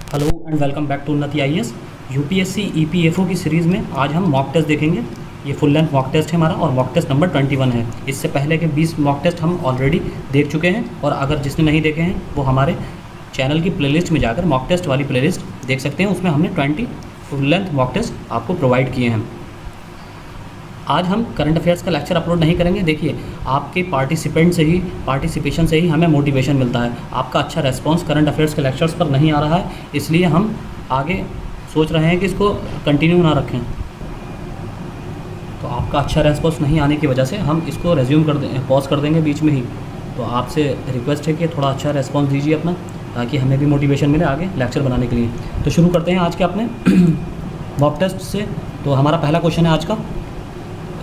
Hello and welcome back to Unnati IAS. UPSC EPFO की series में आज हम मॉक टेस्ट देखेंगे। ये फुल लेंथ मॉक टेस्ट है हमारा और मॉक टेस्ट नंबर 21 है। इससे पहले के 20 मॉक टेस्ट हम ऑलरेडी देख चुके हैं और अगर जिसने नहीं देखे हैं वो हमारे चैनल की प्लेलिस्ट में जाकर मॉक टेस्ट वाली प्लेलिस्ट देख सकते हैं। उसमें हमने 20 फुल लेंथ मॉक टेस्ट आपको प्रोवाइड किए हैं। आज हम करंट अफेयर्स का लेक्चर अपलोड नहीं करेंगे। देखिए, आपके पार्टिसिपेशन से ही हमें मोटिवेशन मिलता है। आपका अच्छा रेस्पॉन्स करंट अफेयर्स के लेक्चर्स पर नहीं आ रहा है, इसलिए हम आगे सोच रहे हैं कि इसको कंटिन्यू ना रखें। तो आपका अच्छा रेस्पॉन्स नहीं आने की वजह से हम इसको रेज्यूम पॉज कर देंगे बीच में ही। तो आपसे रिक्वेस्ट है कि थोड़ा अच्छा रेस्पॉन्स दीजिए अपना, ताकि हमें भी मोटिवेशन मिले आगे लेक्चर बनाने के लिए। तो शुरू करते हैं आज के अपने मॉक टेस्ट से। तो हमारा पहला क्वेश्चन है आज का,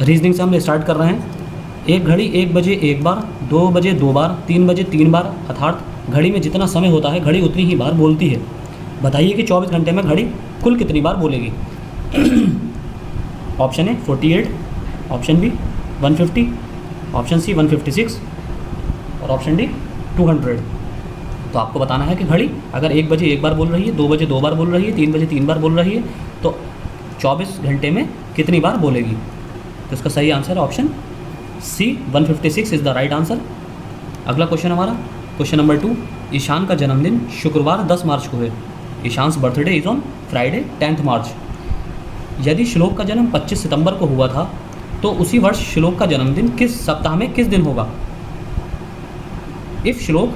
रीजनिंग से हम स्टार्ट कर रहे हैं। एक घड़ी 1 बजे एक बार, 2 बजे 2 बार, 3 बजे 3 बार, अर्थात घड़ी में जितना समय होता है घड़ी उतनी ही बार बोलती है। बताइए कि 24 घंटे में घड़ी कुल कितनी बार बोलेगी। Option A 48, option B 150, option C 156 और ऑप्शन डी 200। तो आपको बताना है कि घड़ी अगर 1 बजे 1 बार बोल रही है, 2 बजे 2 बार बोल रही है, 3 बजे 3 बार बोल रही है, तो 24 घंटे में कितनी बार बोलेगी। तो इसका सही आंसर है option C 156 is the right answer. अगला क्वेश्चन हमारा क्वेश्चन नंबर 2, ईशान का जन्मदिन शुक्रवार 10 मार्च को है। Ishan's birthday is on Friday 10th March. यदि श्लोक का जन्म 25 सितंबर को हुआ था तो उसी वर्ष श्लोक का जन्मदिन किस सप्ताह में किस दिन होगा। इफ़ श्लोक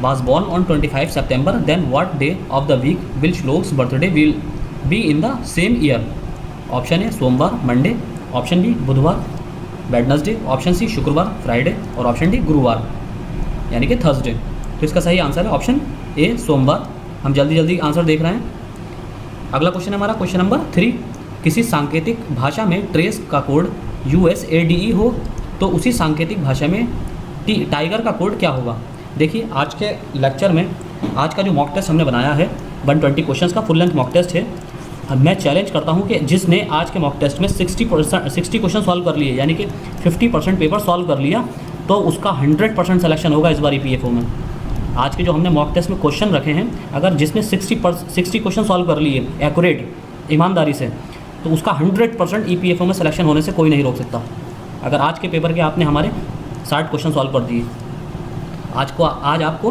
was born on 25 September, then what day of the week will Shlok's birthday will be in the same year? Option A सोमवार मंडे, ऑप्शन बी बुधवार वेडनेसडे, ऑप्शन सी शुक्रवार फ्राइडे और ऑप्शन डी गुरुवार यानी कि Thursday. तो इसका सही आंसर है ऑप्शन ए सोमवार। हम जल्दी जल्दी आंसर देख रहे हैं। अगला क्वेश्चन है हमारा क्वेश्चन नंबर 3, किसी सांकेतिक भाषा में ट्रेस का कोड USADE हो तो उसी सांकेतिक भाषा में टाइगर का कोड क्या होगा। देखिए, आज के लेक्चर में आज का जो मॉक टेस्ट हमने बनाया है 120 क्वेश्चंस का फुल लेंथ मॉक टेस्ट है। अब मैं चैलेंज करता हूं कि जिसने आज के मॉक टेस्ट में 60 क्वेश्चन सॉल्व कर लिए, यानी कि 50% पेपर सॉल्व कर लिया, तो उसका 100% सिलेक्शन होगा इस बार ईपीएफओ में। आज के जो हमने मॉक टेस्ट में क्वेश्चन रखे हैं, अगर जिसने 60 क्वेश्चन सॉल्व कर लिए एक्यूरेट ईमानदारी से, तो उसका 100% ईपीएफओ में सिलेक्शन होने से कोई नहीं रोक सकता। अगर आज के पेपर के आपने हमारे 60 क्वेश्चन सॉल्व कर दिए, आज आपको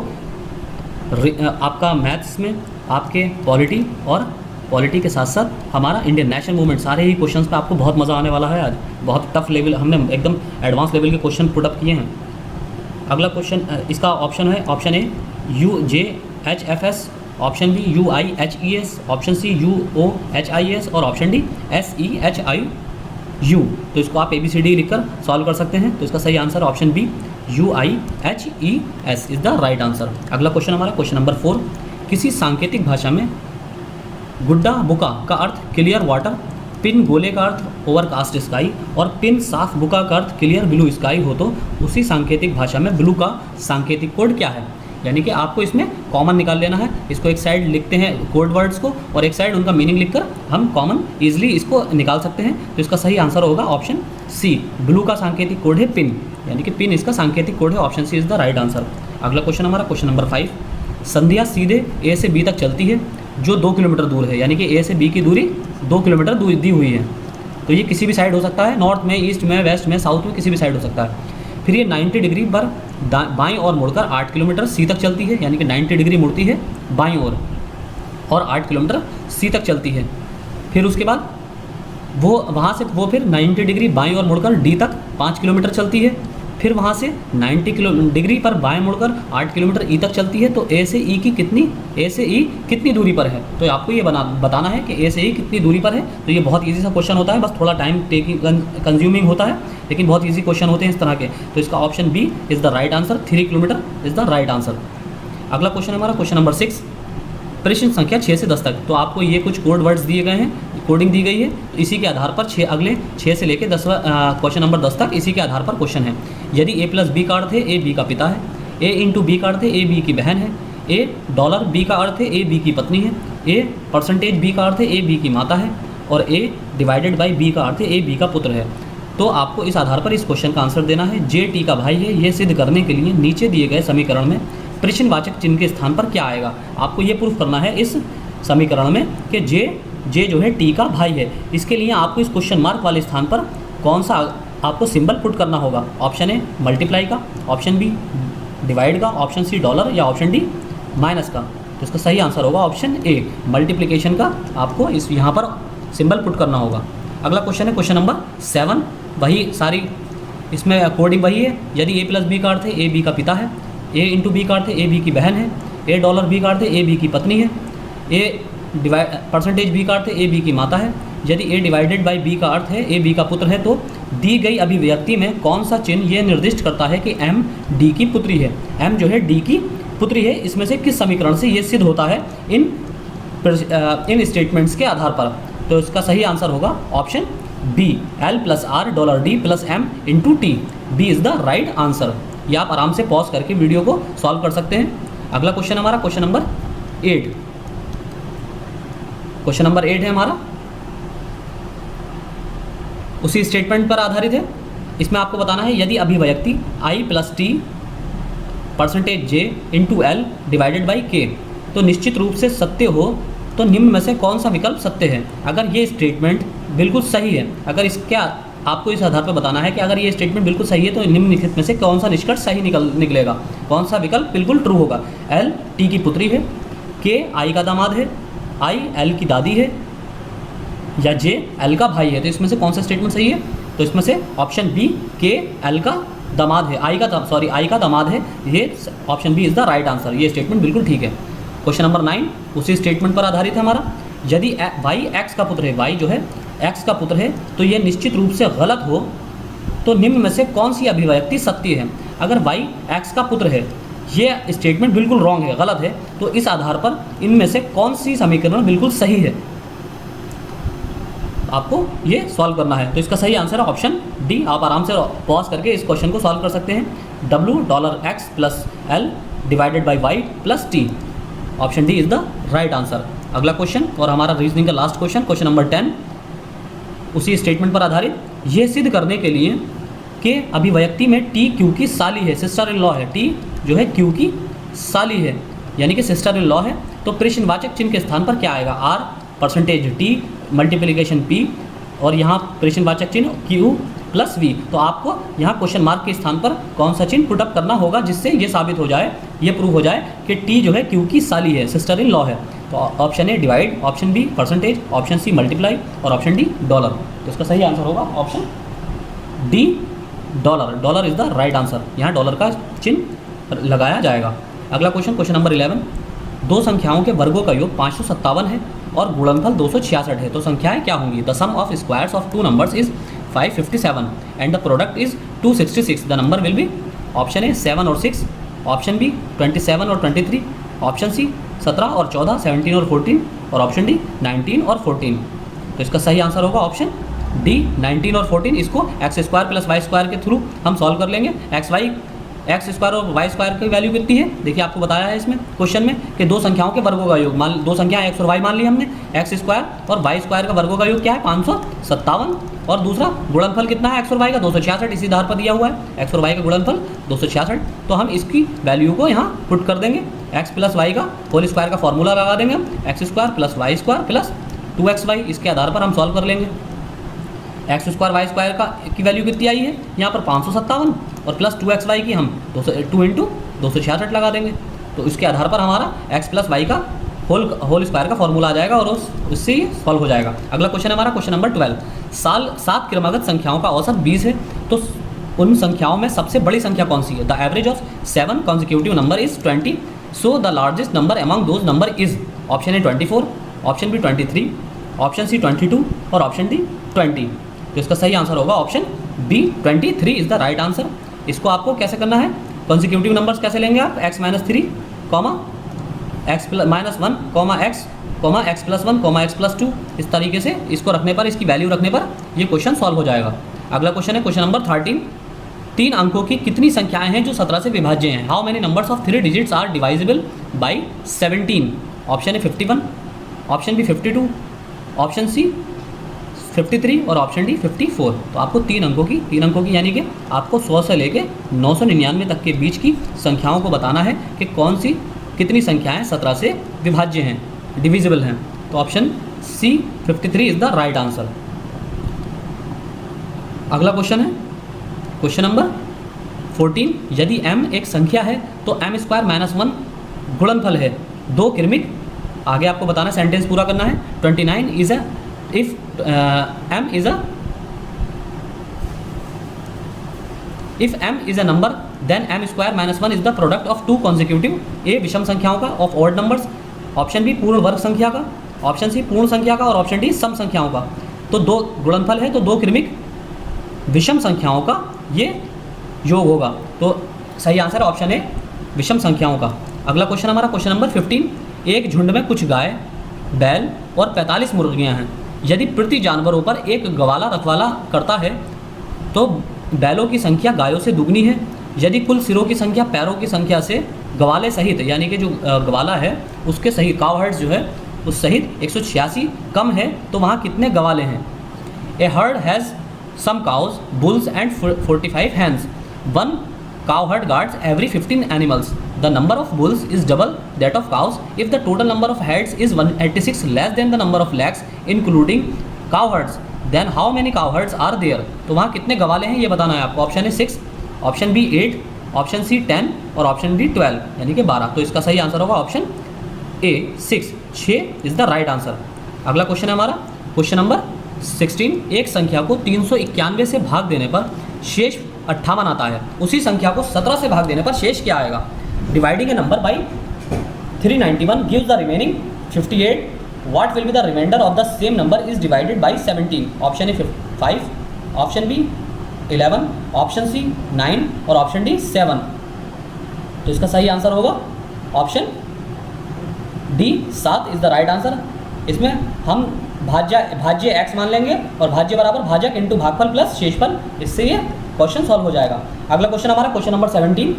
आपका मैथ्स में आपके पॉलिटी के साथ साथ हमारा इंडियन नेशनल मूवमेंट, सारे ही क्वेश्चंस पे आपको बहुत मज़ा आने वाला है। आज बहुत टफ लेवल, हमने एकदम एडवांस लेवल के क्वेश्चन पुट अप किए हैं। अगला क्वेश्चन इसका ऑप्शन है option A UJHFS, option B UIHES, option C UOHIS और ऑप्शन डी SEHIU। तो इसको आप ABCD लिखकर सॉल्व कर सकते हैं। तो इसका सही answer option B UIHES is the right answer. अगला क्वेश्चन हमारा क्वेश्चन नंबर 4, किसी सांकेतिक भाषा में गुड्डा बुका का अर्थ क्लियर वाटर, पिन गोले का अर्थ ओवरकास्ट स्काई और पिन साफ बुका का अर्थ क्लियर ब्लू स्काई हो तो उसी सांकेतिक भाषा में ब्लू का सांकेतिक कोड क्या है। यानी कि आपको इसमें कॉमन निकाल लेना है। इसको एक साइड लिखते हैं कोड वर्ड्स को और एक साइड उनका मीनिंग लिखकर हम कॉमन ईजिली इसको निकाल सकते हैं। तो इसका सही आंसर होगा ऑप्शन सी, ब्लू का सांकेतिक कोड है पिन, यानी कि पिन इसका सांकेतिक कोड है। Option C is the right answer. अगला क्वेश्चन हमारा क्वेश्चन नंबर 5, संध्या सीधे ए से बी तक चलती है जो 2 किलोमीटर दूर है, यानी कि ए से बी की दूरी 2 किलोमीटर दी हुई है। तो ये किसी भी साइड हो सकता है, नॉर्थ में, ईस्ट में, वेस्ट में, साउथ में, किसी भी साइड हो सकता है। फिर ये 90 डिग्री पर बाईं ओर मुड़कर 8 किलोमीटर सी तक चलती है, यानी कि 90 डिग्री मुड़ती है बाईं ओर और 8 किलोमीटर सी तक चलती है। फिर उसके बाद वो फिर 90 डिग्री बाईं ओर मुड़कर डी तक 5 किलोमीटर चलती है। फिर वहाँ से 90 डिग्री पर बाएं मुड़कर 8 किलोमीटर ई तक चलती है। तो ए से ई कितनी दूरी पर है। तो आपको ये बताना है कि ए से ई कितनी दूरी पर है। तो ये बहुत इजी सा क्वेश्चन होता है, बस थोड़ा टाइम टेकिंग कंज्यूमिंग होता है, लेकिन बहुत इजी क्वेश्चन होते हैं इस तरह के। तो इसका option B is the right answer, 3 kilometre is the right answer. अगला क्वेश्चन हमारा क्वेश्चन नंबर 6, प्रश्न संख्या 6 से 10 तक। तो आपको ये कुछ कोड वर्ड्स दिए गए हैं, कोडिंग दी गई है। तो इसी के आधार पर अगले 6 से लेकर 10वां क्वेश्चन नंबर 10 तक इसी के आधार पर क्वेश्चन है। यदि A+B का अर्थ है A B का पिता है, A × B का अर्थ है A B की बहन है, A $B का अर्थ है A B की पत्नी है, A% B का अर्थ है A B की माता है और A/B का अर्थ है A B का पुत्र है। तो आपको इस आधार पर इस क्वेश्चन का आंसर देना है। J T का भाई है, ये सिद्ध करने के लिए नीचे दिए गए समीकरण में प्रश्नवाचक चिन्ह के स्थान पर क्या आएगा। आपको ये प्रूफ करना है इस समीकरण में कि जे जो है टी का भाई है। इसके लिए आपको इस क्वेश्चन मार्क वाले स्थान पर कौन सा आपको सिंबल पुट करना होगा? ऑप्शन ए मल्टीप्लाई का, ऑप्शन बी डिवाइड का, ऑप्शन सी डॉलर या ऑप्शन डी माइनस का। तो इसका सही आंसर होगा ऑप्शन ए मल्टीप्लिकेशन का आपको इस यहाँ पर सिंबल पुट करना होगा। अगला क्वेश्चन है क्वेश्चन नंबर 7। वही सारी इसमें अकॉर्डिंग वही है। यदि ए प्लस बी का अर्थ है ए बी का पिता है, ए इंटू बी का अर्थ है ए बी की बहन है, ए डॉलर बी का अर्थ है ए बी की पत्नी है, ए परसेंटेज बी का अर्थ है ए बी की माता है, यदि ए डिवाइडेड बाई बी का अर्थ है ए बी का पुत्र है, तो दी गई अभिव्यक्ति में कौन सा चिन्ह ये निर्दिष्ट करता है कि एम डी की पुत्री है? एम जो है डी की पुत्री है। इसमें से किस समीकरण से ये सिद्ध होता है इन स्टेटमेंट्स के आधार पर? तो इसका सही आंसर होगा option B L plus R dollar D plus M into T. B is the right answer. ये आप आराम से पॉज करके वीडियो को सॉल्व कर सकते हैं। अगला क्वेश्चन हमारा क्वेश्चन नंबर 8। क्वेश्चन नंबर 8 है हमारा, उसी स्टेटमेंट पर आधारित है। इसमें आपको बताना है यदि अभिव्यक्ति I plus T percentage J into L divided by K तो निश्चित रूप से सत्य हो तो निम्न में से कौन सा विकल्प सत्य है? अगर ये स्टेटमेंट बिल्कुल सही है, अगर इसका आपको इस आधार पर बताना है कि अगर ये स्टेटमेंट बिल्कुल सही है तो निम्नलिखित में से कौन सा निष्कर्ष सही निकलेगा, कौन सा विकल्प बिल्कुल ट्रू होगा? एल टी की पुत्री है, के आई का दामाद है, आई एल की दादी है, या जे एल का भाई है। तो इसमें से कौन सा स्टेटमेंट सही है? तो इसमें से ऑप्शन बी के एल का दामाद है, आई का दामाद है, ये option B is the right answer. ये स्टेटमेंट बिल्कुल ठीक है। क्वेश्चन नंबर 9 उसी स्टेटमेंट पर आधारित है हमारा। यदि वाई एक्स का पुत्र है, वाई जो है एक्स का पुत्र है, तो ये निश्चित रूप से गलत हो तो निम्न में से कौन सी अभिव्यक्ति सत्य है? अगर वाई एक्स का पुत्र है, ये स्टेटमेंट बिल्कुल रॉन्ग है, गलत है, तो इस आधार पर इनमें से कौन सी समीकरण बिल्कुल सही है आपको ये सॉल्व करना है। तो इसका सही आंसर है ऑप्शन डी। आप आराम से पॉज करके इस क्वेश्चन को सॉल्व कर सकते हैं। W dollar X plus L divided by Y plus T. Option D is the right answer. अगला क्वेश्चन और हमारा रीजनिंग का लास्ट क्वेश्चन, क्वेश्चन नंबर 10 उसी स्टेटमेंट पर आधारित। ये सिद्ध करने के लिए कि अभिव्यक्ति में टी क्यू की साली है, सिस्टर इन लॉ है, टी जो है क्यू की साली है यानी कि सिस्टर इन लॉ है, तो प्रश्नवाचक चिन्ह के स्थान पर क्या आएगा? R percentage T multiplication P और यहाँ प्रश्नवाचक चिन्ह क्यू प्लस वी। तो आपको यहाँ क्वेश्चन मार्क के स्थान पर कौन सा चिन्ह पुटअप करना होगा जिससे ये साबित हो जाए, ये प्रूव हो जाए कि टी जो है क्यू की साली है, सिस्टर इन लॉ है। तो option A divide, option B percentage, option C multiply और ऑप्शन डी डॉलर। तो इसका सही आंसर होगा option D dollar. Dollar is the right answer. यहाँ डॉलर का चिन्ह लगाया जाएगा। अगला क्वेश्चन, क्वेश्चन नंबर 11। दो संख्याओं के वर्गों का योग 557 है और गुणनफल 266 है, तो संख्याएं क्या होंगी? The sum of squares of two numbers is 557 and the product is 266। The number will be option A 7 और 6, ऑप्शन बी 27 और 23, ऑप्शन सी 17 और 14, 17 और 14 और ऑप्शन डी 19 और 14। तो इसका सही आंसर होगा ऑप्शन डी 19 और 14। इसको X square plus Y square के थ्रू हम सॉल्व कर लेंगे। एक्स स्क्वायर और वाई स्क्वायर की वैल्यू कितनी है? देखिए आपको बताया है इसमें क्वेश्चन में कि दो संख्याओं के वर्गों का योग, मान दो संख्याएं एक्स और वाई मान ली हमने, एक्स स्क्वायर और वाई स्क्वायर का वर्गों का योग क्या है? 557 और दूसरा गुणनफल कितना है एक्स और वाई का? 266 इसी आधार पर दिया हुआ है, एक्स और वाई का गुणनफल 266। तो हम इसकी वैल्यू को यहाँ पुट कर देंगे। एक्स प्लस वाई का होल स्क्वायर का फॉर्मूला लगा देंगे हम, X square plus Y square plus 2xy। इसके आधार पर हम सॉल्व कर लेंगे। एक्स स्क्वायर वाई स्क्वायर का की वैल्यू कितनी आई है यहाँ पर? 557 और प्लस 2xy की हम 2 इंटू 266 लगा देंगे। तो इसके आधार पर हमारा एक्स प्लस वाई का होल स्क्वायर का फॉर्मूला आ जाएगा और उससे ही सॉल्व हो जाएगा। अगला क्वेश्चन है हमारा क्वेश्चन नंबर 12। 7 क्रमागत संख्याओं का औसत 20 है, तो उन संख्याओं में सबसे बड़ी संख्या कौन सी है? The average of 7 consecutive number is 20, so the largest number among those number is option A 24, option B 23, option C 22 और ऑप्शन डी 20। तो इसका सही आंसर होगा option B 23 is the right answer. इसको आपको कैसे करना है? कॉन्जिक्यूटिव नंबर्स कैसे लेंगे आप? x - 3, x - 1, x + 1, x + 2। इस तरीके से इसको रखने पर, इसकी वैल्यू रखने पर ये क्वेश्चन सॉल्व हो जाएगा। अगला क्वेश्चन है क्वेश्चन नंबर 13। 3 अंकों की कितनी संख्याएं हैं जो 17 से विभाज्य हैं? How many numbers of 3 digits are divisible by 17? Option A 51, option B 52, option C 53 और ऑप्शन डी 54। तो आपको 3 अंकों की यानी कि आपको 100 से लेके 999 तक के बीच की संख्याओं को बताना है कि कौन सी कितनी संख्याएं 17 से विभाज्य हैं। डिविजिबल हैं। तो option C 53 is the right answer. अगला क्वेश्चन है क्वेश्चन नंबर 14, यदि m एक संख्या है तो m स्क्वायर माइनस 1 गुणनफल है दो क्रमिक, आगे आपको बताना सेंटेंस पूरा करना है। 29 is a if m is a number then m square minus 1 is the product of two consecutive, ए विषम संख्याओं का of odd numbers, option B पूर्ण वर्ग संख्या का, ऑप्शन सी पूर्ण संख्या का और ऑप्शन डी सम संख्याओं का। तो दो गुणनफल है तो दो क्रमिक विषम संख्याओं का ये योग होगा। तो सही आंसर है ऑप्शन ए विषम संख्याओं का। अगला क्वेश्चन हमारा क्वेश्चन नंबर 15, एक झुंड में कुछ गाय, बैल और 45 मुर्गियां हैं। यदि प्रति जानवरों पर एक गवाला रखवाला करता है तो बैलों की संख्या गायों से दुगनी है। यदि कुल सिरों की संख्या पैरों की संख्या से गवाले सहित, यानी कि जो गवाला है उसके सहित काउ हर्ड्स जो है उस सहित 186 कम है तो वहाँ कितने गवाले हैं। A herd has some cows, bulls and 45 hens. One cow herd guards every 15 animals. The number of bulls is double that of cows. If the total number of heads is 186 less than the number of legs including cow herds, then how many cow herds are there? तो वहाँ कितने गवाले हैं ये बताना है आपको। Option है 6, ऑप्शन बी 8, ऑप्शन सी 10 और ऑप्शन डी 12 यानी कि 12। तो इसका सही आंसर होगा option A 6 is the right answer. अगला क्वेश्चन है हमारा क्वेश्चन नंबर 16, एक संख्या को 391 से भाग देने पर शेष 58 आता है, उसी संख्या को 17 से भाग देने पर शेष क्या आएगा। Dividing a number by 391 gives the remaining 58, what will be the reminder of the same number is divided by 17। Option A 5, option B 11, option C 9 और ऑप्शन डी 7। तो इसका सही आंसर होगा option D 7 is the right answer. इसमें हम भाज्य x मान लेंगे और भाज्य बराबर भाजक इंटू भागफल प्लस शेषफल, इससे ये क्वेश्चन सॉल्व हो जाएगा। अगला क्वेश्चन हमारा क्वेश्चन नंबर 17,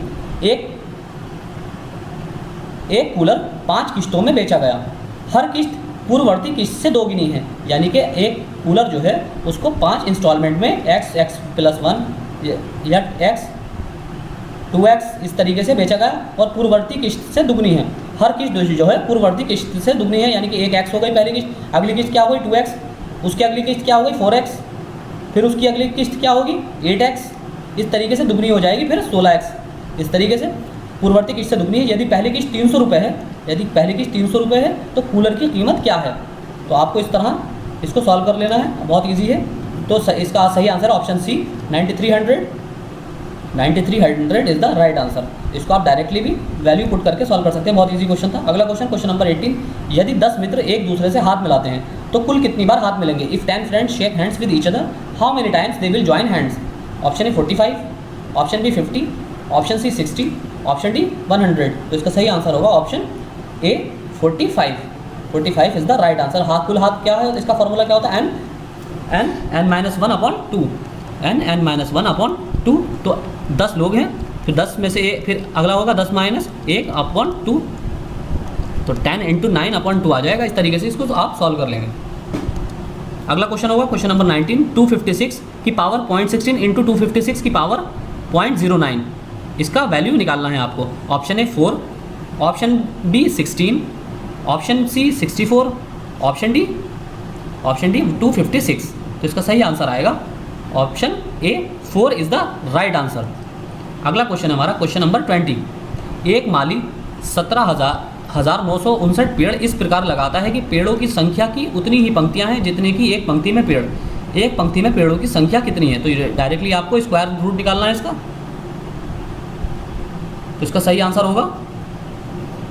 एक कूलर 5 किस्तों में बेचा गया, हर किस्त पूर्ववर्ती किस्त से दोगुनी है, यानी कि एक कूलर जो है उसको 5 इंस्टॉलमेंट में x प्लस 1 या x 2x इस तरीके से बेचा गया और पूर्ववर्ती किस्त से दुगनी है। हर किस्त जो है पूर्ववर्ती किस्त से दुगनी है, यानी कि एक x हो गई पहली किस्त, अगली किस्त क्या हो गई 2x, उसकी अगली किस्त क्या हो गई 4x, फिर उसकी अगली किस्त क्या होगी 8x, इस तरीके से दुगनी हो जाएगी फिर 16x। इस तरीके से पूर्ववर्ती किस्त से दुगनी है। यदि पहली किस्त 300 रुपये है, यदि पहली किस्त 300 रुपये है तो कूलर की कीमत क्या है। तो आपको इस तरह इसको सॉल्व कर लेना है, बहुत ईजी है। तो इसका सही answer option C 9300 is the right answer. इसको आप डायरेक्टली भी वैल्यू पुट करके सॉल्व कर सकते हैं, बहुत इजी क्वेश्चन था। अगला क्वेश्चन क्वेश्चन नंबर 18, यदि 10 मित्र एक दूसरे से हाथ मिलाते हैं तो कुल कितनी बार हाथ मिलेंगे। If 10 friends shake hands with each other how many times they will join hands. Option A 45, option B 50, option C 60, option D 100। तो इसका सही आंसर होगा option A 45 is the right answer. हाथ कुल हाथ क्या है, इसका फॉर्मूला क्या होता है n माइनस 1/2, n माइनस 1/2। तो 10 लोग हैं, फिर 10 में से फिर अगला होगा 10 माइनस 1/2, तो 10 × 9/2 आ जाएगा। इस तरीके से इसको तो आप सॉल्व कर लेंगे। अगला क्वेश्चन होगा क्वेश्चन नंबर 19, 256 की पावर 0.16 × 256 की पावर 0.09, इसका वैल्यू निकालना है आपको। Option A 4, option B 16, option C 64, option D 256। तो इसका सही आंसर आएगा option A 4 is the right answer. अगला क्वेश्चन हमारा क्वेश्चन नंबर 20, एक माली 17,959 पेड़ इस प्रकार लगाता है कि पेड़ों की संख्या की उतनी ही पंक्तियां हैं जितने की एक पंक्ति में पेड़। एक पंक्ति में पेड़ों की संख्या कितनी है। तो डायरेक्टली आपको स्क्वायर रूट निकालना है इसका। तो इसका सही आंसर होगा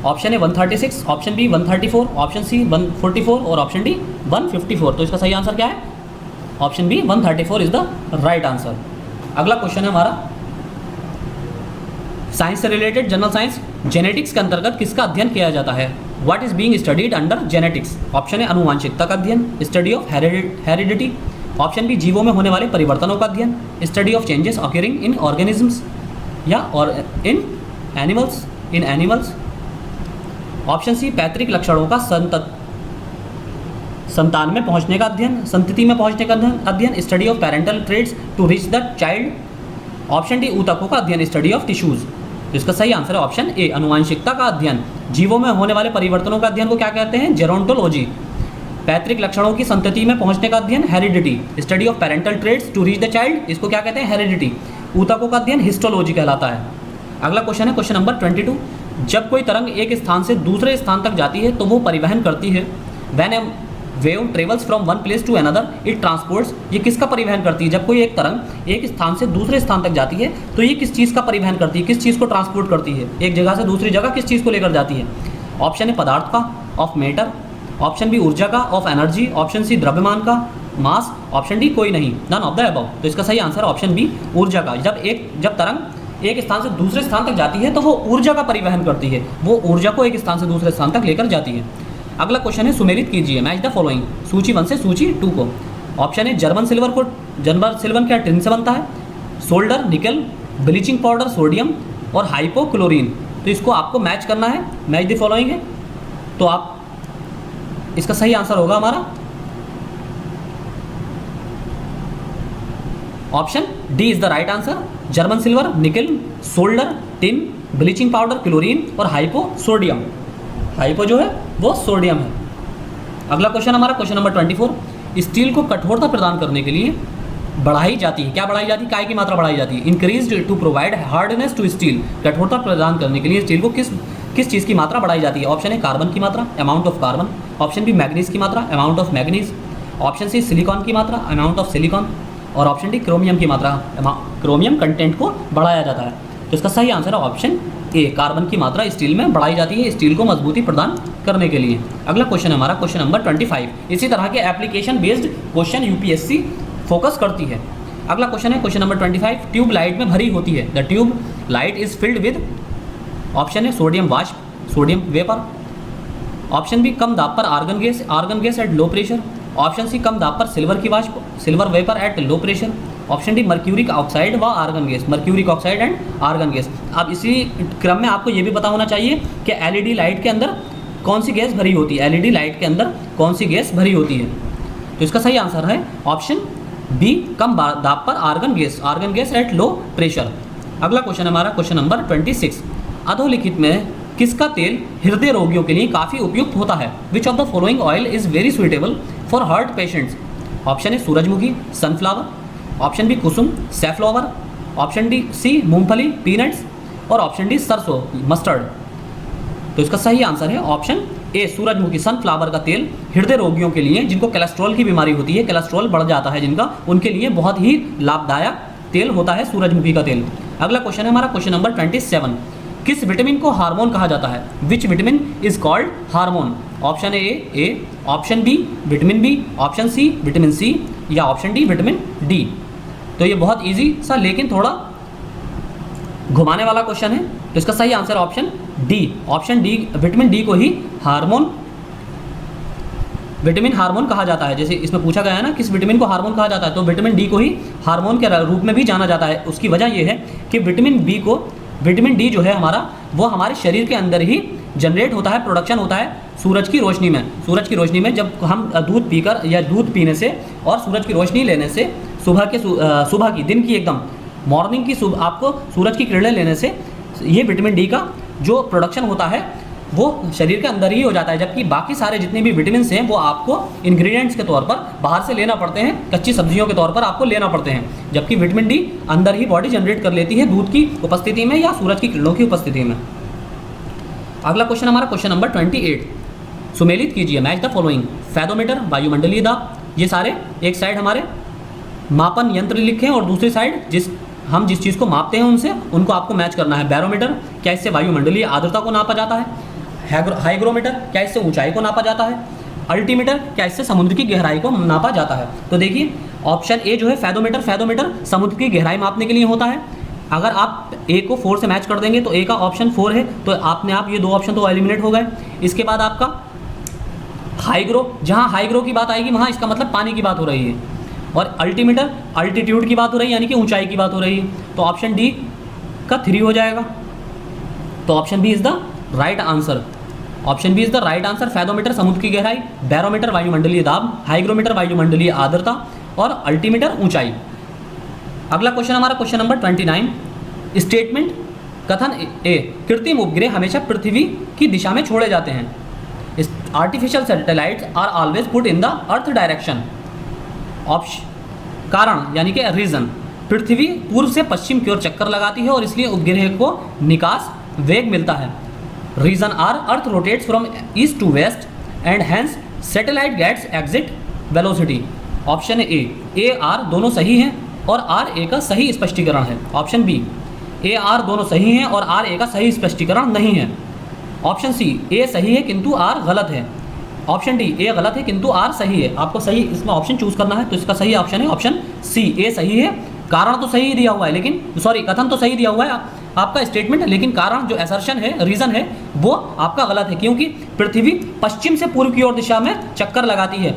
option A 136, option B 134, option C 144 और ऑप्शन डी 154। तो इसका सही आंसर क्या है, option B 134 is the right answer. अगला क्वेश्चन है हमारा साइंस से रिलेटेड, जनरल साइंस, जेनेटिक्स के अंतर्गत किसका अध्ययन किया जाता है। What is being studied under genetics. Option है आनुवांशिकता का अध्ययन, study of heredity, option B जीवों में होने वाले परिवर्तनों का अध्ययन, study of changes occurring in organisms या और इन एनिमल्स, ऑप्शन सी पैतृक लक्षणों का संतान में पहुंचने का अध्ययन, संतति में पहुंचने का अध्ययन, study of parental traits to reach the child, option D ऊतकों का अध्ययन, स्टडी ऑफ टिश्यूज। तो इसका सही आंसर है ऑप्शन ए, अनुवांशिकता का अध्ययन। जीवों में होने वाले परिवर्तनों का अध्ययन को क्या कहते हैं? जेरोंटोलॉजी। पैतृक लक्षणों की संतति में पहुंचने का अध्ययन heredity. Study of parental traits to reach the child, इसको क्या कहते हैं? हेरिडिटी। ऊतकों का अध्ययन हिस्टोलॉजी कहलाता है। अगला क्वेश्चन है क्वेश्चन नंबर 22। जब कोई तरंग एक स्थान से दूसरे स्थान तक जाती है तो वो परिवहन करती है। When a wave travels from one place to another it transports, ये किसका परिवहन करती है? जब कोई एक तरंग एक स्थान से दूसरे स्थान तक जाती है तो ये किस चीज़ का परिवहन करती है? किस चीज़ को ट्रांसपोर्ट करती है? एक जगह से दूसरी जगह किस चीज़ को लेकर जाती है? ऑप्शन है पदार्थ का, ऑफ मैटर। ऑप्शन बी ऊर्जा का, ऑफ एनर्जी। ऑप्शन सी द्रव्यमान का, मास। ऑप्शन डी कोई नहीं, नन ऑफ द अबव। तो इसका सही आंसर ऑप्शन बी, ऊर्जा का। जब तरंग एक स्थान से दूसरे स्थान तक जाती है तो वो ऊर्जा का परिवहन करती है, वो ऊर्जा को एक स्थान से दूसरे स्थान तक लेकर जाती है। अगला क्वेश्चन है सुमेलित कीजिए, मैच द फॉलोइंग, सूची 1 से सूची 2 को। ऑप्शन है जर्मन सिल्वर क्या टिन से बनता है? सोल्डर, निकल, ब्लीचिंग पाउडर, सोडियम और हाइपोक्लोरीन। तो इसको आपको मैच करना है, मैच द फॉलोइंग है। तो आप इसका सही आंसर होगा हमारा option D is the right answer. German silver, nickel, solder, tin, bleaching powder, chlorine और हाइपो सोडियम। हाइपो जो है वो सोडियम है। अगला क्वेश्चन हमारा क्वेश्चन नंबर 24। स्टील को कठोरता प्रदान करने के लिए बढ़ाई जाती है, क्या बढ़ाई जाती है? काय की मात्रा बढ़ाई जाती है। Increased to provide hardness to steel, कठोरता प्रदान करने के लिए स्टील को किस चीज़ की मात्रा बढ़ाई जाती है? ऑप्शन है कार्बन की मात्रा, amount of carbon. Option B manganese की मात्रा, amount of manganese. Option C silicon की मात्रा, अमाउंट ऑफ सिलिकॉन। और ऑप्शन डी क्रोमियम की मात्रा, क्रोमियम कंटेंट को बढ़ाया जाता है। तो इसका सही आंसर है ऑप्शन ए, कार्बन की मात्रा स्टील में बढ़ाई जाती है स्टील को मजबूती प्रदान करने के लिए। अगला क्वेश्चन है हमारा क्वेश्चन नंबर 25। इसी तरह के application based question UPSC focus करती है। अगला क्वेश्चन है क्वेश्चन नंबर 25। ट्यूब लाइट में भरी होती है। The tube light is filled with. Option है सोडियम वाष्प, सोडियम वेपर। ऑप्शन बी कम दाब पर argon gas at low pressure. Option C कम दाब पर सिल्वर की वाष्प, silver vapour at low pressure. Option D mercuric oxide व argon gas, mercuric oxide and argon gas. अब इसी क्रम में आपको ये भी पता होना चाहिए कि एलईडी लाइट के अंदर कौन सी गैस भरी होती है, एलईडी लाइट के अंदर कौन सी गैस भरी होती है। तो इसका सही आंसर है ऑप्शन बी, कम दाब पर argon gas at low pressure. अगला क्वेश्चन हमारा क्वेश्चन नंबर 26। अधोलिखित में किसका तेल हृदय रोगियों के लिए काफ़ी उपयुक्त होता है? Which of the following oil is very suitable for heart patients? Option है सूरजमुखी, सनफ्लावर। ऑप्शन बी कुसुम, सैफ्लावर। ऑप्शन डी सी मूंगफली, पीनट्स। और ऑप्शन डी सरसों, मस्टर्ड। तो इसका सही आंसर है ऑप्शन ए, सूरजमुखी, सनफ्लावर का तेल हृदय रोगियों के लिए, जिनको कोलेस्ट्रॉल की बीमारी होती है, कोलेस्ट्रॉल बढ़ जाता है जिनका, उनके लिए बहुत ही लाभदायक तेल होता है सूरजमुखी का तेल। अगला क्वेश्चन है हमारा क्वेश्चन नंबर 27। किस विटामिन को हार्मोन कहा जाता है? Which vitamin is called hormone? Option A, option B vitamin B, option C vitamin C या ऑप्शन डी विटामिन डी। तो ये बहुत इजी सा लेकिन थोड़ा घुमाने वाला क्वेश्चन है। तो इसका सही answer option D, option D, vitamin D को ही विटामिन हार्मोन कहा जाता है। जैसे इसमें पूछा गया है ना किस विटामिन को हार्मोन कहा जाता है, तो विटामिन डी को ही हार्मोन के रूप में भी जाना जाता है। उसकी वजह यह है कि विटामिन डी जो है हमारा, वो हमारे शरीर के अंदर ही जनरेट होता है, प्रोडक्शन होता है सूरज की रोशनी में। जब हम दूध पीकर या दूध पीने से और सूरज की रोशनी लेने से, सुबह की दिन की एकदम मॉर्निंग की आपको सूरज की किरणें लेने से ये विटामिन डी का जो प्रोडक्शन होता है वो शरीर के अंदर ही हो जाता है। जबकि बाकी सारे जितने भी विटामिन हैं वो आपको इंग्रेडिएंट्स के तौर पर बाहर से लेना पड़ते हैं, कच्ची सब्जियों के तौर पर आपको लेना पड़ते हैं। जबकि विटामिन डी अंदर ही बॉडी जनरेट कर लेती है दूध की उपस्थिति में या सूरज की किरणों की उपस्थिति में। अगला क्वेश्चन हमारा क्वेश्चन नंबर 28। सुमेलित कीजिए, मैच द फॉलोइंग। फेदोमीटर, वायुमंडलीय दाब, ये सारे एक साइड हमारे मापन यंत्र लिखे हैं और दूसरी साइड हम जिस चीज़ को मापते हैं उनको आपको मैच करना है। बैरोमीटर, क्या इससे वायुमंडलीय आर्द्रता को नापा जाता है? हाइग्रोमीटर, क्या इससे ऊंचाई को नापा जाता है? अल्टीमीटर, क्या इससे समुद्र की गहराई को नापा जाता है? तो देखिए ऑप्शन ए जो है फेदोमीटर समुद्र की गहराई मापने के लिए होता है। अगर आप ए को 4 से मैच कर देंगे तो ए का ऑप्शन 4 है, तो आपने ये दो ऑप्शन तो एलिमिनेट हो गए। इसके बाद आपका हाइग्रो, जहाँ हाइग्रो की बात आएगी वहाँ इसका मतलब पानी की बात हो रही है। और अल्टीमीटर, अल्टीट्यूड की बात हो रही है, यानी कि ऊंचाई की बात हो रही है। तो ऑप्शन डी का 3 हो जाएगा। तो option B is the right answer. Option B is the right answer. Fathometer समुद्र की गहराई, बैरोमीटर वायुमंडलीय दाब, हाइग्रोमीटर वायुमंडलीय आर्द्रता और अल्टीमीटर ऊंचाई। अगला क्वेश्चन हमारा क्वेश्चन नंबर 29। स्टेटमेंट कथन ए, कृत्रिम उपग्रह हमेशा पृथ्वी की दिशा में छोड़े जाते हैं। Artificial satellites are always put in the earth direction. Option कारण यानी कि रीजन, पृथ्वी पूर्व से पश्चिम की ओर चक्कर लगाती है और इसलिए उपग्रह को निकास वेग मिलता है। Reason R, earth rotates from east to west and hence satellite gets exit velocity. Option A R दोनों सही हैं और आर ए का सही स्पष्टीकरण है। ऑप्शन बी, ए आर दोनों सही हैं और आर ए का सही स्पष्टीकरण नहीं है। ऑप्शन सी, ए सही है किंतु आर गलत है। ऑप्शन डी, ए गलत है किंतु आर सही है। आपको सही इसमें ऑप्शन चूज करना है, तो इसका सही ऑप्शन है ऑप्शन सी, ए सही है। कारण तो सही दिया हुआ है, लेकिन सॉरी कथन तो सही दिया हुआ है आपका स्टेटमेंट, लेकिन कारण जो असर्शन है, रीजन है, वो आपका गलत है, क्योंकि पृथ्वी पश्चिम से पूर्व की ओर दिशा में चक्कर लगाती है।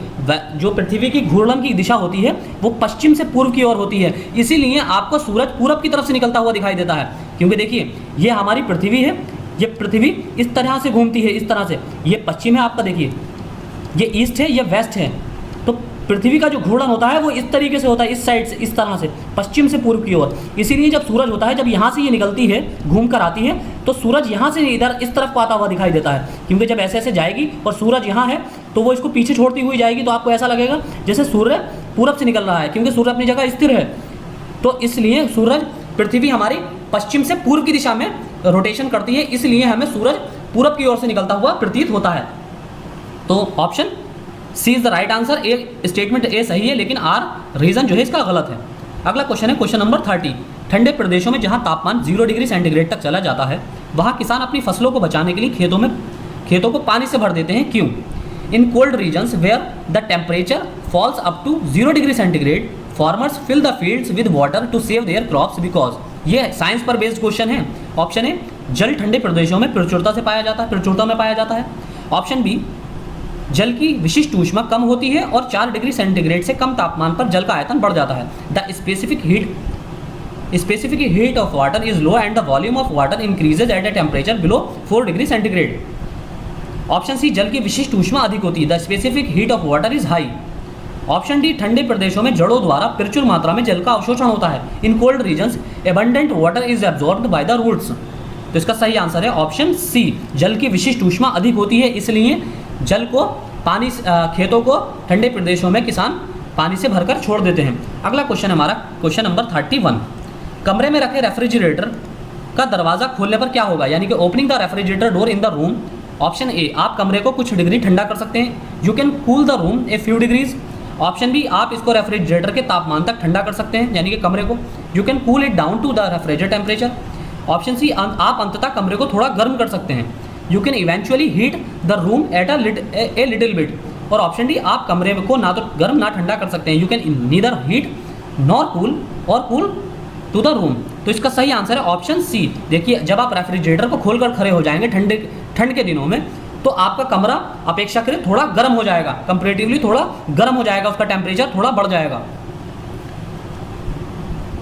जो पृथ्वी की घूर्णन की दिशा होती है वो पश्चिम से पूर्व की ओर होती है, इसीलिए आपको सूरज पूरब की तरफ से निकलता हुआ दिखाई देता है। क्योंकि देखिए ये हमारी पृथ्वी है, ये पृथ्वी इस तरह से घूमती है, इस तरह से, ये पश्चिम है आपका, देखिए ये ईस्ट है, ये वेस्ट है, तो पृथ्वी का जो घूर्णन होता है वो इस तरीके से होता है, इस साइड से, इस तरह से, पश्चिम से पूर्व की ओर। इसीलिए जब सूरज होता है, जब यहाँ से ये निकलती है, घूम कर आती है, तो सूरज यहाँ से इधर इस तरफ को आता हुआ दिखाई देता है, क्योंकि जब ऐसे ऐसे जाएगी और सूरज यहाँ है तो वो इसको पीछे छोड़ती हुई जाएगी, तो आपको ऐसा लगेगा जैसे सूर्य पूरब से निकल रहा है, क्योंकि सूर्य अपनी जगह स्थिर है। तो इसलिए सूरज, पृथ्वी हमारी पश्चिम से पूर्व की दिशा में रोटेशन करती है, इसलिए हमें सूरज पूरब की ओर से निकलता हुआ प्रतीत होता है। तो option C is the right answer. A statement A सही है, लेकिन आर रीजन जो है इसका गलत है। अगला क्वेश्चन है क्वेश्चन नंबर 30। ठंडे प्रदेशों में जहां तापमान 0 डिग्री सेंटीग्रेड तक चला जाता है, वहां किसान अपनी फसलों को बचाने के लिए खेतों को पानी से भर देते हैं, क्यों? In cold regions where the temperature falls up to 0 degree centigrade, farmers fill the fields with water to save their crops because. ये साइंस पर बेस्ड क्वेश्चन है। ऑप्शन ए, जल ठंडे प्रदेशों में प्रचुरता में पाया जाता है। ऑप्शन बी, जल की विशिष्ट ऊष्मा कम होती है और 4 डिग्री सेंटीग्रेड से कम तापमान पर जल का आयतन बढ़ जाता है। The specific heat of water is low and the volume of water increases at a temperature below 4 degree centigrade. Option C, जल की विशिष्ट ऊष्मा अधिक होती है, the specific heat of water is high. Option D, ठंडे प्रदेशों में जड़ों द्वारा प्रचुर मात्रा में जल का अवशोषण होता है। In cold regions abundant water is absorbed by the roots. तो इसका सही आंसर है ऑप्शन सी, जल की विशिष्ट ऊष्मा अधिक होती है, इसलिए जल को पानी खेतों को ठंडे प्रदेशों में किसान पानी से भरकर छोड़ देते हैं। अगला क्वेश्चन हमारा क्वेश्चन नंबर 31। कमरे में रखे रेफ्रिजरेटर का दरवाज़ा खोलने पर क्या होगा, यानी कि opening the refrigerator door in the room. Option A, आप कमरे को कुछ डिग्री ठंडा कर सकते हैं, you can cool the room a few degrees. Option B, आप इसको रेफ्रिजरेटर के तापमान तक ठंडा कर सकते हैं, यानी कि कमरे को, you can cool it down to the refrigerator temperature. Option C, आप अंततः कमरे को थोड़ा गर्म कर सकते हैं, you can eventually heat the room at a little bit. और ऑप्शन डी, आप कमरे को ना तो गर्म ना ठंडा कर सकते हैं, you can neither heat nor cool और कूल टू द रूम। तो इसका सही आंसर है ऑप्शन सी। देखिए, जब आप रेफ्रिजरेटर को खोलकर खड़े हो जाएंगे ठंड के दिनों में, तो आपका कमरा अपेक्षाकृत थोड़ा गर्म हो जाएगा, कंपैरेटिवली थोड़ा गर्म हो जाएगा, उसका टेम्परेचर थोड़ा बढ़ जाएगा।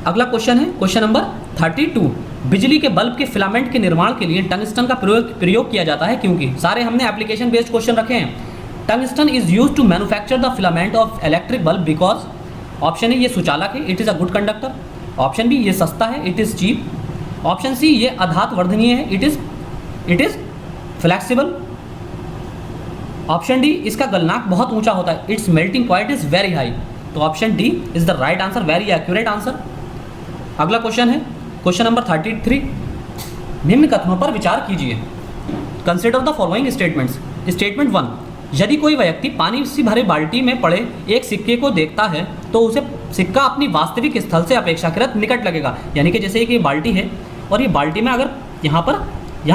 अगला क्वेश्चन है क्वेश्चन नंबर 32। बिजली के बल्ब के फिलामेंट के निर्माण के लिए टंगस्टन का प्रयोग किया जाता है, क्योंकि सारे हमने एप्लीकेशन बेस्ड क्वेश्चन रखे हैं। Tungsten is use to manufacture the filament of electric bulb because. Option A, ये सुचालक है, it is a good conductor. Option B, ये सस्ता है, it is cheap. Option C, ये आघात वर्धनीय है, it is flexible. Option D, इसका गलनांक बहुत ऊंचा होता है, it's melting point is very high. तो option D is the right answer, very accurate answer. अगला क्वेश्चन है क्वेश्चन नंबर 33। निम्न कथनों पर विचार कीजिए। Consider the following statements. Statement 1, यदि कोई व्यक्ति पानी से भरे बाल्टी में पड़े एक सिक्के को देखता है तो उसे सिक्का अपनी वास्तविक स्थल से अपेक्षाकृत निकट लगेगा। यानी कि जैसे कि बाल्टी है और ये बाल्टी में अगर यहाँ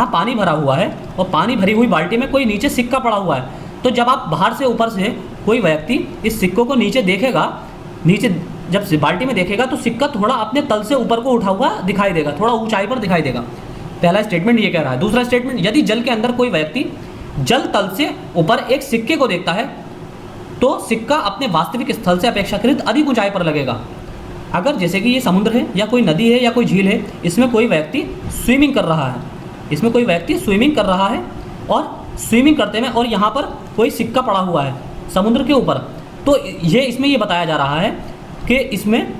पानी भरा हुआ है और पानी भरी हुई बाल्टी में कोई नीचे सिक्का पड़ा हुआ है, तो जब आप बाहर से ऊपर से कोई व्यक्ति इस सिक्कों को नीचे देखेगा, नीचे जब बाल्टी में देखेगा तो सिक्का थोड़ा अपने तल से ऊपर को उठा हुआ दिखाई देगा, थोड़ा ऊंचाई पर दिखाई देगा। पहला स्टेटमेंट ये कह रहा है। दूसरा स्टेटमेंट, यदि जल के अंदर कोई व्यक्ति जल तल से ऊपर एक सिक्के को देखता है तो सिक्का अपने वास्तविक स्थल से अपेक्षाकृत अधिक ऊंचाई पर लगेगा। अगर जैसे कि ये समुद्र है या कोई नदी है या कोई झील है, इसमें कोई व्यक्ति स्विमिंग कर रहा है, और स्विमिंग करते में और यहाँ पर कोई सिक्का पड़ा हुआ है समुद्र के ऊपर, तो ये इसमें ये बताया जा रहा है कि इसमें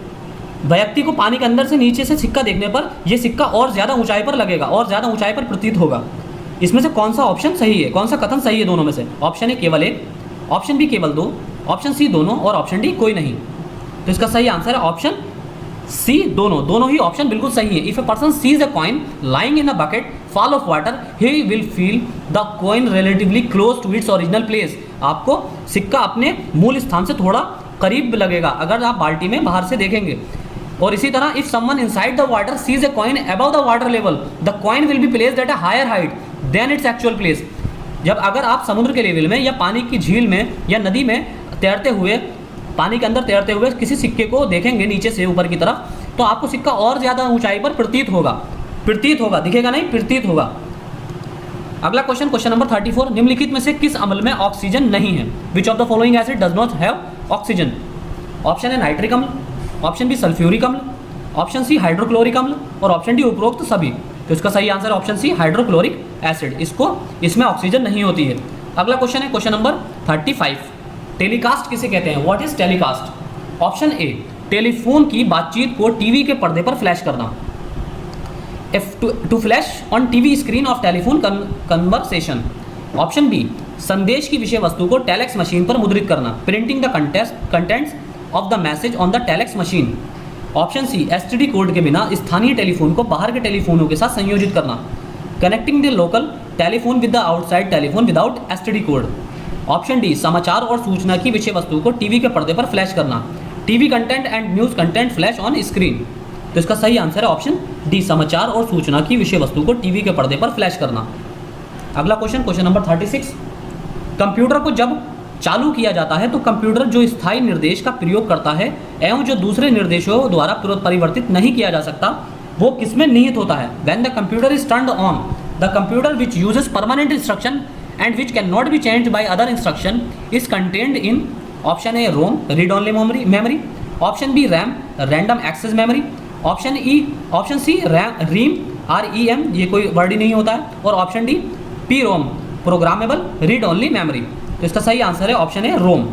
व्यक्ति को पानी के अंदर से नीचे से सिक्का देखने पर यह सिक्का और ज़्यादा ऊंचाई पर लगेगा और ज़्यादा ऊंचाई पर प्रतीत होगा। इसमें से कौन सा ऑप्शन सही है, कौन सा कथन सही है दोनों में से? ऑप्शन ए केवल एक, ऑप्शन बी केवल दो, ऑप्शन सी दोनों और ऑप्शन डी कोई नहीं। तो इसका सही आंसर है ऑप्शन सी दोनों। दोनों ही ऑप्शन बिल्कुल सही है। If a person sees a coin lying in a bucket full of water he will feel the coin relatively close to its original place. आपको सिक्का अपने मूल स्थान से थोड़ा करीब लगेगा अगर आप बाल्टी में बाहर से देखेंगे। और इसी तरह if someone inside the water sees a coin above the water level the coin will be placed at a higher height than its actual place. जब अगर आप समुद्र के लेवल में या पानी की झील में या नदी में तैरते हुए, पानी के अंदर तैरते हुए किसी सिक्के को देखेंगे नीचे से ऊपर की तरफ, तो आपको सिक्का और ज़्यादा ऊंचाई पर प्रतीत होगा। प्रतीत होगा, दिखेगा नहीं, प्रतीत होगा। अगला क्वेश्चन, क्वेश्चन नंबर 34, निम्नलिखित में से किस अम्ल में ऑक्सीजन नहीं है? Which of the following acid does not have oxygen? Option है नाइट्रिक अम्ल, ऑप्शन बी सल्फ्यूरिक अम्ल, ऑप्शन सी हाइड्रोक्लोरिक अम्ल और ऑप्शन डी उपरोक्त सभी। तो इसका सही answer option C hydrochloric acid, इसमें ऑक्सीजन नहीं होती है। अगला क्वेश्चन है क्वेश्चन नंबर 35, टेलीकास्ट किसे कहते हैं? What is telecast? Option A telephone की बातचीत को टीवी के पर्दे पर फ्लैश करना, to flash on TV screen of telephone conversation. Option B संदेश की विषय वस्तु को टेलेक्स मशीन पर मुद्रित करना, printing the contents of the message on the telex machine. Option C STD code के बिना स्थानीय टेलीफोन को बाहर के टेलीफोनों के साथ संयोजित करना, connecting the local telephone with the outside telephone without STD code. Option D समाचार और सूचना की विषय वस्तु को टीवी के पर्दे पर फ्लैश करना, TV content and news content flash on screen. तो इसका सही आंसर है ऑप्शन डी समाचार और सूचना की विषय वस्तु को टीवी के पर्दे पर फ्लैश करना। अगला क्वेश्चन, क्वेश्चन नंबर 36, कंप्यूटर को जब चालू किया जाता है तो कंप्यूटर जो स्थायी निर्देश का प्रयोग करता है एवं जो दूसरे निर्देशों द्वारा परिवर्तित नहीं किया जा सकता वो किसमें निहित होता है? When the computer is turned on the computer which uses permanent instruction and which can not be changed by other instruction is contained in. Option A ROM read only memory, option B RAM random access memory, option C REM REM ये कोई word ही नहीं होता है, और option D PROM programmable read only memory. तो इसका सही आंसर है ऑप्शन है ROM.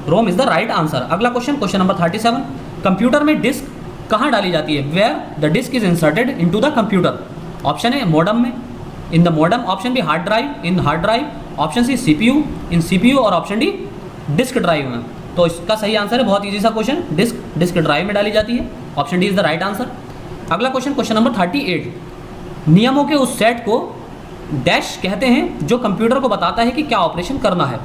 ROM is the right answer. अगला क्वेश्चन, क्वेश्चन नंबर 37, कंप्यूटर में डिस्क कहाँ डाली जाती है? Where the disk is inserted into the computer. Option A modem में, in the modem, option B hard drive, in hard drive, option C CPU, in CPU और option D disk drive में। तो इसका सही आंसर है, बहुत easy सा question, disc drive में डाली जाती है। Option D is the right answer. अगला क्वेश्चन, क्वेश्चन नंबर 38, नियमों के उस सेट को डैश कहते हैं जो कंप्यूटर को बताता है कि क्या ऑपरेशन करना है।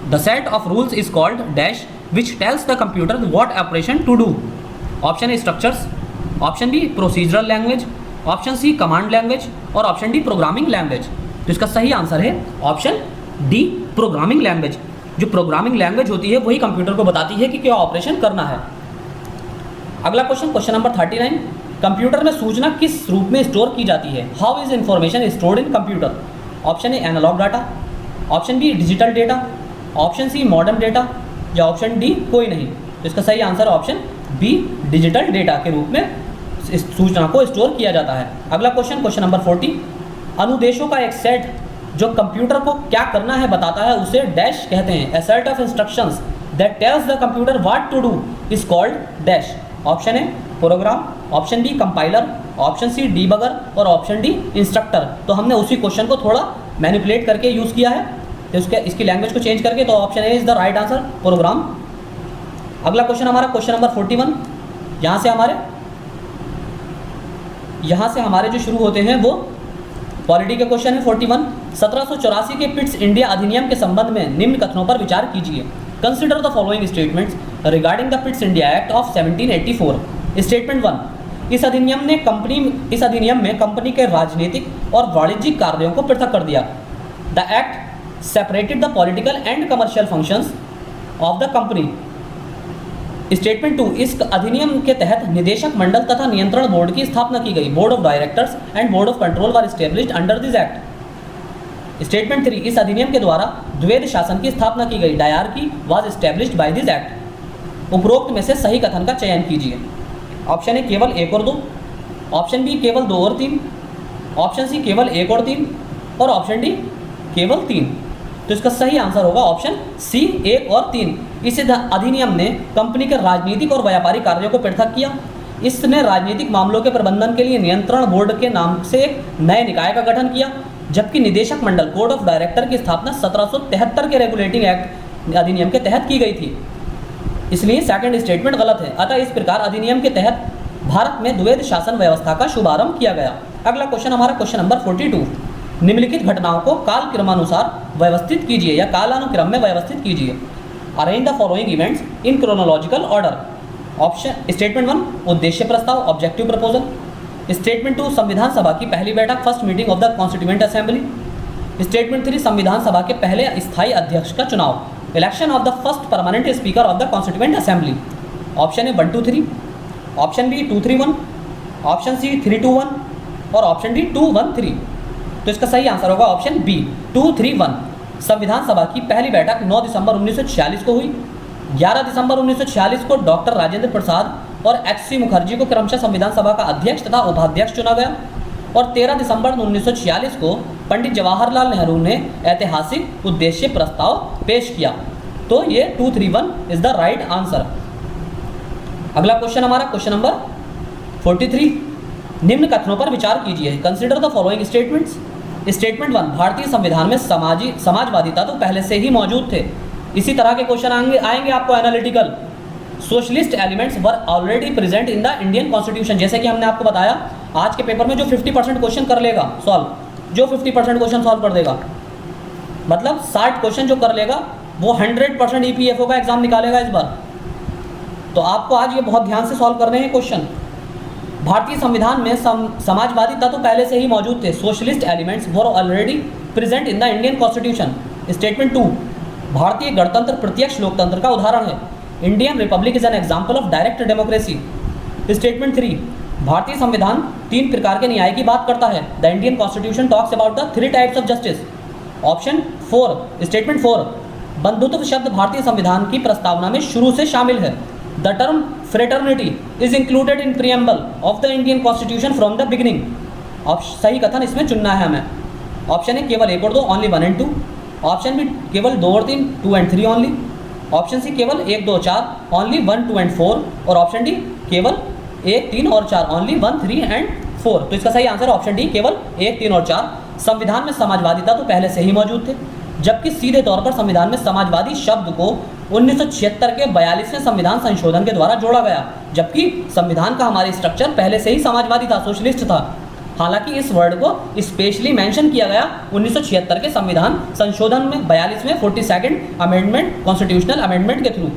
The set of rules is called dash which tells the computer what operation to do. Option A structures, option B procedural language, option C command language और ऑप्शन डी प्रोग्रामिंग लैंग्वेज। तो इसका सही answer है option D programming language. जो programming language होती है वही computer को बताती है कि क्या ऑपरेशन करना है। अगला क्वेश्चन, क्वेश्चन नंबर 39, कंप्यूटर में सूचना किस रूप में स्टोर की जाती है? How is information stored in computer? Option A analog data, option B digital data, option C modern data या ऑप्शन डी कोई नहीं। तो इसका सही answer option B digital data के रूप में इस सूचना को स्टोर किया जाता है। अगला क्वेश्चन, क्वेश्चन नंबर 40, अनुदेशों का एक सेट जो कंप्यूटर को क्या करना है बताता है उसे डैश कहते हैं। A set of instructions that tells the computer what to do is called dash. Option A program, option B compiler, option C debugger और ऑप्शन डी इंस्ट्रक्टर। तो हमने उसी क्वेश्चन को थोड़ा मैनिपुलेट करके यूज़ किया है, तो इसकी लैंग्वेज को चेंज करके, तो option A is the right answer, program. अगला क्वेश्चन हमारा क्वेश्चन नंबर 41, यहाँ से हमारे जो शुरू होते हैं वो पॉलिटी के क्वेश्चन है। 41, 1784 के पिट्स इंडिया अधिनियम के संबंध में निम्न कथनों पर विचार कीजिए। Consider the following statements regarding the Pitt's India act of 1784। Statement 1, इस अधिनियम में कंपनी के राजनीतिक और वाणिज्यिक कार्यों को पृथक कर दिया। The act separated the political and commercial functions of the company. Statement 2, इस अधिनियम के तहत निदेशक मंडल तथा नियंत्रण बोर्ड की स्थापना की गई। Board of directors and board of control were established under this act. Statement 3, इस अधिनियम के द्वारा द्वैध शासन की स्थापना की गई। Dyarchy was established by this act. उपरोक्त में से सही कथन का चयन कीजिए। ऑप्शन ए केवल 1 और 2, ऑप्शन बी केवल 2 और 3, ऑप्शन सी केवल 1 और 3 और ऑप्शन डी केवल 3। तो इसका सही आंसर होगा ऑप्शन सी 1 और 3। इस अधिनियम ने कंपनी के राजनीतिक और व्यापारिक कार्यों को पृथक किया। इसने राजनीतिक मामलों के प्रबंधन के लिए नियंत्रण बोर्ड के नाम से एक नए निकाय का गठन किया, जबकि निदेशक मंडल बोर्ड ऑफ डायरेक्टर की स्थापना 1773 के रेगुलेटिंग एक्ट अधिनियम के तहत की गई थी। इसलिए सेकंड स्टेटमेंट गलत है। अतः इस प्रकार अधिनियम के तहत भारत में द्वैध शासन व्यवस्था का शुभारंभ किया गया। अगला क्वेश्चन हमारा क्वेश्चन नंबर 42। निम्नलिखित घटनाओं को काल क्रमानुसार व्यवस्थित कीजिए या कालानुक्रम में व्यवस्थित कीजिए। Arrange the following events in chronological order. Option statement 1 उद्देश्य प्रस्ताव ऑब्जेक्टिव प्रपोजल। स्टेटमेंट 2 संविधान सभा की पहली बैठक first meeting of the constituent assembly. Statement 3 संविधान सभा के पहले स्थायी अध्यक्ष का चुनाव election of the first permanent speaker of the constituent assembly. Option A 1 2 3, option B 2 3 1, option C 3 2 1 और ऑप्शन डी 2 1 3। तो इसका सही आंसर होगा ऑप्शन बी 2 3 1। संविधान सभा की पहली बैठक 9 दिसंबर 1946 को हुई। 11 दिसंबर 1946 को डॉक्टर राजेंद्र प्रसाद और एच.सी. मुखर्जी को क्रमशः संविधान सभा का अध्यक्ष तथा उपाध्यक्ष चुना गया और 13 दिसंबर 1946 को पंडित जवाहरलाल नेहरू ने ऐतिहासिक उद्देश्य प्रस्ताव पेश किया। तो ये 2 3 1 इज द राइट आंसर। अगला क्वेश्चन हमारा क्वेश्चन नंबर 43। निम्न कथनों पर विचार कीजिए। Consider the following statements. Statement 1 भारतीय संविधान में समाजवादिता तो पहले से ही मौजूद थे। इसी तरह के क्वेश्चन आएंगे आपको analytical. Socialist elements were already present in the Indian constitution. जैसे कि हमने आपको बताया आज के पेपर में जो 50% क्वेश्चन कर लेगा सॉल्व, जो 50% क्वेश्चन सॉल्व कर देगा, मतलब 60 क्वेश्चन जो कर लेगा वो 100% ईपीएफओ का एग्जाम निकालेगा इस बार। तो आपको आज ये बहुत ध्यान से सॉल्व करने हैं क्वेश्चन। भारतीय संविधान में समाजवादी तत्व पहले से ही मौजूद थे। Socialist elements were already present in the Indian constitution. Statement 2 भारतीय गणतंत्र प्रत्यक्ष लोकतंत्र का उदाहरण है। Indian Republic is an example of direct democracy. Statement 3 भारतीय संविधान 3 प्रकार के न्याय की बात करता है। The Indian constitution talks about the 3 types of justice. Option 4 statement 4 बंधुत्व शब्द भारतीय संविधान की प्रस्तावना में शुरू से शामिल है। The term fraternity is included in preamble of the Indian constitution from the beginning. सही कथन इसमें चुनना है हमें। ऑप्शन ए केवल 1 और 2 ओनली 1 and 2। ऑप्शन बी केवल 2 और 3 2 and 3 ओनली। ऑप्शन सी केवल 1 2 4 ओनली 1 2 and 4 और ऑप्शन डी केवल 1 3 और 4 ओनली 1 3 and 4। तो इसका सही आंसर ऑप्शन डी केवल 1 3 और 4। संविधान में समाजवादिता तो पहले से ही मौजूद थे, जबकि सीधे तौर पर संविधान में समाजवादी शब्द को 1976 के 42वें संविधान संशोधन के द्वारा जोड़ा गया, जबकि संविधान का हमारे स्ट्रक्चर पहले से ही समाजवादी था, सोशलिस्ट था। हालांकि इस वर्ड को स्पेशली मेंशन किया गया 1976 के संविधान संशोधन में 42वें 42nd अमेंडमेंट कॉन्स्टिट्यूशनल अमेंडमेंट के थ्रू।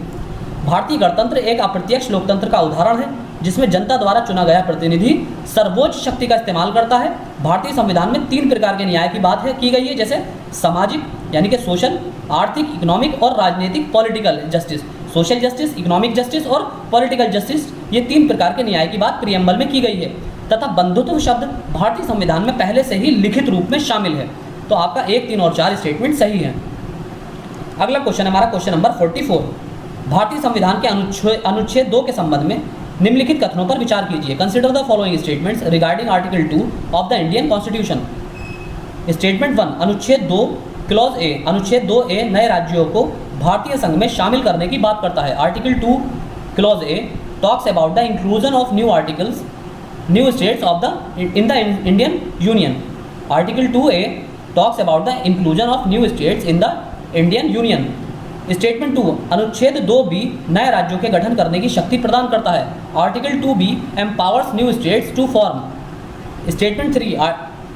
भारतीय गणतंत्र एक अप्रत्यक्ष लोकतंत्र का उदाहरण है जिसमें जनता द्वारा चुना गया प्रतिनिधि सर्वोच्च शक्ति का इस्तेमाल करता है। भारतीय संविधान में 3 प्रकार के न्याय की बात की गई है, जैसे सामाजिक यानी कि सोशल, आर्थिक इकोनॉमिक और राजनीतिक political justice. Social justice, economic justice और पॉलिटिकल जस्टिस, ये 3 प्रकार के न्याय की बात प्रीएम्बल में की गई है तथा बंधुत्व शब्द भारतीय संविधान में पहले से ही लिखित रूप में शामिल है। तो आपका 1 3 और 4 स्टेटमेंट सही है। अगला क्वेश्चन हमारा क्वेश्चन नंबर 44। भारतीय संविधान के अनुच्छेद 2 के संबंध में निम्नलिखित कथनों पर विचार कीजिए। Consider the following statements regarding article 2 of the Indian constitution. Statement 1 अनुच्छेद 2 क्लॉज ए। अनुच्छेद 2A नए राज्यों को भारतीय संघ में शामिल करने की बात करता है। Article 2 clause A talks about the inclusion of new articles new states of the in the Indian union. Article 2A talks about the inclusion of new states in the Indian union. Statement 2 अनुच्छेद 2B नए राज्यों के गठन करने की शक्ति प्रदान करता है। Article 2B empowers new states to form. Statement 3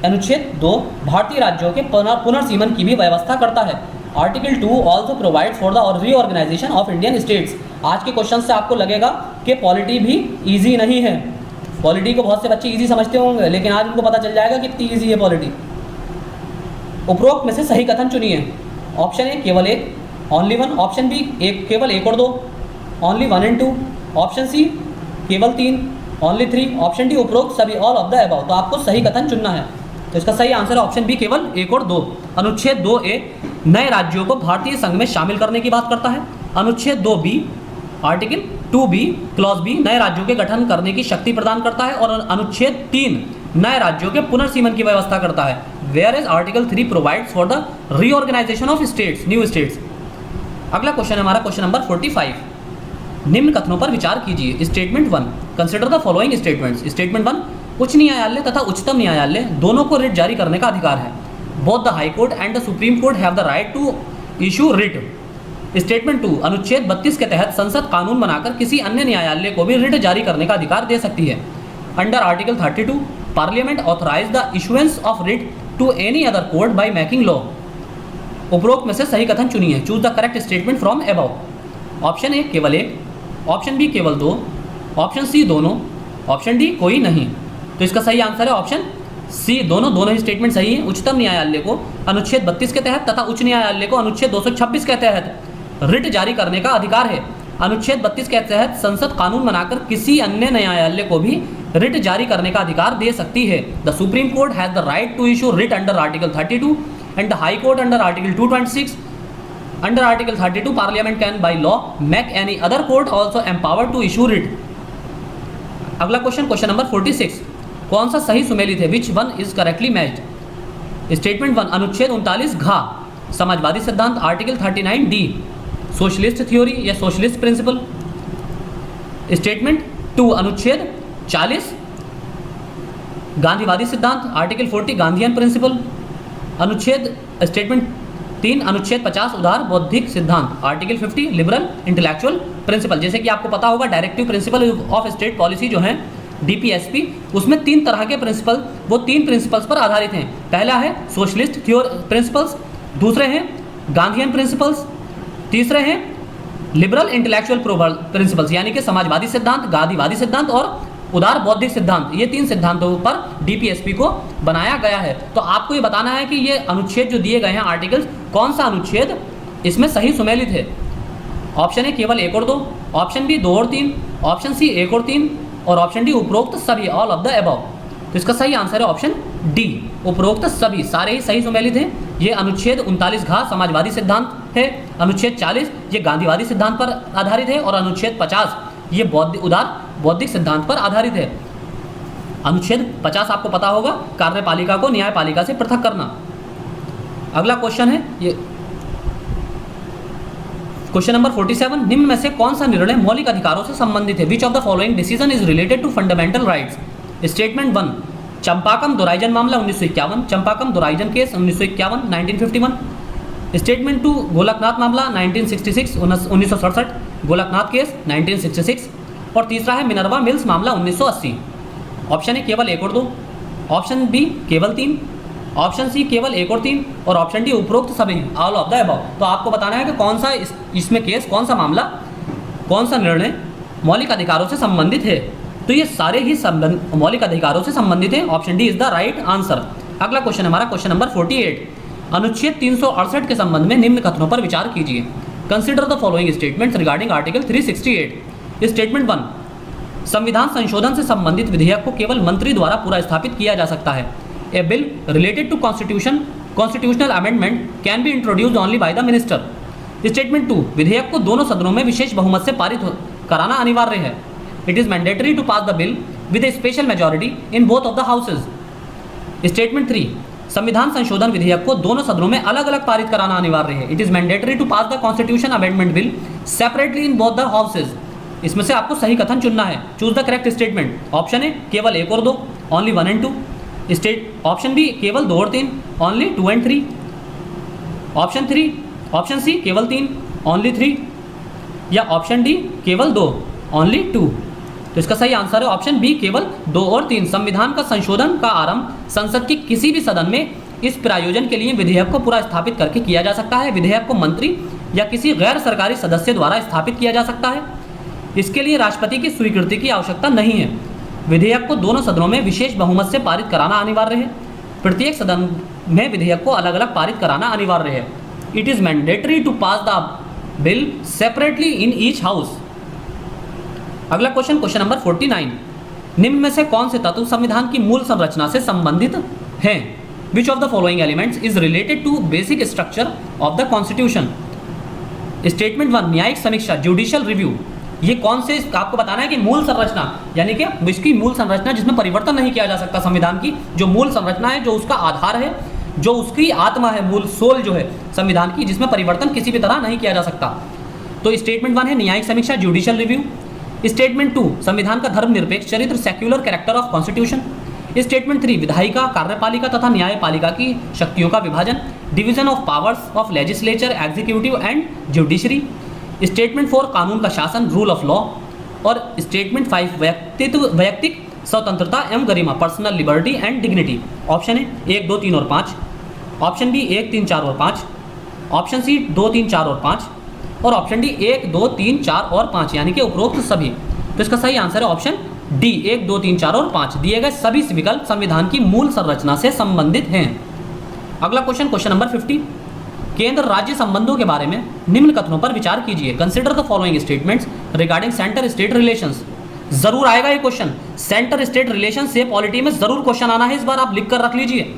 अनुच्छेद 2 भारतीय राज्यों के पुनर्सीमन की भी व्यवस्था करता है। Article 2 also provides for the reorganisation of Indian states. आज के क्वेश्चन से आपको लगेगा कि पॉलिटी भी ईजी नहीं है। पॉलिटी को बहुत से बच्चे ईजी समझते होंगे, लेकिन आज उनको पता चल जाएगा कि कितनी ईजी है पॉलिटी। उपरोक्त में से सही कथन चुनिए। ऑप्शन ए केवल 1 ओनली 1, ऑप्शन बी केवल 1 और 2 ओनली 1 and 2, ऑप्शन सी केवल 3 ओनली 3, ऑप्शन डी उपरोक्त सभी ऑल ऑफ द अबव। तो आपको सही कथन चुनना है। तो इसका सही आंसर है ऑप्शन बी केवल 1 और 2। अनुच्छेद 2A नए राज्यों को भारतीय संघ में शामिल करने की बात करता है। अनुच्छेद 2B article 2B clause B नए राज्यों के गठन करने की शक्ति प्रदान करता है और अनुच्छेद 3 नए राज्यों के पुनर्सीमन की व्यवस्था करता है। Whereas article 3 provides for the reorganisation of states, new states. अगला क्वेश्चन है हमारा क्वेश्चन नंबर 45। निम्न कथनों पर विचार कीजिए। Statement 1, consider the following statements. Statement 1, उच्च न्यायालय तथा उच्चतम न्यायालय दोनों को रिट जारी करने का अधिकार है। Both the high court and the supreme court have the right to issue writ. Statement 2, अनुच्छेद 32 के तहत संसद कानून बनाकर किसी अन्य न्यायालय को भी रिट जारी करने का अधिकार दे सकती है। Under article 32, parliament authorise the issuance of writ to any other court by making law. उपरोक्त में से सही कथन चुनिए। Choose the correct statement from above. Option A केवल एक, ऑप्शन बी केवल दो, ऑप्शन सी दोनों, ऑप्शन डी कोई नहीं। तो इसका सही आंसर है ऑप्शन सी, दोनों ही स्टेटमेंट सही है। उच्चतम न्यायालय को अनुच्छेद 32 के तहत तथा उच्च न्यायालय को अनुच्छेद 226 के तहत रिट जारी करने का अधिकार है। अनुच्छेद 32 के तहत संसद कानून बनाकर किसी अन्य न्यायालय को भी रिट जारी करने का अधिकार दे सकती है। The supreme court has the right to issue writ under article 32 and the high court under article 226। Under article 32 parliament can by law make any other court also empowered to issue writ. अगला question, question number 46। कौन सा सही सुमेलित है? Which one is correctly matched? Statement 1, अनुच्छेद 39 घ समाजवादी सिद्धांत, आर्टिकल 39 डी सोशलिस्ट थ्योरी या सोशलिस्ट प्रिंसिपल। स्टेटमेंट 2, अनुच्छेद 40 गांधीवादी सिद्धांत, आर्टिकल 40 गांधीयन प्रिंसिपल। अनुच्छेद स्टेटमेंट 3, अनुच्छेद 50 उदार बौद्धिक सिद्धांत, आर्टिकल 50 लिबरल इंटेलेक्चुअल प्रिंसिपल। जैसे कि आपको पता होगा directive principle of state policy जो है DPSP, उसमें 3 तरह के प्रिंसिपल, वो 3 प्रिंसिपल्स पर आधारित हैं। पहला है सोशलिस्ट प्रिंसिपल्स, दूसरे हैं गांधीयन प्रिंसिपल्स, तीसरे हैं लिबरल इंटेलेक्चुअल प्रिंसिपल्स यानी कि समाजवादी सिद्धांत, गांधीवादी सिद्धांत और उदार बौद्धिक सिद्धांत। ये 3 सिद्धांतों पर DPSP को बनाया गया है। तो आपको ये बताना है कि ये अनुच्छेद जो दिए गए हैं आर्टिकल्स, कौन सा अनुच्छेद इसमें सही सुमेलित है। ऑप्शन ए केवल 1 और 2, ऑप्शन बी 2 और 3, ऑप्शन सी 1 और 3 और ऑप्शन डी उपरोक्त सभी, ऑल ऑफ द अबव। तो इसका सही आंसर है ऑप्शन डी, उपरोक्त सभी, सारे ही सही सुमेलित हैं। ये अनुच्छेद 39 घ समाजवादी सिद्धांत है, अनुच्छेद 40 ये गांधीवादी सिद्धांत पर आधारित है और अनुच्छेद 50 ये उदार बौद्धिक सिद्धांत पर आधारित है। अनुच्छेद 50 आपको पता होगा, कार्यपालिका को न्यायपालिका से पृथक करना। अगला क्वेश्चन है ये क्वेश्चन नंबर 47। निम्न में से कौन सा निर्णय मौलिक अधिकारों से संबंधित है? Which of the following decision is related to fundamental rights? Statement 1, Champakam Dorairajan मामला 1951, चंपाकम दुराइजन केस 1951 1951। स्टेटमेंट 2, गोलकनाथ मामला 1966 1967, गोलकनाथ केस 1966। और तीसरा है मिनर्वा मिल्स मामला 1980। ऑप्शन ए केवल 1 और 2, ऑप्शन बी केवल 3, ऑप्शन सी केवल 1 और 3 और ऑप्शन डी उपरोक्त सभी, ऑल ऑफ द अबव। तो आपको बताना है कि कौन सा इसमें केस, कौन सा मामला, कौन सा निर्णय मौलिक अधिकारों से संबंधित है। तो ये सारे ही मौलिक अधिकारों से संबंधित हैं। Option D is the right answer. अगला क्वेश्चन हमारा क्वेश्चन नंबर 48। अनुच्छेद 368 के संबंध में निम्न कथनों पर विचार कीजिए। Consider the following statements regarding article 368। Statement 1, संविधान संशोधन से संबंधित विधेयक को केवल मंत्री द्वारा पूरा स्थापित किया जा सकता है। A bill related to constitutional amendment can be introduced only by the minister. Statement 2, विधेयक को दोनों सदनों में विशेष बहुमत से पारित कराना अनिवार्य है। It is mandatory to pass the bill with a special majority in both of the houses. Statement 3, संविधान संशोधन विधेयक को दोनों सदनों में अलग अलग पारित कराना अनिवार्य है। It is mandatory to pass the constitution amendment bill separately in both the houses. इसमें से आपको सही कथन चुनना है। Choose the correct statement. Option A केवल 1 और 2, ओनली 1 एंड 2। ऑप्शन बी केवल 2 और 3, ओनली 2 एंड 3। ऑप्शन सी केवल 3, ओनली 3 या ऑप्शन डी केवल 2, ओनली 2। तो इसका सही आंसर है ऑप्शन बी केवल 2 और 3। संविधान का संशोधन का आरंभ संसद के किसी भी सदन में इस प्रायोजन के लिए विधेयक को पूरा स्थापित करके किया जा सकता है। विधेयक को मंत्री या किसी गैर सरकारी सदस्य द्वारा स्थापित किया जा सकता है। इसके लिए राष्ट्रपति की स्वीकृति की आवश्यकता नहीं है। विधेयक को दोनों सदनों में विशेष बहुमत से पारित कराना अनिवार्य है। प्रत्येक सदन में विधेयक को अलग अलग पारित कराना अनिवार्य है। It is mandatory to pass the bill separately in each house. अगला क्वेश्चन, क्वेश्चन नंबर 49। निम्न में से कौन से तत्व संविधान की मूल संरचना से संबंधित हैं? Which of the following elements is related to basic structure of the constitution? Statement 1, न्यायिक समीक्षा, जुडिशियल रिव्यू। ये कौन से, आपको बताना है कि मूल संरचना यानी कि इसकी मूल संरचना जिसमें परिवर्तन नहीं किया जा सकता, संविधान की जो मूल संरचना है, जो उसका आधार है, जो उसकी आत्मा है, मूल सोल जो है संविधान की, जिसमें परिवर्तन किसी भी तरह नहीं किया जा सकता। तो स्टेटमेंट 1 है न्यायिक समीक्षा, जुडिशियल रिव्यू। स्टेटमेंट 2 संविधान का धर्मनिरपेक्ष चरित्र, secular character of constitution. Statement 3 विधायिका, कार्यपालिका तथा न्यायपालिका की शक्तियों का विभाजन, division of powers of legislature, executive and judiciary. Statement 4 कानून का शासन, रूल ऑफ लॉ। और स्टेटमेंट 5 वैयक्तिक स्वतंत्रता एवं गरिमा, personal liberty and dignity. Option है 1, 2, 3 और 5। ऑप्शन बी 1, 3, 4 और 5। ऑप्शन सी 2, 3, 4 और 5। और ऑप्शन डी 1, 2, 3, 4 और 5, यानी कि उपरोक्त सभी। तो इसका सही आंसर है ऑप्शन डी 1, 2, 3, 4 और 5। दिए गए सभी विकल्प संविधान की मूल संरचना से संबंधित हैं। अगला क्वेश्चन, क्वेश्चन नंबर 50। केंद्र राज्य संबंधों के बारे में निम्न कथनों पर विचार कीजिए। Consider the following statements regarding centre state relations. जरूर आएगा ये क्वेश्चन, सेंटर स्टेट रिलेशन से पॉलिटी में जरूर क्वेश्चन आना है। इस बार आप लिख कर रख लीजिए,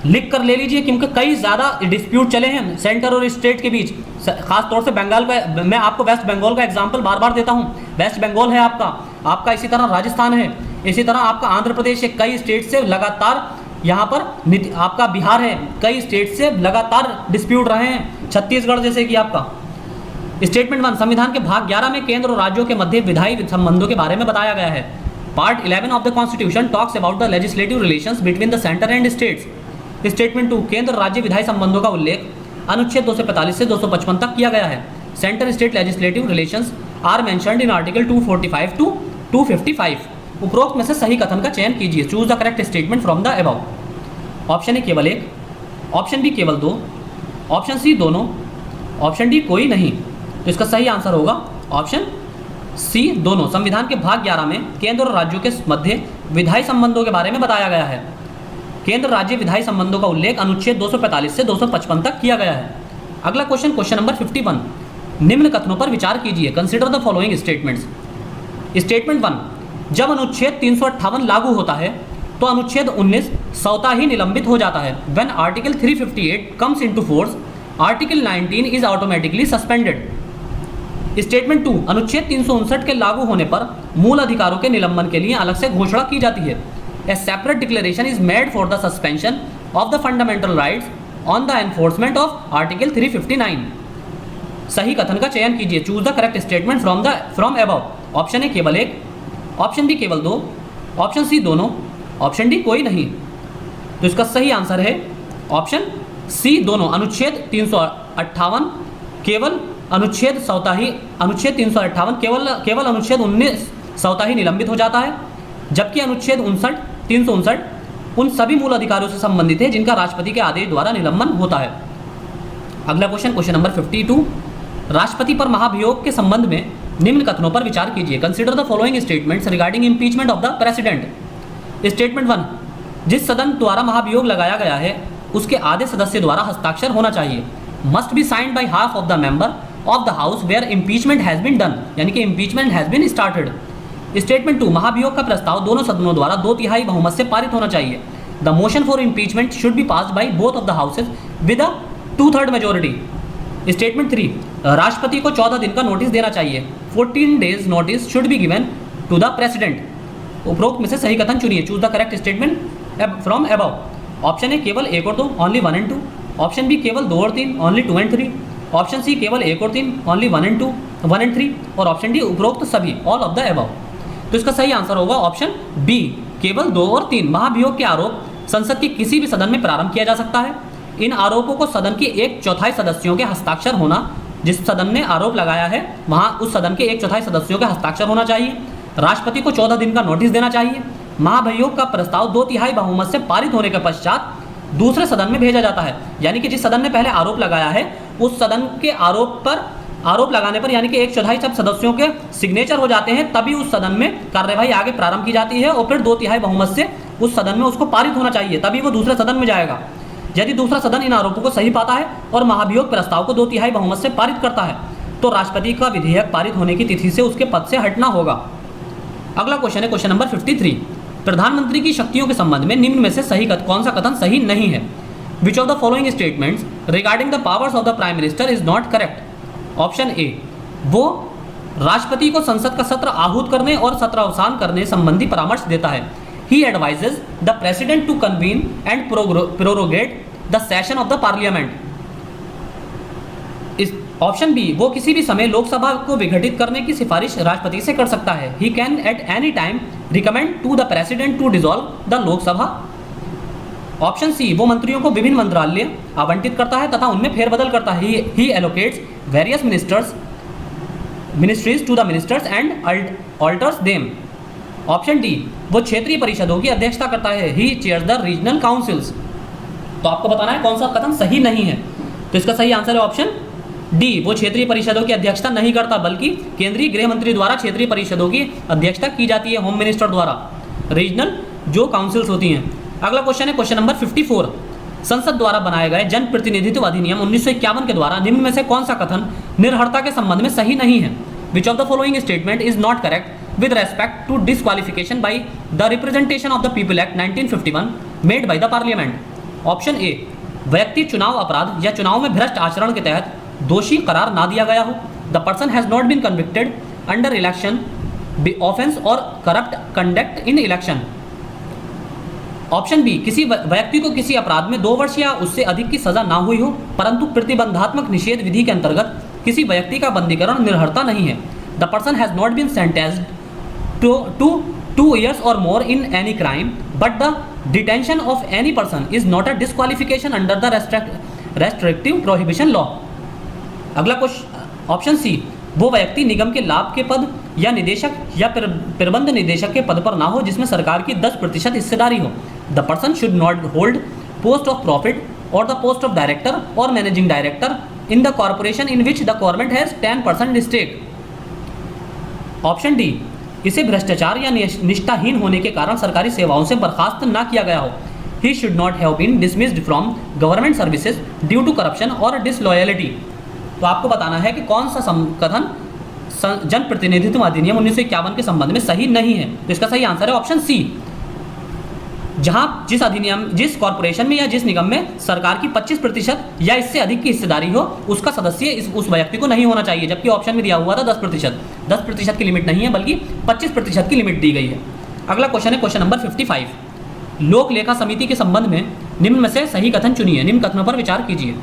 लिख कर ले लीजिए, क्योंकि कई ज़्यादा डिस्प्यूट चले हैं सेंटर और स्टेट के बीच। खास तौर से बंगाल का, मैं आपको वेस्ट बंगाल का एग्जांपल बार बार देता हूँ। वेस्ट बंगाल है आपका इसी तरह राजस्थान है, इसी तरह आपका आंध्र प्रदेश है। कई स्टेट से लगातार यहाँ पर आपका बिहार है, कई स्टेट से लगातार डिस्प्यूट रहे हैं, छत्तीसगढ़ जैसे कि आपका। स्टेटमेंट 1 संविधान के भाग 11 में केंद्र और राज्यों के मध्य विधायी संबंधों के बारे में बताया गया है। Part 11 of the constitution talks about the legislative relations between the centre and states. Statement 2 केंद्र राज्य विधायी संबंधों का उल्लेख अनुच्छेद 245 से 255 तक किया गया है। Centre state legislative relations are mentioned in article 245 to 255। उपरोक्त में से सही कथन का चयन कीजिए। Choose the correct statement from the above. Option A केवल 1, ऑप्शन बी केवल 2, ऑप्शन सी दोनों, ऑप्शन डी कोई नहीं। तो इसका सही आंसर होगा ऑप्शन सी दोनों। संविधान के भाग 11 में केंद्र और राज्यों के मध्य विधायी संबंधों के बारे में बताया गया है। केंद्र राज्य विधायी संबंधों का उल्लेख अनुच्छेद 245 से 255 तक किया गया है। अगला क्वेश्चन, क्वेश्चन नंबर 51। निम्न कथनों पर विचार कीजिए। Consider the following statements. Statement 1 जब अनुच्छेद 358 लागू होता है तो अनुच्छेद 19 स्वतः ही निलंबित हो जाता है। When article 358 comes into force, article 19 is automatically suspended. Statement 2 अनुच्छेद 359 के लागू होने पर मूल अधिकारों के निलंबन के लिए अलग से घोषणा की जाती है। ए separate declaration is made for the suspension of the fundamental rights on the enforcement of article 359। सही कथन का चयन कीजिए। Choose the correct statement from above. Option A केवल 1, ऑप्शन बी केवल 2, ऑप्शन सी दोनों, ऑप्शन डी कोई नहीं। तो इसका सही आंसर है ऑप्शन सी दोनों। अनुच्छेद 358 केवल अनुच्छेद 358 केवल अनुच्छेद 19 स्वतः ही निलंबित हो जाता है, जबकि अनुच्छेद 359 उन सभी मूल अधिकारों से संबंधित है जिनका राष्ट्रपति के आदेश द्वारा निलंबन होता है। अगला क्वेश्चन, क्वेश्चन नंबर 52। राष्ट्रपति पर महाभियोग के संबंध में निम्न कथनों पर विचार कीजिए। Consider the following statements regarding impeachment of the president. Statement 1 जिस सदन द्वारा महाभियोग लगाया गया है उसके आधे सदस्य द्वारा हस्ताक्षर होना चाहिए। Must be signed by half of the member of the house where impeachment has been done, यानी कि impeachment has been started. Statement 2 महाभियोग का प्रस्ताव दोनों सदनों द्वारा 2/3 बहुमत से पारित होना चाहिए। The motion for impeachment should be passed by both of the houses with a 2/3 majority. Statement 3 राष्ट्रपति को 14 दिन का नोटिस देना चाहिए। 14 days notice should be given to the president. उपरोक्त में से सही कथन चुनिए। Choose the correct statement from above. Option A केवल 1 और 2 ओनली 1 and 2, ऑप्शन बी केवल 2 और 3 ओनली 2 and 3, ऑप्शन सी केवल 1 और 3 ओनली 1 and 2 1 and 3 और ऑप्शन डी उपरोक्त सभी ऑल ऑफ द अबव। तो इसका सही आंसर होगा ऑप्शन बी केवल 2 और 3। महाभियोग के आरोप संसद के किसी भी सदन में प्रारंभ किया जा सकता है। इन आरोपों को सदन के 1/4 सदस्यों के हस्ताक्षर होना, जिस सदन ने आरोप लगाया है वहां उस सदन के 1/4 सदस्यों के हस्ताक्षर होना चाहिए। राष्ट्रपति को 14 दिन का नोटिस देना चाहिए। महाभियोग का प्रस्ताव 2/3 बहुमत से पारित होने के पश्चात दूसरे सदन में भेजा जाता है, यानी कि जिस सदन ने पहले आरोप लगाया है उस सदन के आरोप लगाने पर यानी कि 1/4 सब सदस्यों के सिग्नेचर हो जाते हैं, तभी उस सदन में कार्यवाही आगे प्रारंभ की जाती है और फिर 2/3 बहुमत से उस सदन में उसको पारित होना चाहिए, तभी वो दूसरे सदन में जाएगा। यदि दूसरा सदन इन आरोपों को सही पाता है और महाभियोग प्रस्ताव को 2/3 बहुमत से पारित करता है तो राष्ट्रपति का विधेयक पारित होने की तिथि से उसके पद से हटना होगा। अगला क्वेश्चन है क्वेश्चन नंबर 53। प्रधानमंत्री की शक्तियों के संबंध में निम्न में से सही कौन सा कथन सही नहीं है? Which of the following statements regarding the powers of the prime minister is not correct? Option A वो राष्ट्रपति को संसद का सत्र आहूत करने और सत्र अवसान करने संबंधी परामर्श देता है। He advises the president to convene and prorogate the session of the parliament. इस ऑप्शन बी, वो किसी भी समय लोकसभा को विघटित करने की सिफारिश राष्ट्रपति से कर सकता है। He can at any time recommend to the president to dissolve the Lok Sabha. Option C, वो मंत्रियों को विभिन्न मंत्रालय आवंटित करता है तथा उनमें फेरबदल करता है। He allocates various ministries to the ministers and alters them. Option D, वो क्षेत्रीय परिषदों की अध्यक्षता करता है। He chairs the regional councils. तो आपको बताना है कौन सा कथन सही नहीं है। तो इसका सही आंसर है ऑप्शन डी, वो क्षेत्रीय परिषदों की अध्यक्षता नहीं करता, बल्कि केंद्रीय गृह मंत्री द्वारा क्षेत्रीय परिषदों की अध्यक्षता की जाती है, होम मिनिस्टर द्वारा, रीजनल जो काउंसिल्स होती हैं। अगला क्वेश्चन है क्वेश्चन नंबर 54। संसद द्वारा बनाए गए जन प्रतिनिधित्व अधिनियम 1951 के द्वारा निम्न में से कौन सा कथन निर्हरता के संबंध में सही नहीं है? Which of the following statement is not correct with respect to disqualification by the representation of the people act 1951 made by the parliament. Option A, व्यक्ति चुनाव अपराध या चुनाव में भ्रष्ट आचरण के तहत दोषी करार ना दिया गया हो। The person has not been convicted under election offence और corrupt conduct in election. Option B, किसी व्यक्ति को किसी अपराध में 2 वर्ष या उससे अधिक की सजा ना हुई हो, परंतु प्रतिबंधात्मक निषेध विधि के अंतर्गत किसी व्यक्ति का बंदीकरण निर्हरता नहीं है। The person has not been sentenced to 2 years or more in any crime, but the detention of any person is not a disqualification under the restrictive prohibition law। अगला क्वेश्चन ऑप्शन सी, वो व्यक्ति निगम के लाभ के पद या निदेशक या प्रबंध निदेशक के पद पर ना हो जिसमें सरकार की 10% हिस्सेदारी हो। The person should not hold post of profit और द पोस्ट ऑफ डायरेक्टर और managing director in the corporation in which the government has 10% stake. Option D, इसे भ्रष्टाचार या निष्ठाहीन होने के कारण सरकारी सेवाओं से बर्खास्त ना किया गया हो। He should not have been dismissed from government services due to corruption और डिसलॉयलिटी। तो आपको बताना है कि कौन सा कथन जन प्रतिनिधित्व अधिनियम 1951 के संबंध में सही नहीं है। तो इसका सही आंसर है ऑप्शन सी, जहां जिस कॉर्पोरेशन में या जिस निगम में सरकार की 25% या इससे अधिक की हिस्सेदारी हो उसका सदस्य उस व्यक्ति को नहीं होना चाहिए, जबकि ऑप्शन में दिया हुआ था 10%। 10% की लिमिट नहीं है बल्कि 25% की लिमिट दी गई है। अगला क्वेश्चन है क्वेश्चन नंबर 55। लोक लेखा समिति के संबंध में निम्न में से सही कथन चुनिए। निम्न कथनों पर विचार कीजिए।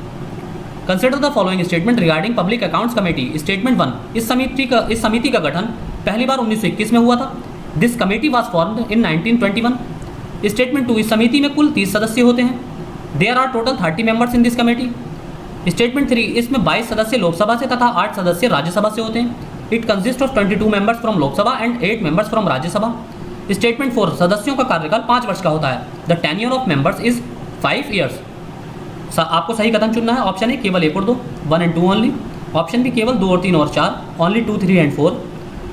Consider the following statement regarding public accounts committee. Statement 1, इस समिति का गठन पहली बार 1921 में हुआ था। This committee was formed in 1921। Statement 2, इस समिति में कुल 30 सदस्य होते हैं। There are total 30 members in this committee. Statement 3, इसमें 22 सदस्य लोकसभा से तथा 8 सदस्य राज्यसभा से होते हैं। It consist of 22 members from Lok Sabha and 8 members from Rajya Sabha. Statement 4, सदस्यों का कार्यकाल 5 वर्ष का होता है। The tenure of members is 5 years। आपको सही कथन चुनना है। ऑप्शन ए केवल 1 और 2, 1 and 2 ओनली। ऑप्शन बी केवल 2 और 3 और 4, ओनली 2, 3 and 4।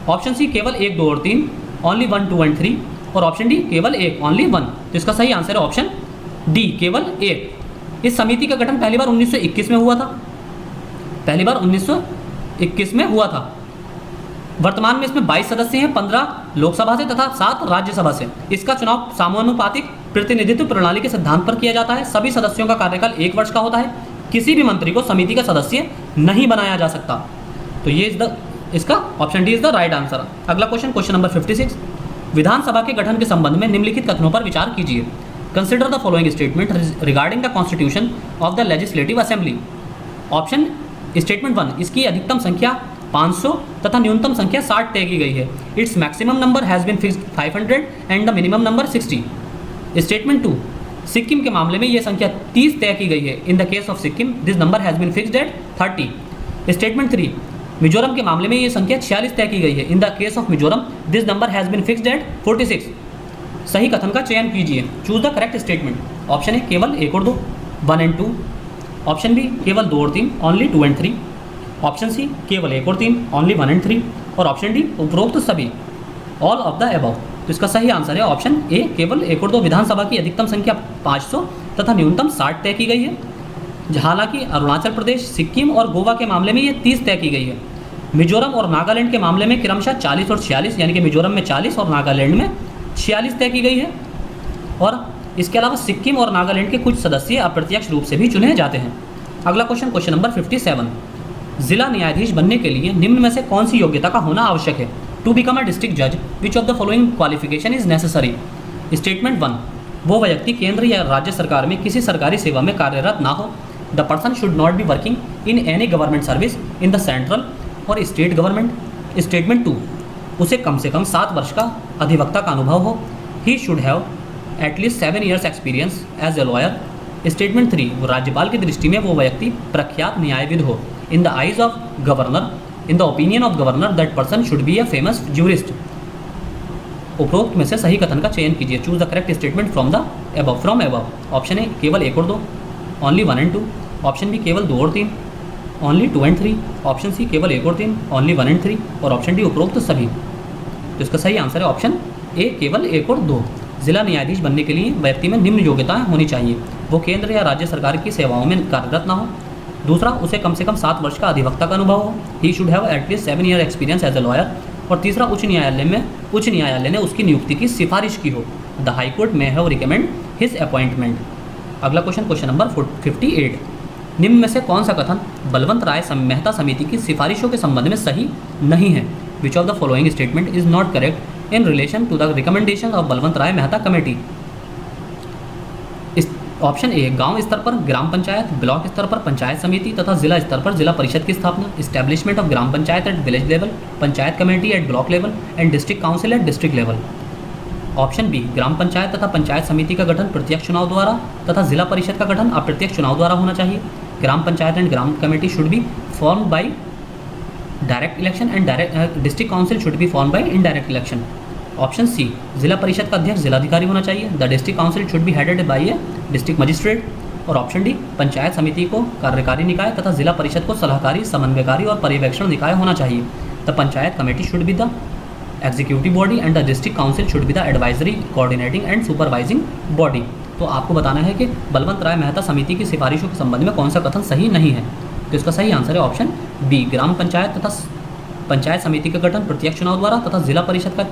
ऑप्शन सी केवल 1, 2 और 3, ओनली 1, 2 and 3। और ऑप्शन डी केवल 1, ओनली 1। तो इसका सही आंसर है ऑप्शन डी, केवल 1। इस समिति का गठन पहली बार 1921 में हुआ था। पहली बार 1921 में हुआ था। वर्तमान में इसमें 22 सदस्य हैं, 15 लोकसभा से तथा 7 राज्यसभा से। इसका चुनाव समानुपातिक प्रतिनिधित्व प्रणाली के सिद्धांत पर किया जाता है। सभी सदस्यों का कार्यकाल 1 वर्ष का होता है। किसी भी मंत्री को समिति का सदस्य नहीं बनाया जा सकता। तो ये इसका option D is the right answer. अगला क्वेश्चन, क्वेश्चन नंबर 56। विधानसभा के गठन के संबंध में निम्नलिखित कथनों पर विचार कीजिए। Consider the following statement regarding the constitution of the legislative assembly. Option statement 1, इसकी अधिकतम संख्या 500 तथा न्यूनतम संख्या 60 तय की गई है। It's maximum number has been fixed 500 and the minimum number 60। Statement 2, Sikkim के मामले में यह संख्या 30 तय की गई है। In the case of Sikkim this number has been fixed at 30। Statement 3, Mizoram के मामले में यह संख्या 46 तय की गई है। In the case of Mizoram this number has been fixed at 46। सही कथन का चयन कीजिए। Choose the correct statement. Option A केवल 1 और 2, 1 and 2। ऑप्शन बी केवल 2 और 3, ओनली 2 and 3। ऑप्शन सी केवल 1 और 3, ओनली 1 and 3। और ऑप्शन डी उपरोक्त सभी, ऑल ऑफ द अबव। तो इसका सही आंसर है ऑप्शन ए, केवल 1 और 2। विधानसभा की अधिकतम संख्या 500 तथा न्यूनतम 60 तय की गई है। हालांकि अरुणाचल प्रदेश, सिक्किम और गोवा के मामले में ये 30 तय की गई है। मिजोरम और नागालैंड के मामले में क्रमशः 40 और 46, यानी कि मिजोरम में 40 और नागालैंड में 46 तय की गई है। और इसके अलावा सिक्किम और नागालैंड के कुछ सदस्य अप्रत्यक्ष रूप से भी चुने जाते हैं। अगला क्वेश्चन, क्वेश्चन नंबर 57। जिला न्यायाधीश बनने के लिए निम्न में से कौन सी योग्यता का होना आवश्यक है? टू बिकम अ डिस्ट्रिक्ट जज विच of the following qualification is necessary. Statement 1, वो व्यक्ति केंद्र या राज्य सरकार में किसी सरकारी सेवा में कार्यरत ना हो। The person should not be working in any government service in the central और स्टेट गवर्नमेंट। स्टेटमेंट 2, उसे कम से कम 7 वर्ष का अधिवक्ता का अनुभव हो। He should have at least 7 years experience as a lawyer. Statement 3, राज्यपाल की दृष्टि में वो व्यक्ति प्रख्यात न्यायविद हो। In the eyes of governor, in the opinion of governor, that person should be a famous jurist. उपरोक्त में से सही कथन का चयन कीजिए। Choose the correct statement from above. Option A केवल 1 और 2, ओनली 1 and 2। ऑप्शन बी केवल 2 और 3, ओनली 2 and 3। ऑप्शन सी केवल 1 और 3, ओनली 1 and 3। और ऑप्शन डी उपरोक्त सभी। तो इसका सही आंसर है ऑप्शन ए केवल 1 और 2। जिला न्यायाधीश बनने के लिए व्यक्ति में निम्न योग्यताएं होनी चाहिए। वो केंद्र या राज्य सरकार की सेवाओं में कार्यरत ना हो। दूसरा, उसे कम से कम 7 वर्ष का अधिवक्ता का अनुभव हो। He should have at least 7 year experience as a lawyer. और तीसरा, उच्च न्यायालय ने उसकी नियुक्ति की सिफारिश की हो। द हाई कोर्ट में हैव रिकमेंड हिज अपॉइंटमेंट। अगला क्वेश्चन नंबर 58। निम्न में से कौन सा कथन बलवंत राय मेहता समिति की सिफारिशों के संबंध में सही नहीं है? Which of the following statement is not correct in relation to the recommendation of Balwant Rai Mehta committee? Option A, गांव स्तर पर ग्राम पंचायत, ब्लॉक स्तर पर पंचायत समिति तथा जिला स्तर पर जिला परिषद की स्थापना। Establishment of gram panchayat at village level, panchayat committee at block level and district council at district level. Option B, ग्राम पंचायत तथा पंचायत समिति का गठन प्रत्यक्ष चुनाव द्वारा तथा जिला परिषद का गठन अप्रत्यक्ष चुनाव द्वारा होना चाहिए। Gram panchayat and gram committee should be formed by direct election and district council should be formed by indirect election. Option C, जिला परिषद का अध्यक्ष जिलाधिकारी होना चाहिए। The district council should be headed by a district magistrate. और ऑप्शन डी, पंचायत समिति को कार्यकारी निकाय तथा जिला परिषद को सलाहकारी, समन्वयकारी और पर्यवेक्षण निकाय होना चाहिए। The panchayat committee should be the executive body and the district council should be the advisory, coordinating and supervising body. तो आपको बताना है कि बलवंत राय मेहता समिति की सिफारिशों के संबंध में कौन सा कथन सही नहीं है। तो इसका सही आंसर है ऑप्शन बी, ग्राम पंचायत तथा पंचायत समिति का गठन प्रत्यक्ष चुनाव द्वारा तथा जिला परिषद का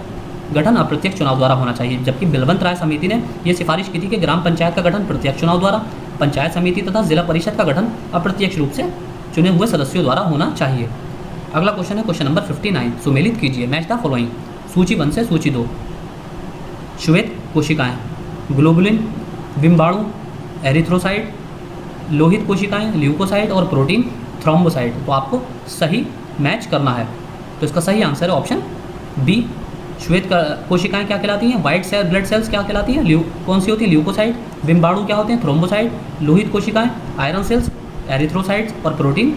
गठन अप्रत्यक्ष चुनाव द्वारा होना चाहिए। जबकि बलवंत राय समिति ने यह सिफारिश की थी कि ग्राम पंचायत का गठन प्रत्यक्ष चुनाव द्वारा, पंचायत समिति तथा जिला परिषद का गठन अप्रत्यक्ष रूप से चुने हुए सदस्यों द्वारा होना चाहिए। अगला क्वेश्चन है क्वेश्चन नंबर 59। सुमेलित कीजिए मैच द फॉलोइंग। सूची 1 से सूची 2। श्वेत कोशिकाएं, ग्लोबुलिन, बिम्बाणु, एरिथ्रोसाइट, लोहित कोशिकाएं, ल्यूकोसाइट और प्रोटीन थ्रोम्बोसाइट। तो आपको सही मैच करना है। तो इसका सही आंसर है ऑप्शन बी, श्वेत कोशिकाएं क्या कहलाती हैं? वाइट सेल ब्लड सेल्स क्या कहलाती हैं? कौन सी होती है? ल्यूकोसाइट। बिम्बाणु क्या होते हैं? थ्रोम्बोसाइट। लोहित कोशिकाएं आयरन सेल्स, एरिथ्रोसाइट्स। और प्रोटीन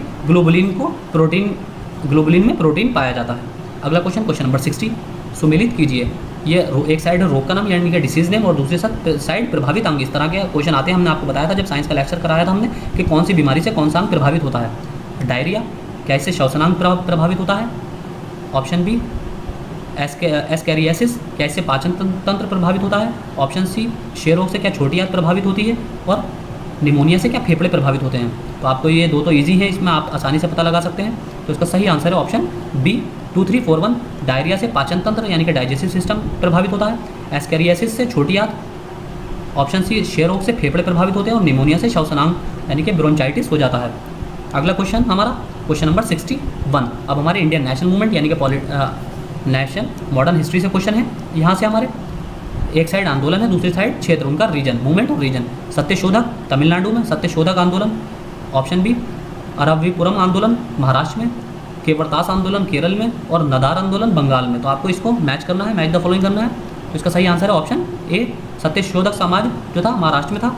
ग्लोबुलिन में प्रोटीन पाया जाता है। अगला क्वेश्चन नंबर 60। सुमेलित कीजिए। ये एक साइड है रोग का नाम यानी कि डिसीज नेम और दूसरी साइड प्रभावित अंग। इस तरह के क्वेश्चन आते हैं। हमने आपको बताया था जब साइंस का लेक्चर कराया था हमने कि कौन सी बीमारी से कौन सा अंग प्रभावित होता है। डायरिया, क्या इससे श्वसनांग प्रभावित होता है? ऑप्शन बी, एस्कैरियासिस, क्या इससे पाचन तंत्र प्रभावित होता है? ऑप्शन सी, क्षय रोग से क्या छोटी आंत प्रभावित होती है? और निमोनिया से क्या फेफड़े प्रभावित होते हैं? तो आपको ये दो तो ईजी है, इसमें आप आसानी से पता लगा सकते हैं। तो इसका सही आंसर है ऑप्शन बी, 2, 3, 4, 1। डायरिया से पाचन तंत्र यानी कि डाइजेस्टिव सिस्टम प्रभावित होता है। एस्कैरियासिस से छोटी आंत। ऑप्शन सी, क्षय रोग से फेफड़े प्रभावित होते हैं। और निमोनिया से श्वसनांग यानी कि ब्रोंचाइटिस हो जाता है। अगला क्वेश्चन हमारा क्वेश्चन नंबर 61। अब हमारे इंडियन नेशनल मूवमेंट यानी कि नेशन मॉडर्न हिस्ट्री से क्वेश्चन है। यहाँ से हमारे एक साइड आंदोलन है, दूसरी साइड क्षेत्र, उनका रीजन, मूवमेंट और रीजन। सत्यशोधक तमिलनाडु में, सत्यशोधक आंदोलन। ऑप्शन बी, अरविपुरम आंदोलन महाराष्ट्र में, केवरतास आंदोलन केरल में और नदार आंदोलन बंगाल में। तो आपको इसको मैच करना है, मैच द फॉलोइंग करना है। तो इसका सही आंसर है ऑप्शन ए, सत्यशोधक समाज जो था महाराष्ट्र में था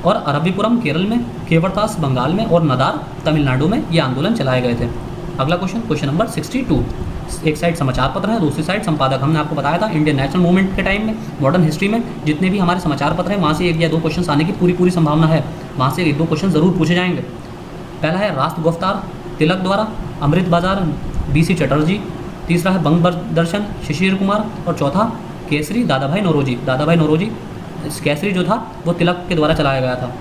और अरविपुरम केरल में, केवरतास बंगाल में और नदार तमिलनाडु में ये आंदोलन चलाए गए थे। अगला क्वेश्चन नंबर 62। एक साइड समाचार पत्र है, दूसरी साइड संपादक। हमने आपको बताया था इंडियन नेशनल मूवमेंट के टाइम में मॉडर्न हिस्ट्री में जितने भी हमारे समाचार पत्र हैं वहाँ से 1 या 2 क्वेश्चन आने की पूरी संभावना है। वहाँ से 1-2 क्वेश्चन जरूर पूछे जाएंगे। पहला है राष्ट्र गुफ्तार तिलक द्वारा, अमृत बाजार BC चटर्जी। तीसरा है बंग दर्शन शिशिर कुमार। और चौथा केसरी दादाभाई नौरोजी। दादाभाई नौरोजी केसरी जो था वो तिलक के द्वारा चलाया गया था।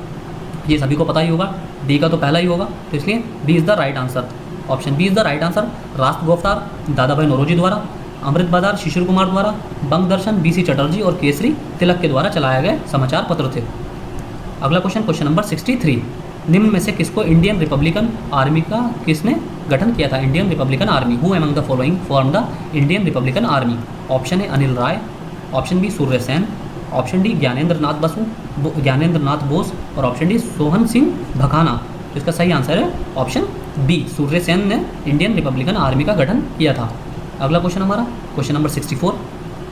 ये सभी को पता ही होगा। डी का तो पहला ही होगा, तो इसलिए B is the right answer. Option B is the right answer. Rast Goftar Dadabhai Naoroji द्वारा, अमृत बाजार शिशिर कुमार द्वारा, बंग दर्शन BC चटर्जी और केसरी तिलक के द्वारा चलाए गए समाचार पत्र थे। अगला क्वेश्चन नंबर 63। निम्न में से किसको इंडियन रिपब्लिकन आर्मी का किसने गठन किया था? Indian Republican Army. Who among the following form the Indian Republican Army? Option A Anil Rai, option B Surya Sen, option D Gyanendra Nath Basu, Gyanendra Nath Bose, और ऑप्शन डी सोहन सिंह भखाना। तो इसका सही आंसर है ऑप्शन बी, सूर्य सेन ने इंडियन रिपब्लिकन आर्मी का गठन किया था। अगला क्वेश्चन हमारा क्वेश्चन नंबर 64,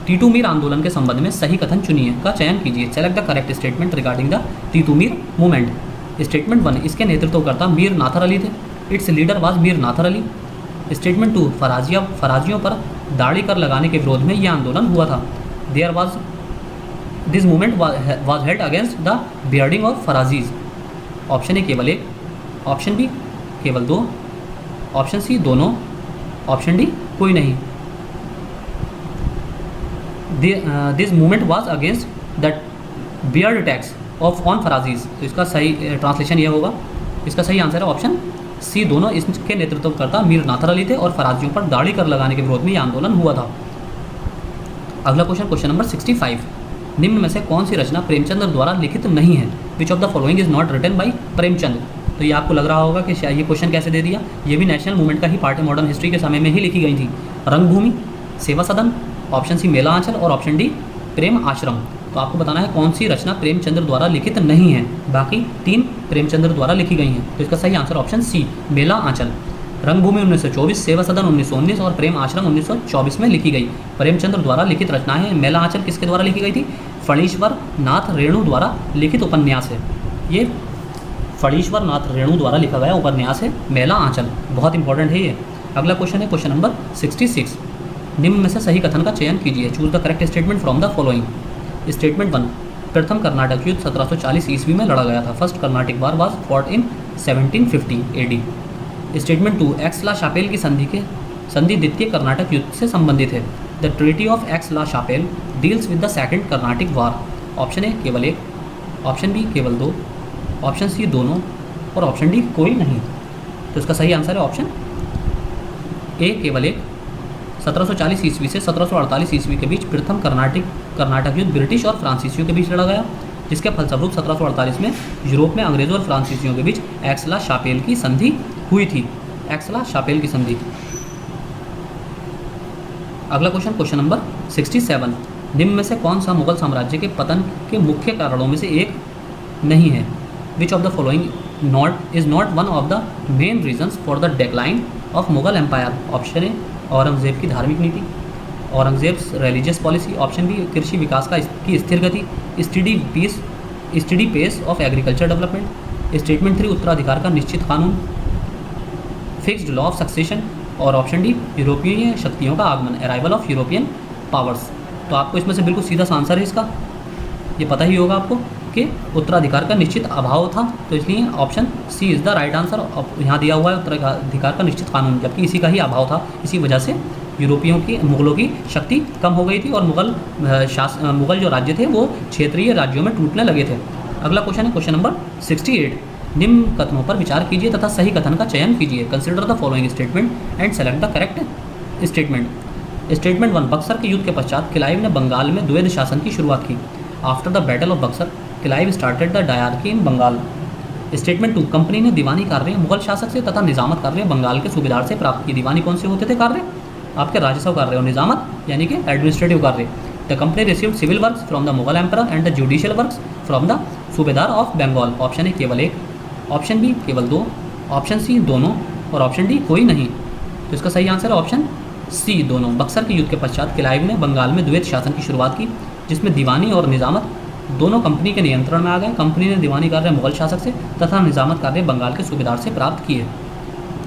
टीटू मीर आंदोलन के संबंध में सही कथन चुनिए का चयन कीजिए। Select the correct statement regarding the Titu Mir movement. Statement 1, इसके नेतृत्वकर्ता मीर नाथर अली थे, it's leader was Mir Nathar Ali. Statement 2, फराजियों पर दाढ़ी कर लगाने के विरोध में यह आंदोलन हुआ था, there was this movement was held against the bearding of Farazis. Option A केवल एक, ऑप्शन बी केवल दो, ऑप्शन सी दोनों, ऑप्शन डी कोई नहीं। This movement was against the beard tax of on Farazis. तो इसका सही ट्रांसलेशन यह होगा, इसका सही आंसर है ऑप्शन सी दोनों। इसके नेतृत्वकर्ता मीर नाथर अली थे और फराजियों पर दाढ़ी कर लगाने के विरोध में यह आंदोलन हुआ था। अगला क्वेश्चन नंबर 65, निम्न में से कौन सी रचना प्रेमचंद द्वारा लिखित नहीं है? Which of the following is not written by Premchand. तो ये आपको लग रहा होगा कि ये क्वेश्चन कैसे दे दिया, ये भी नेशनल मूवमेंट का ही पार्ट है, मॉडर्न हिस्ट्री के समय में ही लिखी गई थी। रंगभूमि, सेवा सदन, ऑप्शन सी मेला आंचल, और ऑप्शन डी प्रेम आश्रम। तो आपको बताना है कौन सी रचना प्रेमचंद्र द्वारा लिखित नहीं है, बाकी 3 प्रेमचंद्र द्वारा लिखी गई हैं। तो इसका सही आंसर ऑप्शन सी मेला आंचल। रंगभूमि 1924, सेवा सदन 1919 और प्रेम आश्रम 1924 में लिखी गई। प्रेमचंद्र द्वारा लिखित रचनाएं हैं। मेला आंचल किसके द्वारा लिखी गई थी? फणीश्वर नाथ रेणु द्वारा लिखित उपन्यास है। ये फणीश्वर नाथ रेणु द्वारा लिखा गया उपन्यास है मेला आंचल, बहुत इंपॉर्टेंट है ये। अगला क्वेश्चन है क्वेश्चन नंबर 66, निम्न में से सही कथन का चयन कीजिए। Choose the correct statement from the following. Statement 1, प्रथम कर्नाटक युद्ध 1740 ईस्वी में लड़ा गया था। First Carnatic war was fought in 1750 AD। Statement 2, Aix la Chapelle की संधि द्वितीय कर्नाटक युद्ध से संबंधित है। The treaty of Aix la Chapelle deals with the second Carnatic war. Option A केवल एक, ऑप्शन बी केवल दो, ऑप्शन सी दोनों, और ऑप्शन डी कोई नहीं। तो इसका सही आंसर है ऑप्शन ए केवल एक। 1740 ईस्वी से 1748 ईस्वी के बीच प्रथम कर्नाटक युद्ध ब्रिटिश और फ्रांसीसियों के बीच लड़ा गया, जिसके फलस्वरूप 1748 में यूरोप में अंग्रेजों और फ्रांसीसियों के बीच एक्स ला शापेल की संधि हुई थी। एक्स ला शापेल की संधि। अगला क्वेश्चन नंबर 67, निम्न में से कौन सा मुगल साम्राज्य के पतन के मुख्य कारणों में से एक नहीं है? Which of the following is not one of the main reasons for the decline of Mughal empire. Option A Aurangzeb की धार्मिक नीति, Aurangzeb's religious policy, option B कृषि विकास की स्थिर गति, steady pace of agriculture development, statement 3 उत्तराधिकार का निश्चित कानून, फिक्स्ड लॉ ऑफ सक्सेशन, और ऑप्शन डी यूरोपीय शक्तियों का आगमन, अराइवल ऑफ यूरोपियन पावर्स। तो आपको इसमें से बिल्कुल सीधा सा आंसर है इसका, ये पता ही होगा आपको कि उत्तराधिकार का निश्चित अभाव था, तो इसलिए option C is the right answer. यहाँ दिया हुआ है उत्तराधिकार का निश्चित कानून, जबकि इसी का ही अभाव था। इसी वजह से मुगलों की शक्ति कम हो गई थी और मुगल जो राज्य थे वो क्षेत्रीय राज्यों में टूटने लगे थे। अगला क्वेश्चन है क्वेश्चन नंबर 68, निम्न कथनों पर विचार कीजिए तथा सही कथन का चयन कीजिए। Consider the following statement and select the correct statement. Statement 1, Buxar के युद्ध के पश्चात क्लाइव ने बंगाल में द्वैध शासन की शुरुआत की। After the battle of Buxar Clive started the dyarchy in Bengal. Statement 2, company ने दीवानी कार्य मुगल शासक से तथा निजामत कार्य बंगाल के सूबेदार से प्राप्त की। दीवानी कौन से होते थे कार्य? आपके राजस्व कार्य, और निजामत यानी कि एडमिनिस्ट्रेटिव कार्य। The company received civil works from the Mughal emperor and the judicial works from the subedar of Bengal. Option A केवल एक, ऑप्शन बी केवल दो, ऑप्शन सी दोनों, और ऑप्शन डी कोई नहीं। तो इसका सही आंसर है ऑप्शन सी दोनों। बक्सर के युद्ध के पश्चात क्लाइव ने बंगाल में द्वैध शासन की शुरुआत की, जिसमें दीवानी और निजामत दोनों कंपनी के नियंत्रण में आ गए। कंपनी ने दीवानी कार्य मुगल शासक से तथा निजामत कार्य बंगाल के सूबेदार से प्राप्त किए।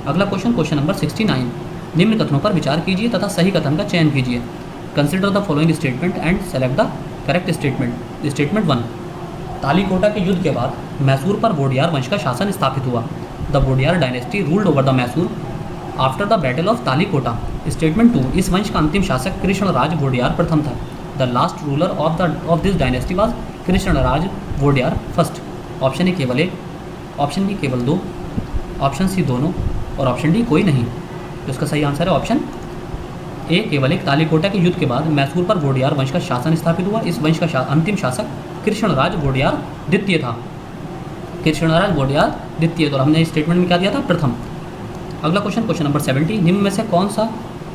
अगला क्वेश्चन नंबर 69, निम्न कथनों पर विचार कीजिए तथा सही कथन का चयन कीजिए। Consider the following statement and select the correct statement. Statement 1, Talikota के युद्ध के बाद मैसूर पर वोडियार वंश का शासन स्थापित हुआ। The Wodeyar dynasty ruled over the Mysore after the battle of Talikota. Statement 2, इस वंश का अंतिम शासक कृष्णराज वोडियार प्रथम था। The last ruler of this dynasty was Krishnaraja Wodeyar first. Option A केवल एक, ऑप्शन बी केवल दो, ऑप्शन सी दोनों, और ऑप्शन डी कोई नहीं। तो इसका सही आंसर है ऑप्शन ए केवल एक। तालीकोटा के युद्ध के बाद मैसूर पर वोडियार वंश का शासन स्थापित हुआ। इस वंश का अंतिम शासक कृष्णराज वोडियार द्वितीय था। कृष्णराज वोडियार द्वितीय, तो हमने स्टेटमेंट में क्या दिया था? प्रथम। अगला क्वेश्चन नंबर 70, निम्न में से कौन सा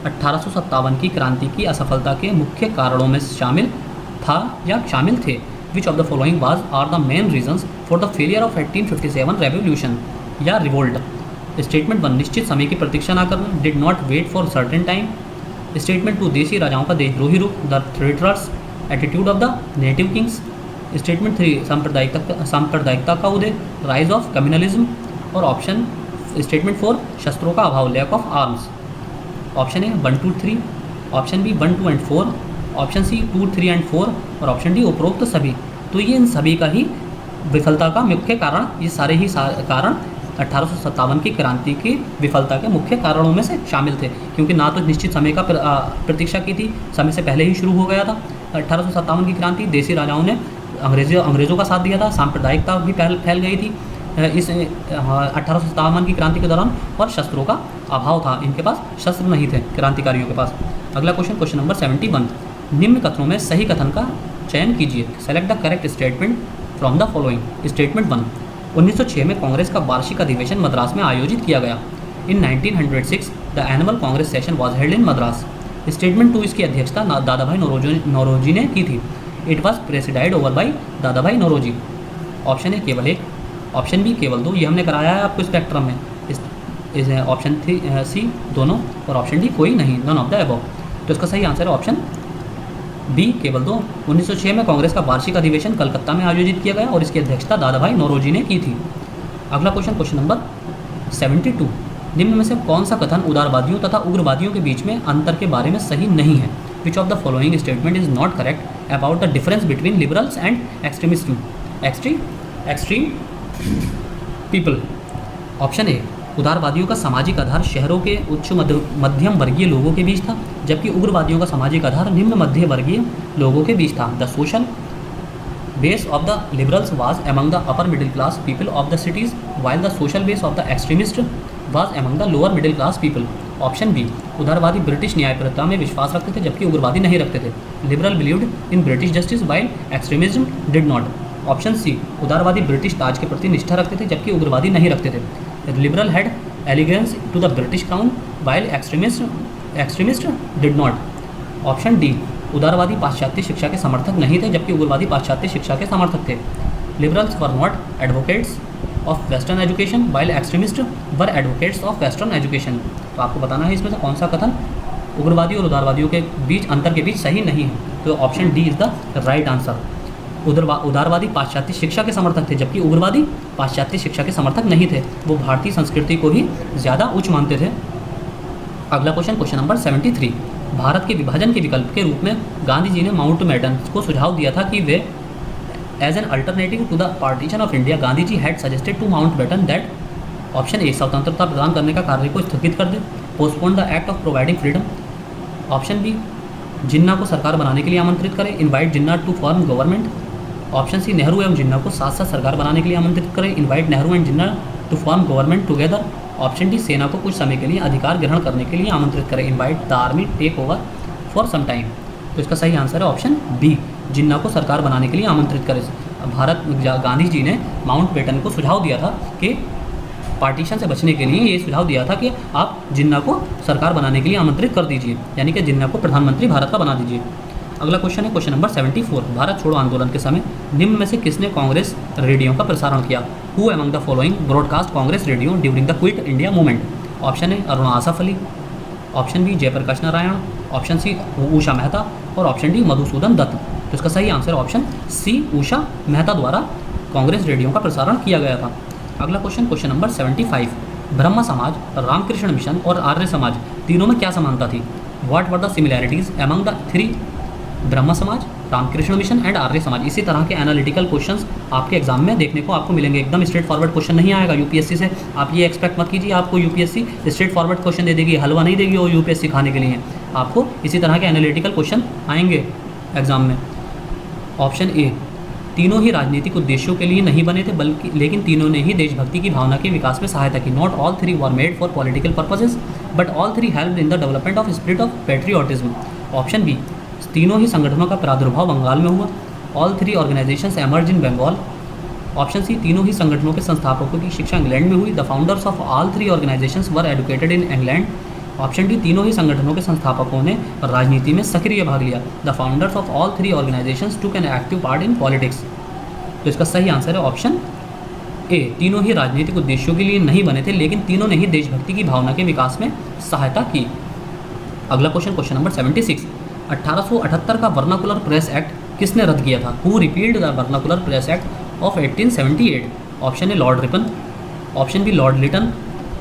1857 की क्रांति की असफलता के मुख्य कारणों में शामिल था या शामिल थे? Which of the following was are the main reasons for the failure of 1857 revolution या रिवोल्ट? स्टेटमेंट 1, निश्चित समय की प्रतीक्षा न करना, did not wait for certain time. Statement 2, देशी राजाओं का देशद्रोही रुख, the traitorous attitude of the native kings. Statement 3, सांप्रदायिकता का उदय, राइज ऑफ कम्युनलिज्म। और ऑप्शन स्टेटमेंट 4, शस्त्रों का अभाव, lack of arms. Option A 1, 2, 3, option B 1, 2 and 4, option C 2, 3 and 4 और ऑप्शन डी उपरोक्त सभी। तो ये इन सभी का ही विफलता का मुख्य कारण, ये सारे ही कारण 1857 की क्रांति की विफलता के मुख्य कारणों में से शामिल थे, क्योंकि ना तो निश्चित समय का प्रतीक्षा की थी, समय से पहले ही शुरू हो गया था 1857 की क्रांति, देशी राजाओं ने अंग्रेज़ों का साथ दिया था, सांप्रदायिकता भी फैल गई थी इस 1857 की क्रांति के दौरान, और शस्त्रों का अभाव था, इनके पास शस्त्र नहीं थे क्रांतिकारियों के पास। अगला क्वेश्चन नंबर 71, निम्न कथनों में सही कथन का चयन कीजिए। Select the correct statement from the following. Statement 1, 1906 में कांग्रेस का वार्षिक अधिवेशन मद्रास में आयोजित किया गया। इन 1906 the annual Congress session was held in Madras. Statement 2, इसकी अध्यक्षता दादा भाई नौरोजी ने की थी। It was presided over by दादा भाई नौरोजी। ऑप्शन ए केवल 1, ऑप्शन बी केवल 2, ये हमने कराया है आपको स्पेक्ट्रम में। ऑप्शन सी दोनों और ऑप्शन डी कोई नहीं, नन ऑफ द अबव। तो इसका सही आंसर है ऑप्शन बी केवल 2। 1906 में कांग्रेस का वार्षिक अधिवेशन कलकत्ता में आयोजित किया गया और इसकी अध्यक्षता दादा भाई नौरोजी ने की थी। अगला क्वेश्चन नंबर 72, निम्न में से कौन सा कथन उदारवादियों तथा उग्रवादियों के बीच में अंतर के बारे में सही नहीं है? Which of the following statement is not correct about the difference between liberals and extreme people. Option A, उदारवादियों का सामाजिक आधार शहरों के उच्च मध्यम वर्गीय लोगों के बीच था, जबकि उग्रवादियों का सामाजिक आधार निम्न मध्य वर्गीय लोगों के बीच था। The social base of the liberals was among the upper middle class people of the cities, while the social base of the extremist was among the lower middle class people. Option B, उदारवादी British न्यायप्रियता में विश्वास रखते थे, जबकि उग्रवादी नहीं रखते थे। Liberal believed in British justice while extremism did not. Option C, उदारवादी ब्रिटिश ताज के प्रति निष्ठा रखते थे, जबकि उग्रवादी नहीं रखते थे। Liberal had allegiance to the British crown while extremist did not. Option D, उदारवादी पाश्चात्य शिक्षा के समर्थक नहीं थे, जबकि उग्रवादी पाश्चात्य शिक्षा के समर्थक थे। Liberals were not advocates of western education while extremist were advocates of western education. तो आपको बताना है इसमें से कौन सा कथन उग्रवादी और उदारवादियों के बीच अंतर के बीच सही नहीं है। तो option D is the right answer. उदारवादी पाश्चात्य शिक्षा के समर्थक थे, जबकि उग्रवादी पाश्चात्य शिक्षा के समर्थक नहीं थे, वो भारतीय संस्कृति को ही ज़्यादा उच्च मानते थे। अगला क्वेश्चन नंबर 73, भारत के विभाजन के विकल्प के रूप में गांधी जी ने माउंट बैटन को सुझाव दिया था कि वे as an alternative to the partition of India Gandhi ji had suggested to Mountbatten that. Option A, स्वतंत्रता प्रदान करने का कार्य को स्थगित कर दे, postpone the act of providing freedom. Option B, Jinnah को सरकार बनाने के लिए आमंत्रित करें, invite Jinnah to form government. Option C, Nehru एवं जिन्ना को साथ साथ सरकार बनाने के लिए आमंत्रित करें, invite Nehru and Jinnah to form government together. Option D, सेना को कुछ समय के लिए अधिकार ग्रहण करने के लिए आमंत्रित करें, invite the army take over for some time. तो इसका सही आंसर है ऑप्शन बी, जिन्ना को सरकार बनाने के लिए आमंत्रित करें। गांधी जी ने माउंट बैटन को सुझाव दिया था कि पार्टीशन से बचने के लिए, ये सुझाव दिया था कि आप जिन्ना को सरकार बनाने के लिए आमंत्रित कर दीजिए, यानी कि जिन्ना को प्रधानमंत्री भारत का बना दीजिए। अगला क्वेश्चन है क्वेश्चन नंबर 74, भारत छोड़ो आंदोलन के समय निम्न में से किसने कांग्रेस रेडियो का प्रसारण किया? Who among the following broadcast Congress radio during the quit India movement? Option A, Aruna Asaf Ali. Option B, Jayaprakash Narayan. Option C, Usha Mehta. और ऑप्शन डी, मधुसूदन दत्त। तो इसका सही answer option C, Usha Mehta द्वारा कांग्रेस रेडियो का प्रसारण किया गया था। अगला क्वेश्चन नंबर 75, ब्रह्म समाज, रामकृष्ण मिशन और आर्य समाज तीनों में क्या समानता थी? What were the similarities among the three? ब्रह्म समाज, रामकृष्ण मिशन एंड आर्य समाज। इसी तरह के एनालिटिकल क्वेश्चंस आपके एग्जाम में देखने को आपको मिलेंगे। एकदम स्ट्रेट फॉरवर्ड क्वेश्चन नहीं आएगा यूपीएससी से, आप ये एक्सपेक्ट मत कीजिए आपको यूपीएससी स्ट्रेट फॉरवर्ड क्वेश्चन दे देगी, हलवा नहीं देगी वो यूपीएससी खाने के लिए। आपको इसी तरह के एनालिटिकल क्वेश्चन आएंगे एग्जाम में। ऑप्शन ए, तीनों ही राजनीतिक उद्देश्यों के लिए नहीं बने थे, बल्कि लेकिन तीनों ने ही देशभक्ति की भावना के विकास में सहायता की। Not all three were made for political purposes but all three helped in the development of spirit of patriotism. Option B, तीनों ही संगठनों का प्रादुर्भाव बंगाल में हुआ। All three organisations emerge in Bengal. Option C, तीनों ही संगठनों के संस्थापकों की शिक्षा इंग्लैंड में हुई। The founders of all three organisations were educated in England. Option D, तीनों ही संगठनों के संस्थापकों ने राजनीति में सक्रिय भाग लिया। The founders of all three organisations took an active part in politics. तो इसका सही आंसर है ऑप्शन ए, तीनों ही राजनीतिक उद्देश्यों के लिए नहीं बने थे, लेकिन तीनों ने ही देशभक्ति की भावना के विकास में सहायता की। अगला क्वेश्चन, क्वेश्चन नंबर 76। 1878 का वर्नाकुलर प्रेस एक्ट किसने रद्द किया था? Who repealed the vernacular press act of 1878? Option A Lord Ripon, option B Lord Lytton,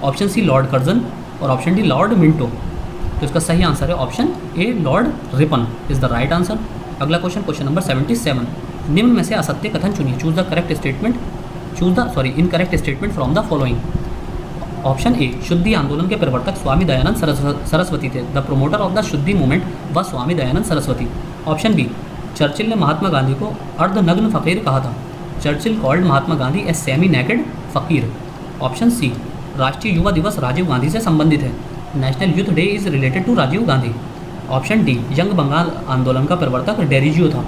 option C Lord Curzon और ऑप्शन डी लॉर्ड मिंटो। तो इसका सही आंसर है option A Lord Ripon is the right answer. अगला question, question number 77। निम्न में से असत्य कथन चुनिए। Choose the correct statement, incorrect statement from the following. Option A, शुद्धि आंदोलन के प्रवर्तक स्वामी दयानंद सरस्वती थे। The promoter of the Shuddhi movement व Swami Dayanand Saraswati. Option B, Churchill ने महात्मा गांधी को अर्धनग्न फकीर कहा था। Churchill called Mahatma Gandhi a semi naked fakir. Option C, राष्ट्रीय युवा दिवस राजीव गांधी से संबंधित है। National youth day is related to Rajiv Gandhi. Option D, young Bengal आंदोलन का प्रवर्तक डेरिजियो था।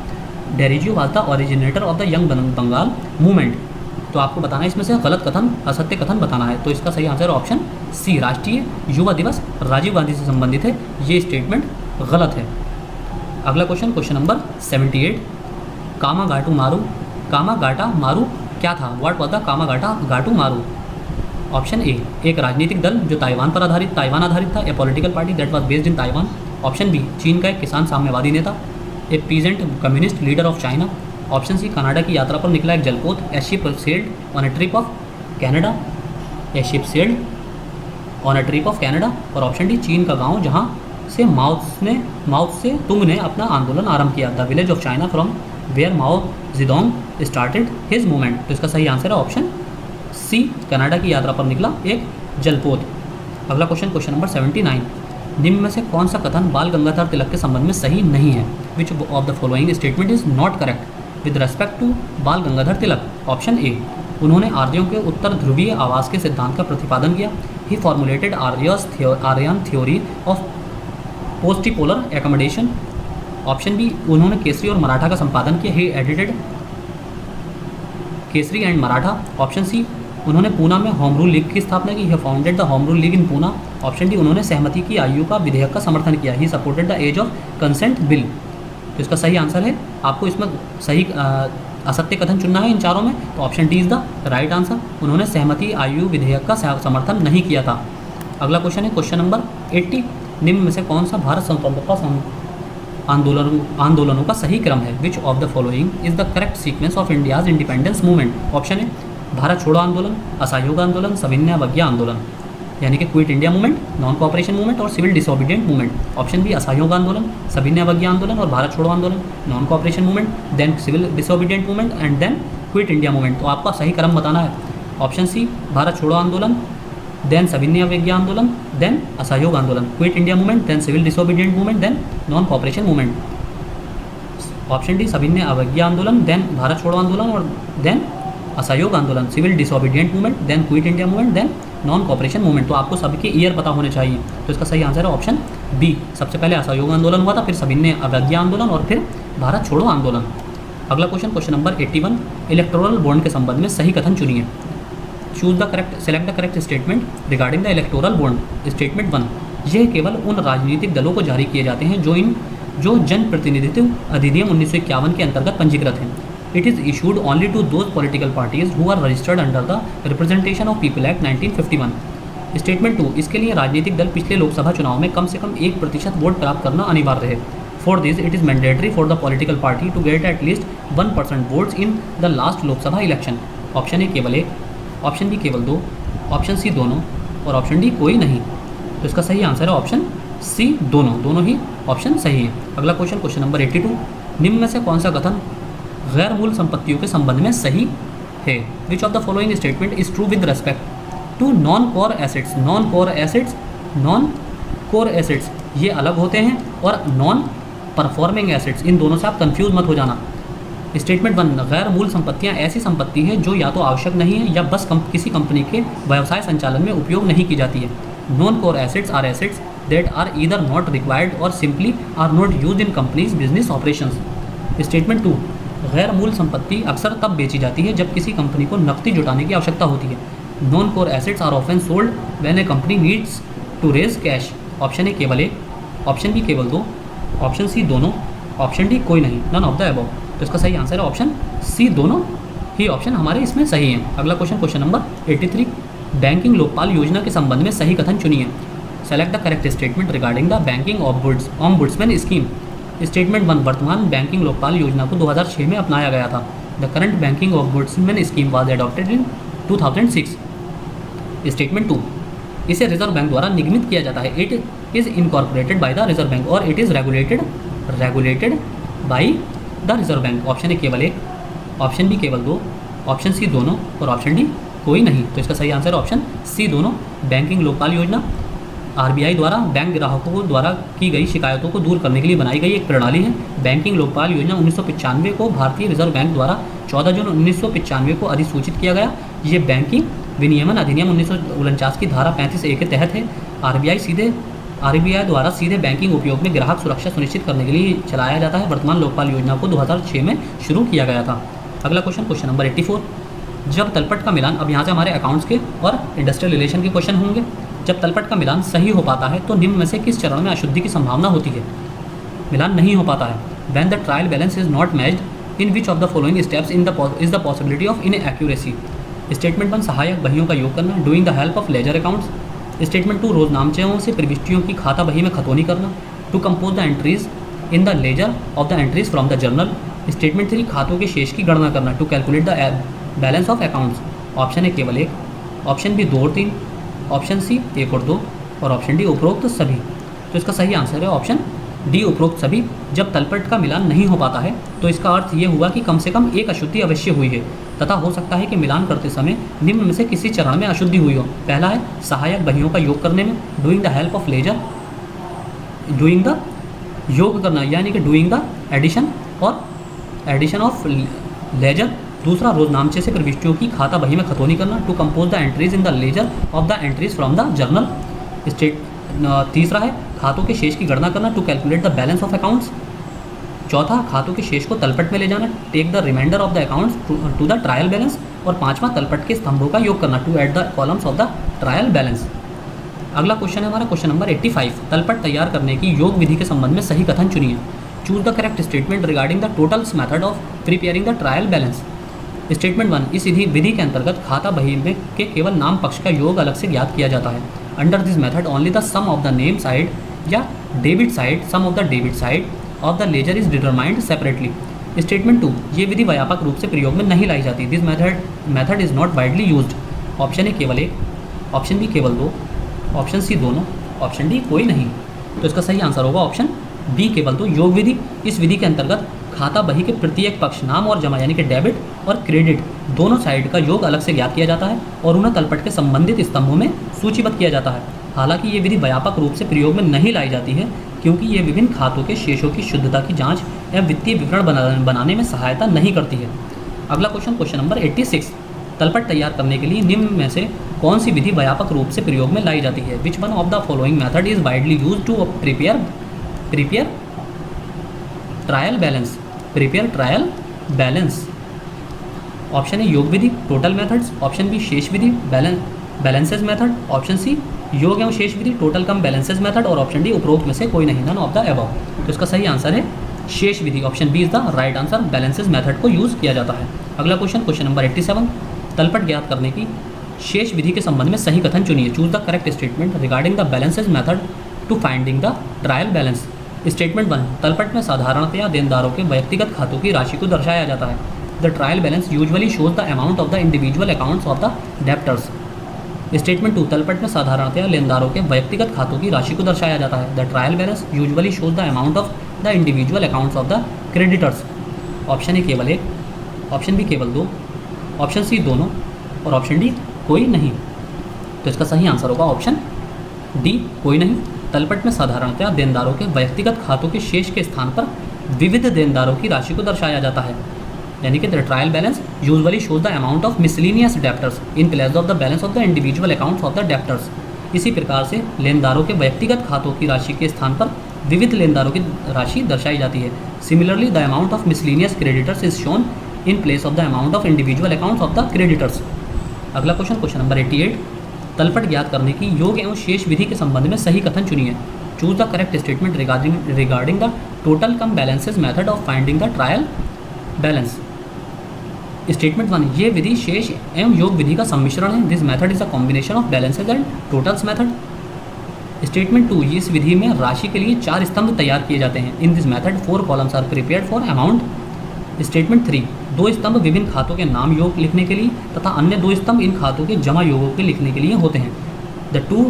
Derozio was the originator of the young Bengal movement. तो आपको बताना है इसमें से गलत कथन, असत्य कथन बताना है। तो इसका सही आंसर ऑप्शन सी, राष्ट्रीय युवा दिवस राजीव गांधी से संबंधित है। ये स्टेटमेंट गलत है। अगला क्वेश्चन, क्वेश्चन नंबर 78। कामागाटा मारू क्या था? व्हाट वाज द कामागाटू मारू? ऑप्शन ए, एक राजनीतिक दल जो ताइवान आधारित था। A political party that was based in Taiwan. Option B, चीन का एक किसान साम्यवादी नेता। A peasant communist leader of China. Option C, Canada की यात्रा पर निकला एक जलपोत। A ship sailed on a trip of Canada. A ship sailed on a trip of Canada. और ऑप्शन डी, चीन का गांव जहां से माओ से तुंग ने अपना आंदोलन आरंभ किया। The village of China from where Mao Zedong started his movement. तो इसका सही आंसर है ऑप्शन सी, कनाडा की यात्रा पर निकला एक जलपोत। अगला क्वेश्चन, क्वेश्चन नंबर 79। निम्न में से कौन सा कथन बाल गंगाधर तिलक के संबंध में सही नहीं है? Which of the following statement is not correct with respect to Bal Gangadhar Tilak? Option A, उन्होंने आर्यों के उत्तर ध्रुवीय आवास के सिद्धांत का प्रतिपादन किया। He formulated Aryan theory of post polar accommodation. Option B, उन्होंने केसरी और मराठा का संपादन किया। He edited Kesari and Maratha. Option C, उन्होंने पूना में होम रूल लीग की स्थापना की। He founded the home rule league in Poona. Option D, उन्होंने सहमति की आयु का विधेयक का समर्थन किया। He supported the age of consent bill. तो इसका सही आंसर है, आपको इसमें सही असत्य कथन चुनना है इन चारों में। तो option D is the right answer. उन्होंने सहमति आयु विधेयक का समर्थन नहीं किया था। अगला क्वेश्चन है क्वेश्चन नंबर 80। निम्न में से कौन सा भारत स्वतंत्रता आंदोलनों का सही क्रम है? Which of the following is the correct sequence of India's independence movement? Option है भारत छोड़ो आंदोलन, असहयोग आंदोलन, सविनय अवज्ञा आंदोलन, यानी कि quit India movement, non cooperation movement और civil disobedient movement. Option B, असहयोग आंदोलन, सविनय अवज्ञा आंदोलन और भारत छोड़ो आंदोलन, non cooperation movement, then civil disobedient movement and then quit India movement. तो आपका सही क्रम बताना है। ऑप्शन सी, भारत छोड़ो आंदोलन, देन सविनय अवज्ञा आंदोलन, देन असहयोग आंदोलन, quit India movement, then civil disobedient movement, then non cooperation movement. Option D, सविनय अवज्ञा आंदोलन, देन भारत छोड़ो आंदोलन और देन असहयोग आंदोलन, civil disobedient movement, then quit India movement, then non cooperation movement. तो आपको सबके ईयर पता होने चाहिए। तो इसका सही आंसर है ऑप्शन बी, सबसे पहले असहयोग आंदोलन हुआ था, फिर सविनय अवज्ञा आंदोलन और फिर भारत छोड़ो आंदोलन। अगला question, question number 81। Electoral bond के संबंध में सही कथन चुनिए। Select the correct statement regarding the electoral bond. Statement 1, यह केवल उन राजनीतिक दलों को जारी किए जाते हैं जो जन प्रतिनिधित्व अधिनियम 1951 के अंतर्गत पंजीकृत हैं। It is issued only to those political parties who are registered under the representation of people act 1951। Statement 2, इसके लिए राजनीतिक दल पिछले लोकसभा चुनाव में कम से कम 1% वोट प्राप्त करना अनिवार्य है। For this it is mandatory for the political party to get at least 1% votes in the last Lok Sabha election. Option A केवल 1, ऑप्शन बी केवल 2, ऑप्शन सी दोनों और ऑप्शन डी कोई नहीं। तो इसका सही आंसर है ऑप्शन सी, दोनों ही ऑप्शन सही है। अगला क्वेश्चन, क्वेश्चन नंबर 82। निम्न में से कौन सा कथन गैर मूल संपत्तियों के संबंध में सही है? Which of the following statement is true with respect to non core assets? Non core assets ये अलग होते हैं और नॉन परफॉर्मिंग एसेट्स, इन दोनों से आप कंफ्यूज मत हो जाना। स्टेटमेंट 1, गैर मूल संपत्तियां ऐसी संपत्ति है जो या तो आवश्यक नहीं है या बस किसी कंपनी के व्यवसाय संचालन में उपयोग नहीं की जाती है। Non core assets are assets that are either not required और simply are not use in companies business operations. Statement 2, गैर मूल संपत्ति अक्सर तब बेची जाती है जब किसी कंपनी को नकदी जुटाने की आवश्यकता होती है। Non core assets are often sold when a company needs to raise cash option A केवल एक, ऑप्शन बी केवल दो, ऑप्शन सी दोनों, ऑप्शन डी कोई नहीं, नन ऑफ द अबव। तो इसका सही आंसर है ऑप्शन सी दोनों ही ऑप्शन हमारे इसमें सही है। अगला क्वेश्चन नंबर 83, बैंकिंग लोकपाल योजना के संबंध में सही कथन चुनिए। Select the correct statement regarding the banking ombudsman scheme. Statement 1, वर्तमान बैंकिंग लोकपाल योजना को 2006 में अपनाया गया था। The current banking ombudsman scheme was adopted in 2006। Statement 2, इसे रिजर्व बैंक द्वारा निगमित किया जाता है। It is incorporated by the reserve bank और it is regulated by the reserve bank. Option A केवल एक, ऑप्शन बी केवल दो, ऑप्शन सी दोनों और ऑप्शन डी कोई नहीं। तो इसका सही आंसर ऑप्शन सी दोनों। बैंकिंग लोकपाल योजना आरबीआई द्वारा बैंक ग्राहकों द्वारा की गई शिकायतों को दूर करने के लिए बनाई गई एक प्रणाली है। बैंकिंग लोकपाल योजना 1995 को भारतीय रिजर्व बैंक द्वारा 14 जून 1995 को अधिसूचित किया गया। ये बैंकिंग विनियमन अधिनियम 1949 की धारा 35A के तहत है। आरबीआई द्वारा सीधे बैंकिंग उपयोग में ग्राहक सुरक्षा सुनिश्चित करने के लिए चलाया जाता है। वर्तमान लोकपाल योजना को 2006 में शुरू किया गया था। अगला क्वेश्चन नंबर 84, जब तलपट का मिलान, अब यहाँ से हमारे अकाउंट्स के और इंडस्ट्रियल रिलेशन के क्वेश्चन होंगे। जब तलपट का मिलान सही हो पाता है तो निम्न में से किस चरण में अशुद्धि की संभावना होती है? मिलान नहीं हो पाता है। When the trial balance is not matched in which of the following steps is the possibility of inaccuracy. Statement 1, सहायक बहियों का योग करना, doing the help of ledger accounts. Statement 2, रोजनामचों से प्रविष्टियों की खाता बही में खतौनी करना, to compose the entries in the ledger of the entries from the journal. Statement 3, खातों के शेष की गणना करना, to calculate the balance of accounts. Option A केवल एक, ऑप्शन बी 2 और 3, ऑप्शन सी 1 और 2 और ऑप्शन डी उपरोक्त सभी। तो इसका सही आंसर है ऑप्शन डी उपरोक्त सभी। जब तलपट का मिलान नहीं हो पाता है तो इसका अर्थ ये हुआ कि कम से कम एक अशुद्धि अवश्य हुई है तथा हो सकता है कि मिलान करते समय निम्न में से किसी चरण में अशुद्धि हुई हो। पहला है सहायक बहियों का योग करने में, doing the help of ledger, doing the योग करना यानी कि doing the addition of ledger. दूसरा, रोजनामचे से प्रविष्टियों की खाता बही में खतौनी करना, to compose the entries in the ledger of the entries from the journal. तीसरा है खातों के शेष की गणना करना, to calculate the balance of accounts. चौथा, खातों के शेष को तलपट में ले जाना, take the reminder of the accounts to the trial balance. और पांचवा, तलपट के स्तंभों का योग करना, to add the columns of the trial balance. अगला क्वेश्चन है हमारा क्वेश्चन नंबर 85, तलपट तैयार करने की योग विधि के संबंध में सही कथन चुनिए। Choose the correct statement regarding the totals method of preparing the trial balance. Statement 1, इस विधि के अंतर्गत खाता बही में के केवल नाम पक्ष का योग अलग से ज्ञात किया जाता है। Under this method only the sum of the name side या debit side, sum of the debit side of the ledger is determined separately. Statement 2, ये विधि व्यापक रूप से प्रयोग में नहीं लाई जाती। This method is not widely used. Option A केवल एक, ऑप्शन बी केवल दो, ऑप्शन सी दोनों, ऑप्शन डी कोई नहीं। तो इसका सही आंसर होगा ऑप्शन बी केवल दो। योग विधि, इस विधि के अंतर्गत खाता बही के प्रत्येक पक्ष नाम और जमा यानी कि डेबिट और क्रेडिट दोनों साइड का योग अलग से ज्ञात किया जाता है और उन्हें तलपट के संबंधित स्तंभों में सूचीबद्ध किया जाता है। हालांकि ये विधि व्यापक रूप से प्रयोग में नहीं लाई जाती है क्योंकि ये विभिन्न खातों के शेषों की शुद्धता की जांच एवं वित्तीय विवरण बनाने में सहायता नहीं करती है। अगला क्वेश्चन नंबर 86, तलपट तैयार करने के लिए निम्न में से कौन सी विधि व्यापक रूप से प्रयोग में लाई जाती है? Which one of the following method is widely used to prepare trial balance. Option A योग विधि, टोटल मेथड्स, ऑप्शन बी शेष विधि, बैलेंसेज मेथड, ऑप्शन सी योग एवं शेष विधि, टोटल कम बैलेंसेज मेथड और ऑप्शन डी उपरोक्त में से कोई नहीं, नन ऑफ द अबव। तो इसका सही आंसर है शेष विधि। Option B is the right answer, balances method को यूज़ किया जाता है। अगला क्वेश्चन नंबर 87, तलपट ज्ञात करने की शेष विधि के संबंध में सही कथन चुनिए। Choose the correct statement regarding the balances method to finding the trial balance. Statement 1, तलपट में साधारणतया देनदारों के व्यक्तिगत खातों की राशि को दर्शाया जाता है। The trial balance usually shows the amount of the individual accounts of the debtors. Statement 2, तलपट में साधारणतया लेनदारों के व्यक्तिगत खातों की राशि को दर्शाया जाता है। The trial balance usually shows the amount of the individual accounts of the creditors. Option A केवल एक, ऑप्शन बी केवल दो, ऑप्शन सी दोनों और ऑप्शन डी कोई नहीं। तो इसका सही आंसर होगा ऑप्शन डी कोई नहीं। तलपट में साधारणतया देनदारों के व्यक्तिगत खातों के शेष के स्थान पर विविध देनदारों की राशि को दर्शाया जाता है, यानी कि the trial balance usually shows the amount of miscellaneous debtors in place of the balance of the individual accounts of the debtors. इसी प्रकार से लेनदारों के व्यक्तिगत खातों की राशि के स्थान पर विविध लेनदारों की राशि दर्शाई जाती है। Similarly the amount of miscellaneous creditors is shown in place of the amount of individual accounts of the creditors. अगला क्वेश्चन नंबर 88, तलपट ज्ञात करने की योग एवं शेष विधि के संबंध में सही कथन चुनिए। Choose the correct statement regarding the total cum balances method of finding the trial balance. Statement 1, ये विधि शेष एवं योग विधि का सम्मिश्रण है। This method is a combination of balances and totals method. Statement 2, इस विधि में राशि के लिए 4 स्तंभ तैयार किए जाते हैं। In this method 4 columns are prepared for amount. Statement 3, 2 स्तंभ विभिन्न खातों के नाम योग लिखने के लिए तथा अन्य 2 स्तंभ इन खातों के जमा योगों के लिखने के लिए होते हैं। The 2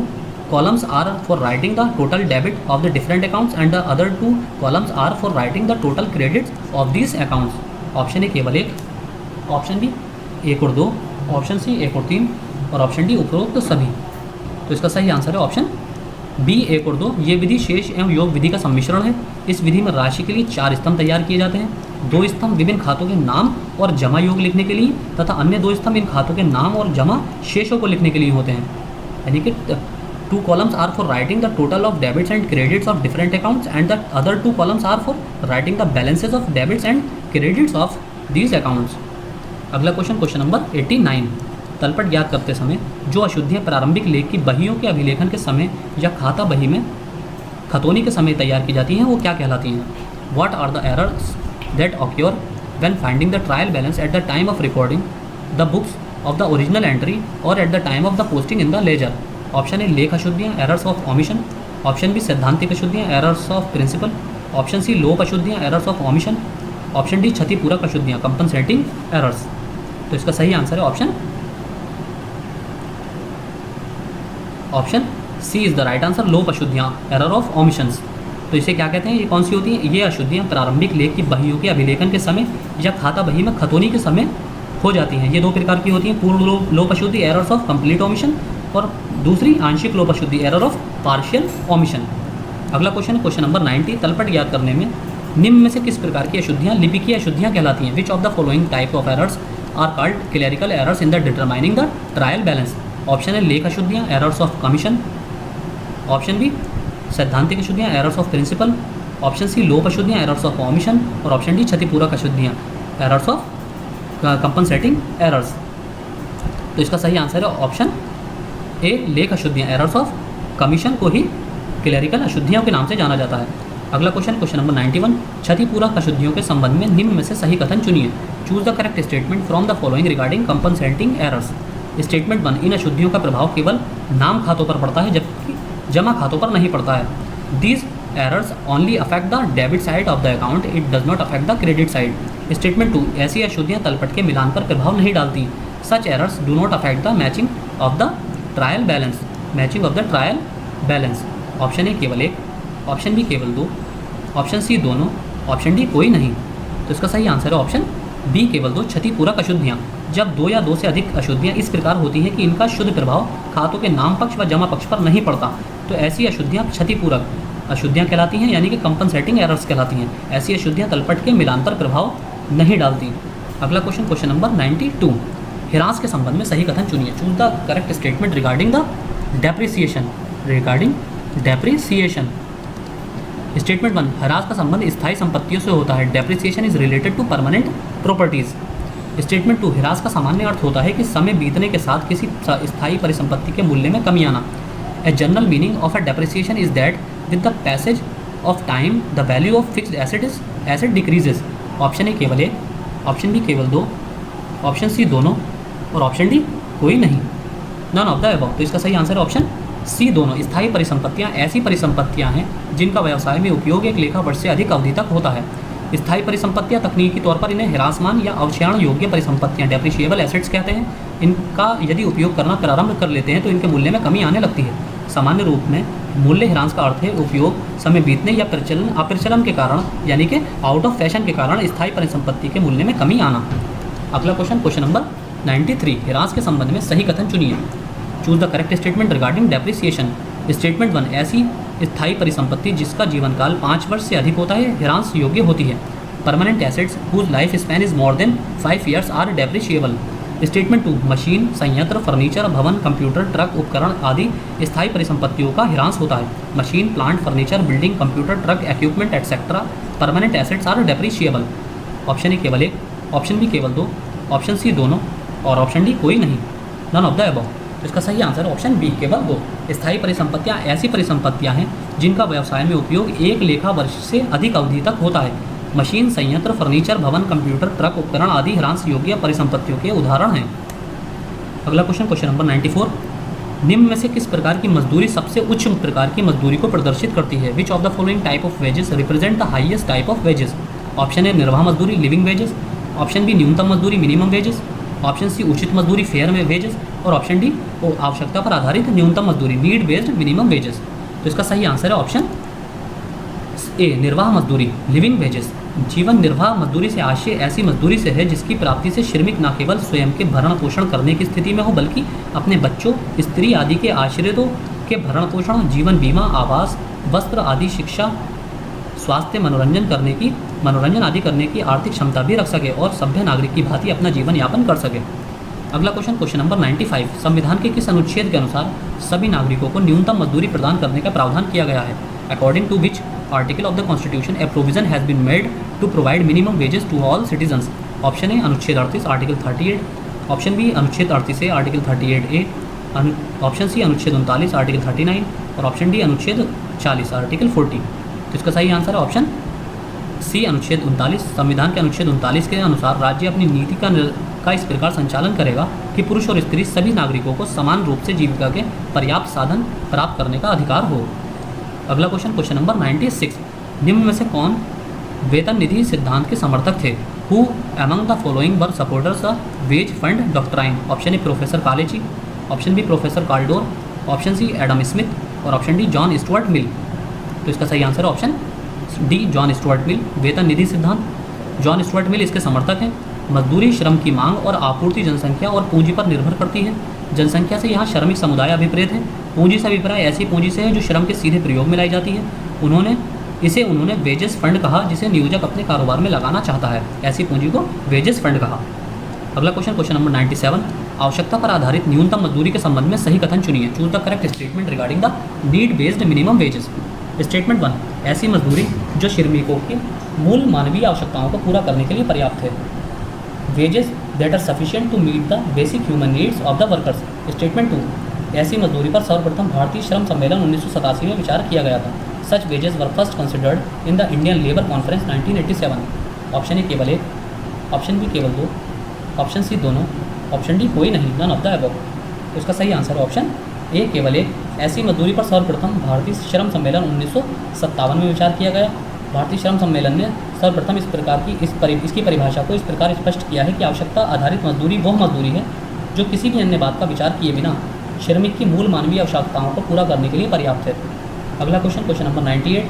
columns are for writing the total debit of the different accounts and the other 2 columns are for writing the total credits of these accounts। Option A केवल 1, ऑप्शन बी 1 और 2, ऑप्शन सी 1 और 3 और option D उपरोक्त सभी। तो इसका सही answer है ऑप्शन बी 1 और 2। ये विधि शेष एवं योग विधि का सम्मिश्रण है। इस विधि में राशि के लिए 4 स्तंभ तैयार किए जाते हैं। 2 स्तंभ विभिन्न खातों के नाम और जमा योग लिखने के लिए तथा अन्य 2 स्तंभ इन खातों के नाम और जमा शेषों को लिखने के लिए होते हैं। यानी कि 2 columns are for writing the total of debits and credits of different accounts and the other 2 columns are for writing the balances of debits and credits of these accounts। अगला क्वेश्चन नंबर 89, तलपट ज्ञात करते समय जो अशुद्धियाँ प्रारंभिक लेख की बहियों के अभिलेखन के समय या खाता बही में खतौनी के समय तैयार की जाती हैं वो क्या कहलाती हैं। What are the errors that occur when finding the trial balance at the time of recording the books of the original entry or at the time of the posting in the ledger। Option A लेख अशुद्धियाँ, errors of omission. Option B सैद्धांतिक अशुद्धियाँ, errors of principle. Option C लोप अशुद्धियाँ, errors of omission. Option D क्षतिपूरक अशुद्धियाँ, compensating errors. तो इसका सही आंसर है option C is the right answer, लोप अशुद्धियाँ, एरर ऑफ ओमिशंस। तो इसे क्या कहते हैं, ये कौन सी होती हैं। ये अशुद्धियाँ प्रारंभिक लेख की बहियों के अभिलेखन के समय या खाता बही में खतौनी के समय हो जाती हैं। ये 2 प्रकार की होती हैं, पूर्ण लोप अशुद्धि, एरर्स ऑफ कंप्लीट ओमिशन, और दूसरी आंशिक लोप अशुद्धि, एरर ऑफ पार्शियल ओमिशन। अगला क्वेश्चन नंबर 90, तलपट ज्ञात करने में निम्न में से किस प्रकार की अशुद्धियाँ लिपिकीय अशुद्धियाँ कहलाती हैं। Which of the following type of errors are called clerical errors in the determining the trial balance. Option है लेख अशुद्धियाँ, errors of commission. Option B सैद्धांतिक अशुद्धियाँ, errors of principle. Option C लोप अशुद्धियाँ, एरर्स ऑफ ओमिशन, और option D क्षतिपूरक अशुद्धियाँ, एरर्स ऑफ कंपनसेटिंग एरर्स। तो इसका सही आंसर है ऑप्शन ए लेख अशुद्धियाँ, एरर्स ऑफ कमीशन को ही क्लेरिकल अशुद्धियों के नाम से जाना जाता है। अगला क्वेश्चन नंबर 91, क्षतिपूरक अशुद्धियों के संबंध में निम्न में से सही कथन चुनिए। Choose the correct statement from the following regarding compensating errors. Statement 1, इन अशुद्धियों का प्रभाव केवल नाम खातों पर पड़ता है जबकि जमा खातों पर नहीं पड़ता है। These errors only affect the debit side of the account, it does not affect the credit side. Statement 2, ऐसी अशुद्धियाँ तलपट के मिलान पर प्रभाव नहीं डालती। Such errors do not affect the matching of the trial balance, matching of the trial balance. Option A केवल 1, option B केवल 2, option C दोनों, option D कोई नहीं। तो इसका सही आंसर है ऑप्शन बी केवल 2, क्षतिपूरक अशुद्धियाँ। जब 2 या 2 से अधिक अशुद्धियाँ इस प्रकार होती हैं कि इनका शुद्ध प्रभाव खातों के नाम पक्ष व जमा पक्ष पर नहीं पड़ता, तो ऐसी अशुद्धियाँ क्षतिपूरक अशुद्धियाँ कहलाती हैं, यानी कि कंपनसेटिंग एरर्स कहलाती हैं। ऐसी अशुद्धियाँ तलपट के मिलान पर प्रभाव नहीं डालती। अगला क्वेश्चन नंबर 92, ह्रास के संबंध में सही कथन चुनिए। Choose the correct statement regarding the depreciation. Statement 1, ह्रास का संबंध स्थायी संपत्तियों से होता है। Depreciation is related to permanent properties. Statement 2, ह्रास का सामान्य अर्थ होता है कि समय बीतने के साथ किसी स्थायी परिसंपत्ति के मूल्य में कमी आना। A general meaning of a depreciation is that with the passage of time the value of fixed asset decreases. Option A केवल 1, ऑप्शन बी केवल 2, ऑप्शन सी दोनों, और ऑप्शन डी कोई नहीं, नन ऑफ द अबव। तो इसका सही answer है ऑप्शन सी दोनों। स्थायी परिसंपत्तियाँ ऐसी परिसंपत्तियाँ हैं जिनका व्यवसाय में उपयोग एक लेखा वर्ष से अधिक अवधि तक होता है। स्थायी परिसंपत्तियाँ तकनीकी तौर पर इन्हें ह्रासमान या अवक्षेपण योग्य परिसंपत्तियाँ, डेप्रिशिएबल एसेट्स कहते हैं। इनका यदि उपयोग करना प्रारंभ कर लेते हैं तो इनके मूल्य में कमी आने लगती है। सामान्य रूप में मूल्य ह्रास का अर्थ है उपयोग समय बीतने या अप्रचलन के कारण, यानी कि आउट ऑफ फैशन के कारण स्थायी परिसंपत्ति के मूल्य में कमी आना। अगला क्वेश्चन नंबर 93, ह्रास के संबंध में सही कथन चुनिए। Choose the correct statement regarding depreciation. Statement 1, ऐसी स्थायी परिसंपत्ति जिसका जीवन काल 5 वर्ष से अधिक होता है ह्रास योग्य होती है। Permanent assets whose life span is more than 5 years are depreciable. Statement 2, machine, संयंत्र, फर्नीचर, भवन, कंप्यूटर, ट्रक, उपकरण आदि स्थायी परिसंपत्तियों का ह्रास होता है। Machine, plant, furniture, building, computer, truck, equipment etcetera permanent assets are depreciable. Option A केवल 1, ऑप्शन बी केवल 2, ऑप्शन सी दोनों, और ऑप्शन डी कोई नहीं, नन ऑफ द अबव। तो इसका सही आंसर है ऑप्शन बी, केवल 2। स्थायी परिसंपत्तियाँ ऐसी परिसंपत्तियाँ हैं जिनका व्यवसाय में उपयोग 1 लेखा वर्ष से अधिक अवधि तक होता है। मशीन, संयंत्र, फर्नीचर, भवन, कंप्यूटर, ट्रक, उपकरण आदि ह्रास योग्य परिसंपत्तियों के उदाहरण हैं। अगला क्वेश्चन नंबर 94, निम्न में से किस प्रकार की मजदूरी सबसे उच्च प्रकार की मजदूरी को प्रदर्शित करती है? Which of the following type of wages represent the highest type of wages? Option A निर्वाह मजदूरी, लिविंग वेजेस। ऑप्शन बी न्यूनतम मजदूरी, मिनिमम वेजेस। ऑप्शन सी उचित मजदूरी, फेयर में वेजेस। और ऑप्शन डी आवश्यकता पर आधारित न्यूनतम मजदूरी, नीड बेस्ड मिनिमम वेजेस। तो इसका सही आंसर है ऑप्शन ए, निर्वाह मजदूरी, लिविंग वेजेस। जीवन निर्वाह मजदूरी से आशय ऐसी मजदूरी से है जिसकी प्राप्ति से श्रमिक न केवल स्वयं के भरण पोषण करने की स्थिति में हो, बल्कि अपने बच्चों, स्त्री आदि के आश्रितों के भरण पोषण, जीवन बीमा, आवास, वस्त्र आदि, शिक्षा, स्वास्थ्य, मनोरंजन आदि करने की आर्थिक क्षमता भी रख सके और सभ्य नागरिक की भांति अपना जीवन यापन कर सके। अगला क्वेश्चन नंबर 95, संविधान के किस अनुच्छेद के अनुसार सभी नागरिकों को न्यूनतम मजदूरी प्रदान करने का प्रावधान किया गया है? According to which article of the constitution a provision has been made to provide minimum wages to all citizens? Option A अनुच्छेद 38 आर्टिकल 38, ऑप्शन बी अनुच्छेद 38 ए आर्टिकल 38A, ऑप्शन सी अनुच्छेद 39 आर्टिकल 39 और ऑप्शन डी अनुच्छेद 40 article 40। तो इसका सही answer है option सी अनुच्छेद 39। संविधान के अनुच्छेद 39 के अनुसार राज्य अपनी नीति का इस प्रकार संचालन करेगा कि पुरुष और स्त्री सभी नागरिकों को समान रूप से जीविका के पर्याप्त साधन प्राप्त करने का अधिकार हो। अगला क्वेश्चन नंबर 96, निम्न में से कौन वेतन निधि सिद्धांत के समर्थक थे? Who among the following were supporters the wage fund doctrine? Option A professor Kalecki, option B professor Kaldor, option C Adam Smith और option D John Stuart Mill. तो इसका सही आंसर है option D, John Stuart Mill. वेतन निधि सिद्धांत, John Stuart मिल इसके समर्थक हैं। मजदूरी श्रम की मांग और आपूर्ति जनसंख्या और पूंजी पर निर्भर करती है। जनसंख्या से यहाँ श्रमिक समुदाय अभिप्रेत है। पूंजी से अभिप्राय ऐसी पूंजी से है जो श्रम के सीधे प्रयोग में लाई जाती है। उन्होंने वेजेस फंड कहा जिसे नियोजक अपने कारोबार में लगाना चाहता है। ऐसी पूंजी को वेजेस फंड कहा। अगला क्वेश्चन नंबर 97, आवश्यकता पर आधारित न्यूनतम मजदूरी के संबंध में सही कथन चुनिए। Choose the correct statement regarding the need based minimum wages. Statement 1, ऐसी मजदूरी जो श्रमिकों की मूल मानवीय आवश्यकताओं को पूरा करने के लिए पर्याप्त है। Wages that are sufficient to meet the basic human needs of the workers. Statement 2, ऐसी मजदूरी पर सर्वप्रथम भारतीय श्रम सम्मेलन 1987 में विचार किया गया था। Such wages were first considered in the Indian labour conference 1987। Option A केवल 1, ऑप्शन बी केवल 2, ऑप्शन सी दोनों, ऑप्शन डी कोई नहीं, नन ऑफ द अबव। तो इसका सही आंसर है ऑप्शन ए केवल 1। ऐसी मजदूरी पर सर्वप्रथम भारतीय श्रम सम्मेलन 1957 में विचार किया गया। भारतीय श्रम सम्मेलन ने सर्वप्रथम इस प्रकार की इसकी परिभाषा को इस प्रकार स्पष्ट किया है कि आवश्यकता आधारित मजदूरी वह मजदूरी है जो किसी भी अन्य बात का विचार किए बिना श्रमिक की मूल मानवीय आवश्यकताओं को पूरा करने के लिए पर्याप्त है। अगला क्वेश्चन नंबर 98,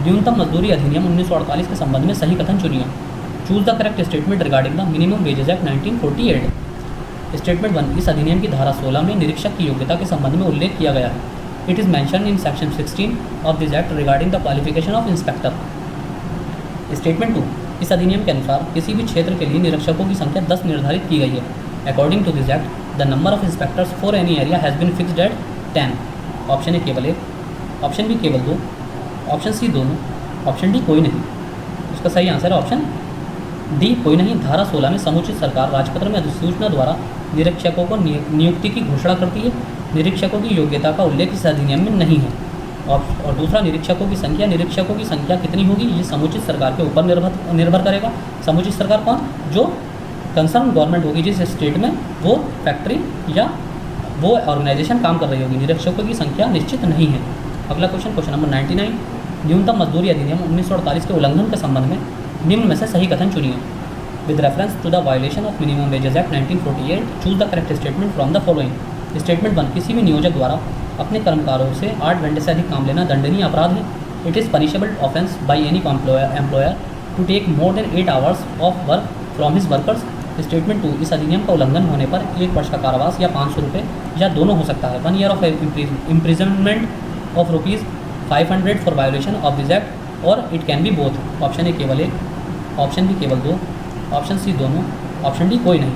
न्यूनतम मजदूरी अधिनियम 1948 के संबंध में सही कथन चुनिए। Choose the correct statement regarding the minimum wages act 1948। Statement 1, इस अधिनियम की धारा 16 में निरीक्षक की योग्यता के संबंध में उल्लेख किया गया है। It is mention in section 16 of this act regarding the qualification of inspector. Statement 2, इस अधिनियम के अनुसार किसी भी क्षेत्र के लिए निरीक्षकों की संख्या 10 निर्धारित की गई है। According to this act the number of inspectors for any area has been fixed at 10। Option A केवल 1, ऑप्शन बी केवल 2, ऑप्शन सी दोनों, ऑप्शन डी कोई नहीं। इसका सही आंसर है ऑप्शन डी कोई नहीं। धारा 16 में समुचित सरकार राजपत्र में अधिसूचना द्वारा निरीक्षकों को नियुक्ति की घोषणा करती है। निरीक्षकों की योग्यता का उल्लेख इस अधिनियम में नहीं है। और दूसरा, निरीक्षकों की संख्या कितनी होगी ये समुचित सरकार के ऊपर निर्भर करेगा। समुचित सरकार कौन? जो कंसर्न गवर्नमेंट होगी जिस स्टेट में वो फैक्ट्री या वो ऑर्गेनाइजेशन काम कर रही होगी। निरीक्षकों की संख्या निश्चित नहीं है। अगला क्वेश्चन नंबर 99, न्यूनतम मजदूरी अधिनियम 1948 के उल्लंघन के संबंध में निम्न में से सही कथन चुनिए। With reference to the violation of minimum wages act 1948, choose the correct statement from the following. Statement 1, किसी भी नियोजक द्वारा अपने कर्मकारों से 8 घंटे से अधिक काम लेना दंडनीय अपराध है। It is punishable offence by any employer to take more than 8 hours of work from his workers. Statement 2, इस अधिनियम का उल्लंघन होने पर 1 वर्ष का कारावास या 500 रुपये या दोनों हो सकता है। 1 year of imprisonment of ₹500 for violation of this act और it can be both. Option A केवल 1, ऑप्शन बी केवल 2, ऑप्शन सी दोनों, ऑप्शन डी कोई नहीं।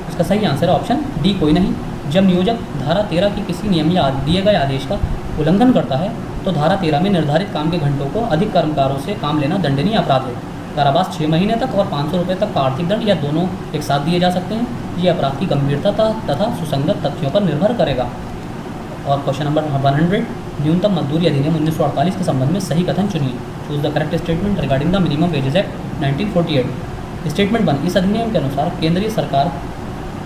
इसका सही आंसर है ऑप्शन डी कोई नहीं। जब नियोजक धारा 13 के किसी नियम या दिए गए आदेश का उल्लंघन करता है तो धारा 13 में निर्धारित काम के घंटों को अधिक कर्मकारों से काम लेना दंडनीय अपराध है। कारावास 6 महीने तक और 500 रुपये तक का आर्थिक दंड या दोनों एक साथ दिए जा सकते हैं। ये अपराध की गंभीरता तथा सुसंगत तथ्यों पर निर्भर करेगा। और क्वेश्चन नंबर 100, न्यूनतम मजदूरी अधिनियम 1948 के संबंध में सही कथन चुनिए। Choose the correct statement regarding the minimum wages act 1948। Statement 1, इस अधिनियम के अनुसार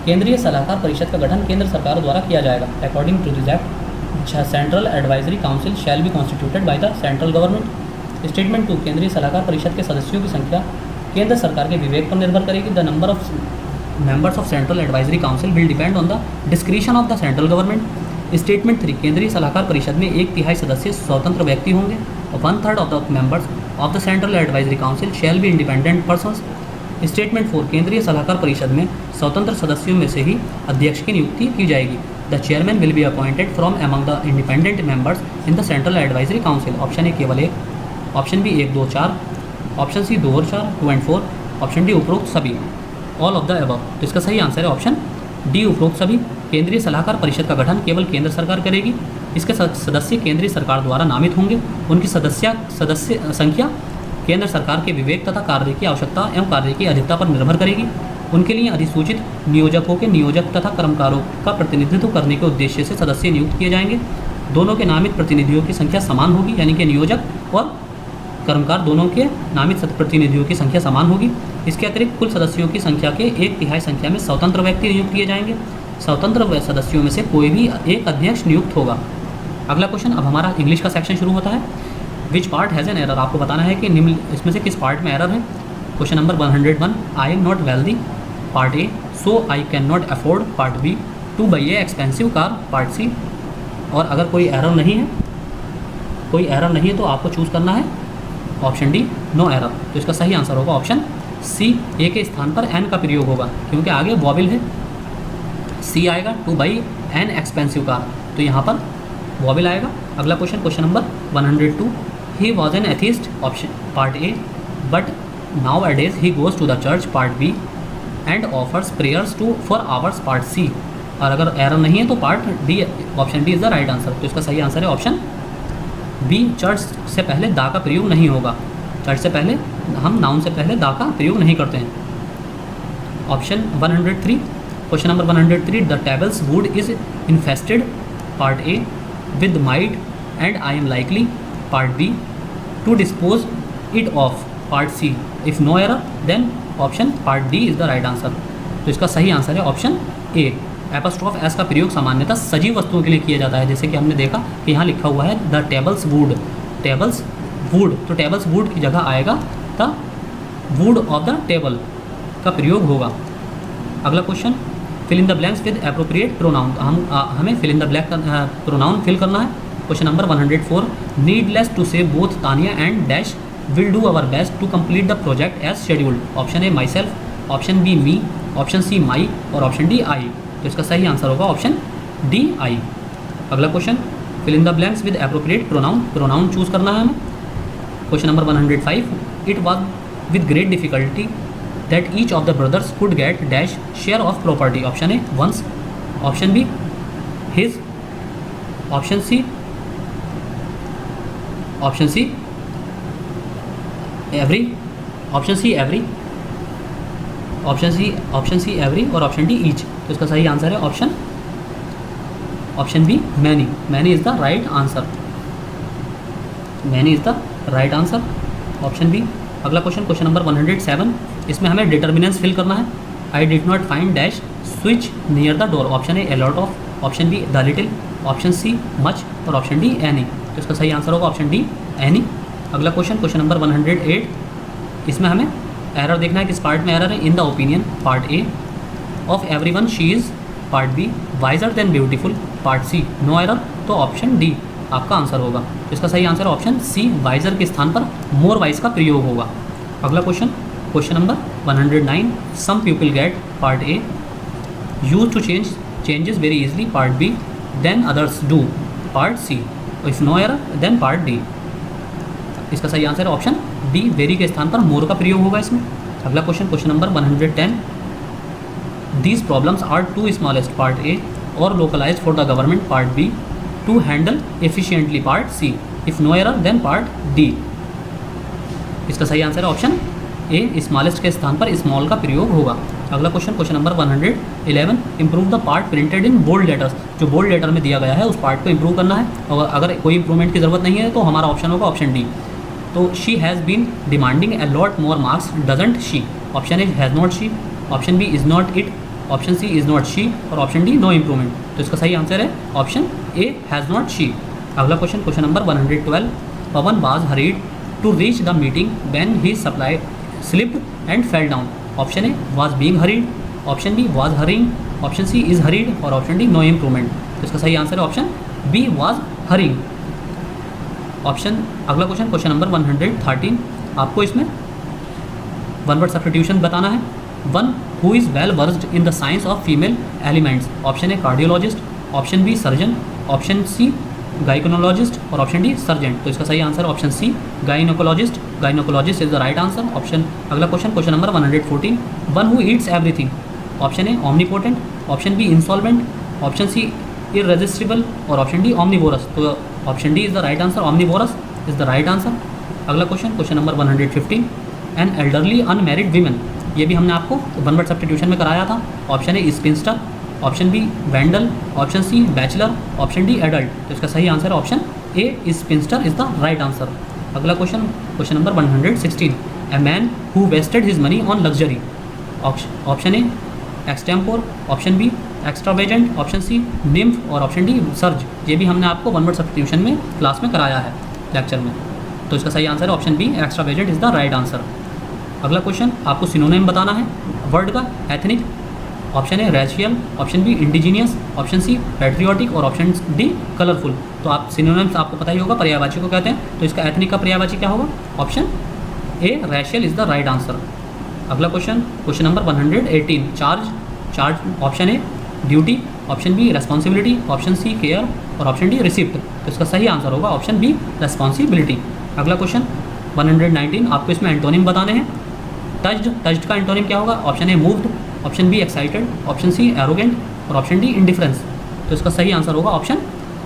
केंद्रीय सलाहकार परिषद का गठन केंद्र सरकार द्वारा किया जाएगा। According to this act, central advisory council shall be constituted by the central government. Statement 2, केंद्रीय सलाहकार परिषद के सदस्यों की संख्या केंद्र सरकार के विवेक पर निर्भर करेगी। The number of members of central advisory council will depend on the discretion of the central government. Statement 3, केंद्रीय सलाहकार परिषद में 1/3 सदस्य स्वतंत्र व्यक्ति होंगे और 1/3 of the members of the central advisory council shall be independent persons. Statement 4, केंद्रीय सलाहकार परिषद में स्वतंत्र सदस्यों में से ही अध्यक्ष की नियुक्ति की जाएगी। The chairman will be appointed from among the independent members in the central advisory council. Option A केवल 1, ऑप्शन बी 1, 2, 4, ऑप्शन सी 2 और 4, 2 and 4, ऑप्शन डी उपरोक्त सभी, ऑल ऑफ द अबव। तो इसका सही आंसर है ऑप्शन डी, उपरोक्त सभी। केंद्रीय सलाहकार परिषद का गठन केवल केंद्र सरकार करेगी। इसके सदस्य केंद्रीय सरकार द्वारा नामित होंगे। उनकी सदस्य संख्या केंद्र सरकार के विवेक तथा कार्य की आवश्यकता एवं कार्य की अधिकता पर निर्भर करेगी। उनके लिए अधिसूचित नियोजकों के नियोजक तथा कर्मकारों का प्रतिनिधित्व करने के उद्देश्य से सदस्य नियुक्त किए जाएंगे। दोनों के नामित प्रतिनिधियों की संख्या समान होगी, यानी कि नियोजक और कर्मकार दोनों के नामित प्रतिनिधियों की संख्या समान होगी। इसके अतिरिक्त कुल सदस्यों की संख्या के 1/3 संख्या में स्वतंत्र व्यक्ति नियुक्त किए जाएंगे। स्वतंत्र सदस्यों में से कोई भी एक अध्यक्ष नियुक्त होगा। अगला क्वेश्चन, अब हमारा इंग्लिश का सेक्शन शुरू होता है। Which part has an error, आपको बताना है कि निम्न इसमें से किस पार्ट में एरर है। Question number 101, I am not wealthy, part A, so I can not afford, part B, to buy a expensive car, part C. और अगर कोई एरर नहीं है तो आपको चूज़ करना है ऑप्शन डी, नो एरर। तो इसका सही आंसर होगा ऑप्शन सी। ए के स्थान पर एन का प्रयोग होगा क्योंकि आगे वॉबिल है। सी आएगा, to buy an expensive car, तो यहाँ पर वॉबिल आएगा। अगला question, question number 102, he was an atheist, option part A, but nowadays he goes to the church, part B, and offers prayers for hours, part C. और अगर error नहीं है तो part D, option D is the right answer. तो इसका सही answer है option B, church से पहले दा का प्रयोग नहीं होगा। चर्च से पहले हम नाउन से पहले दा का प्रयोग नहीं करते हैं। Option 103, question number 103, the tables wood is infested, part A, with mite and I am likely, part B, to dispose it of, part C. If no error then option part D is the right answer. तो इसका सही answer है option ए। Apostrophe S का प्रयोग सामान्यतः सजीव वस्तुओं के लिए किया जाता है, जैसे कि हमने देखा कि यहाँ लिखा हुआ है the tables wood, tables wood, तो टेबल्स वुड की जगह आएगा the wood of the table का प्रयोग होगा। अगला question, fill in the blanks with appropriate pronoun. हमें fill in the blank pronoun fill करना है। Question number 104, needless to say both Tania and dash will do our best to complete the project as scheduled. Option A myself, option B me, option सी माई और option D आई। तो इसका सही answer होगा option D I. अगला question, fill in the blanks with appropriate pronoun, pronoun choose करना है हमें। Question number 105, it was with great difficulty that each of the brothers could get dash share of property. Option A once, option B his, option C every, option C every, option C every और option D each. तो इसका सही answer है option B many. Many is the right answer, many is the right answer, option B. अगला question, question number 107, इसमें हमें determinants fill करना है। I did not find dash switch near the door. Option A lot of, option B the little, option C much और option D any. तो इसका सही answer होगा ऑप्शन डी एनी। अगला क्वेश्चन, क्वेश्चन नंबर 108, इसमें हमें एरर देखना है किस पार्ट में एरर है। In the opinion, part A, of everyone she is, part B, wiser than beautiful, part C, no error. तो ऑप्शन डी आपका आंसर होगा। तो इसका सही आंसर ऑप्शन सी, वाइजर के स्थान पर मोर वाइज का प्रयोग होगा। अगला question, question number 109, some people get, part A, use to changes very easily, part B, then others do, part C. If no error then part D. इसका सही answer है ऑप्शन डी, वेरी के स्थान पर मोर का प्रयोग होगा इसमें। अगला question, question number 110, these problems are too smallest, part A, और localized for the government, part B, to handle efficiently, part C. If no error then part D. इसका सही आंसर है ऑप्शन ए स्मॉलेस्ट के स्थान पर स्मॉल का प्रयोग होगा। अगला question number 111, improve the part printed in bold letters. जो बोल्ड लेटर में दिया गया है उस पार्ट को इम्प्रूव करना है, और अगर कोई इंप्रूवमेंट की ज़रूरत नहीं है तो हमारा ऑप्शन होगा ऑप्शन डी। तो she has been demanding a lot more marks doesn't she. Option A has not she, option B is not it, option C is not she और ऑप्शन डी नो इम्प्रूवमेंट। तो इसका सही answer है option A has not she. अगला question number 112, Pawan was hurried to reach the meeting when he supply slipped and fell down. Option A was being hurried, option B was hurrying, option C is hurried और option D no improvement. तो इसका सही answer है option B was hurrying. अगला question number 113, आपको इसमें one word substitution बताना है। One who is well versed in the science of female elements. Option A cardiologist, option B surgeon, option C gynaecologist और ऑप्शन डी सर्जेंट। तो इसका सही answer option C gynaecologist. Gynaecologist is the right answer. अगला question number 114, one who eats everything. Option A omnipotent, option B insolvent, option C irresistible और option D omnivorous. तो option D is the right answer, omnivorous is the right answer. अगला question number 115, an elderly unmarried women. ये भी हमने आपको one word substitution में कराया था। Option A spinster, option B vandal, option C bachelor, option D adult. तो इसका सही आंसर है option A spinster is the right answer. अगला question number 116, a man who wasted his money on luxury. Option A extempore, option B extravagant, option C nymph और option D surge. ये भी हमने आपको वन वर्ड सब्स्टिट्यूशन में class में कराया है, लेक्चर में। तो इसका सही आंसर है option B extravagant is the right answer. अगला क्वेश्चन आपको सिनोनिम बताना है वर्ड का। Ethnic, option A racial, option B indigenous, option C patriotic और ऑप्शन डी कलरफुल। तो आप सिनोनिम्स आपको पता ही होगा, पर्यायवाची को कहते हैं। तो इसका एथनिक का पर्यायवाची क्या होगा? Option A racial is the right answer. अगला question number 118, charge. Option A duty, option B responsibility, option C care और ऑप्शन डी रिसिप्ट। तो इसका सही आंसर होगा ऑप्शन बी रेस्पॉन्सिबिलिटी। अगला क्वेश्चन 119, आपको इसमें एंटोनिम बताने हैं। टच्ड का एंटोनिम क्या होगा? Option A moved, option B excited, option C arrogant और ऑप्शन डी इंडिफरेंस। तो इसका सही आंसर होगा ऑप्शन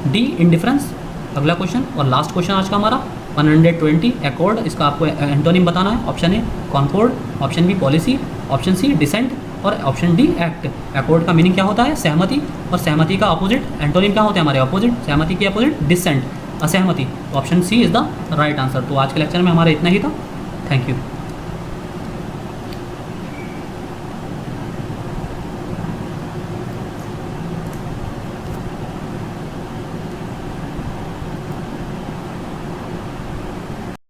डी इंडिफरेंस। अगला क्वेश्चन और लास्ट क्वेश्चन आज का हमारा 120, एकॉर्ड। इसका आपको एंटोनिम बताना है। Option A concord, option B policy, option C dissent और ऑप्शन डी एक्ट। एकॉर्ड का मीनिंग क्या होता है? सहमति, और सहमति का अपोजिट एंटोनिम क्या होते हैं हमारे? अपोजिट, सहमति की अपोजिट डिसेंट, असहमति। Option C is the right answer. तो आज के लेक्चर में हमारा इतना ही था। Thank you.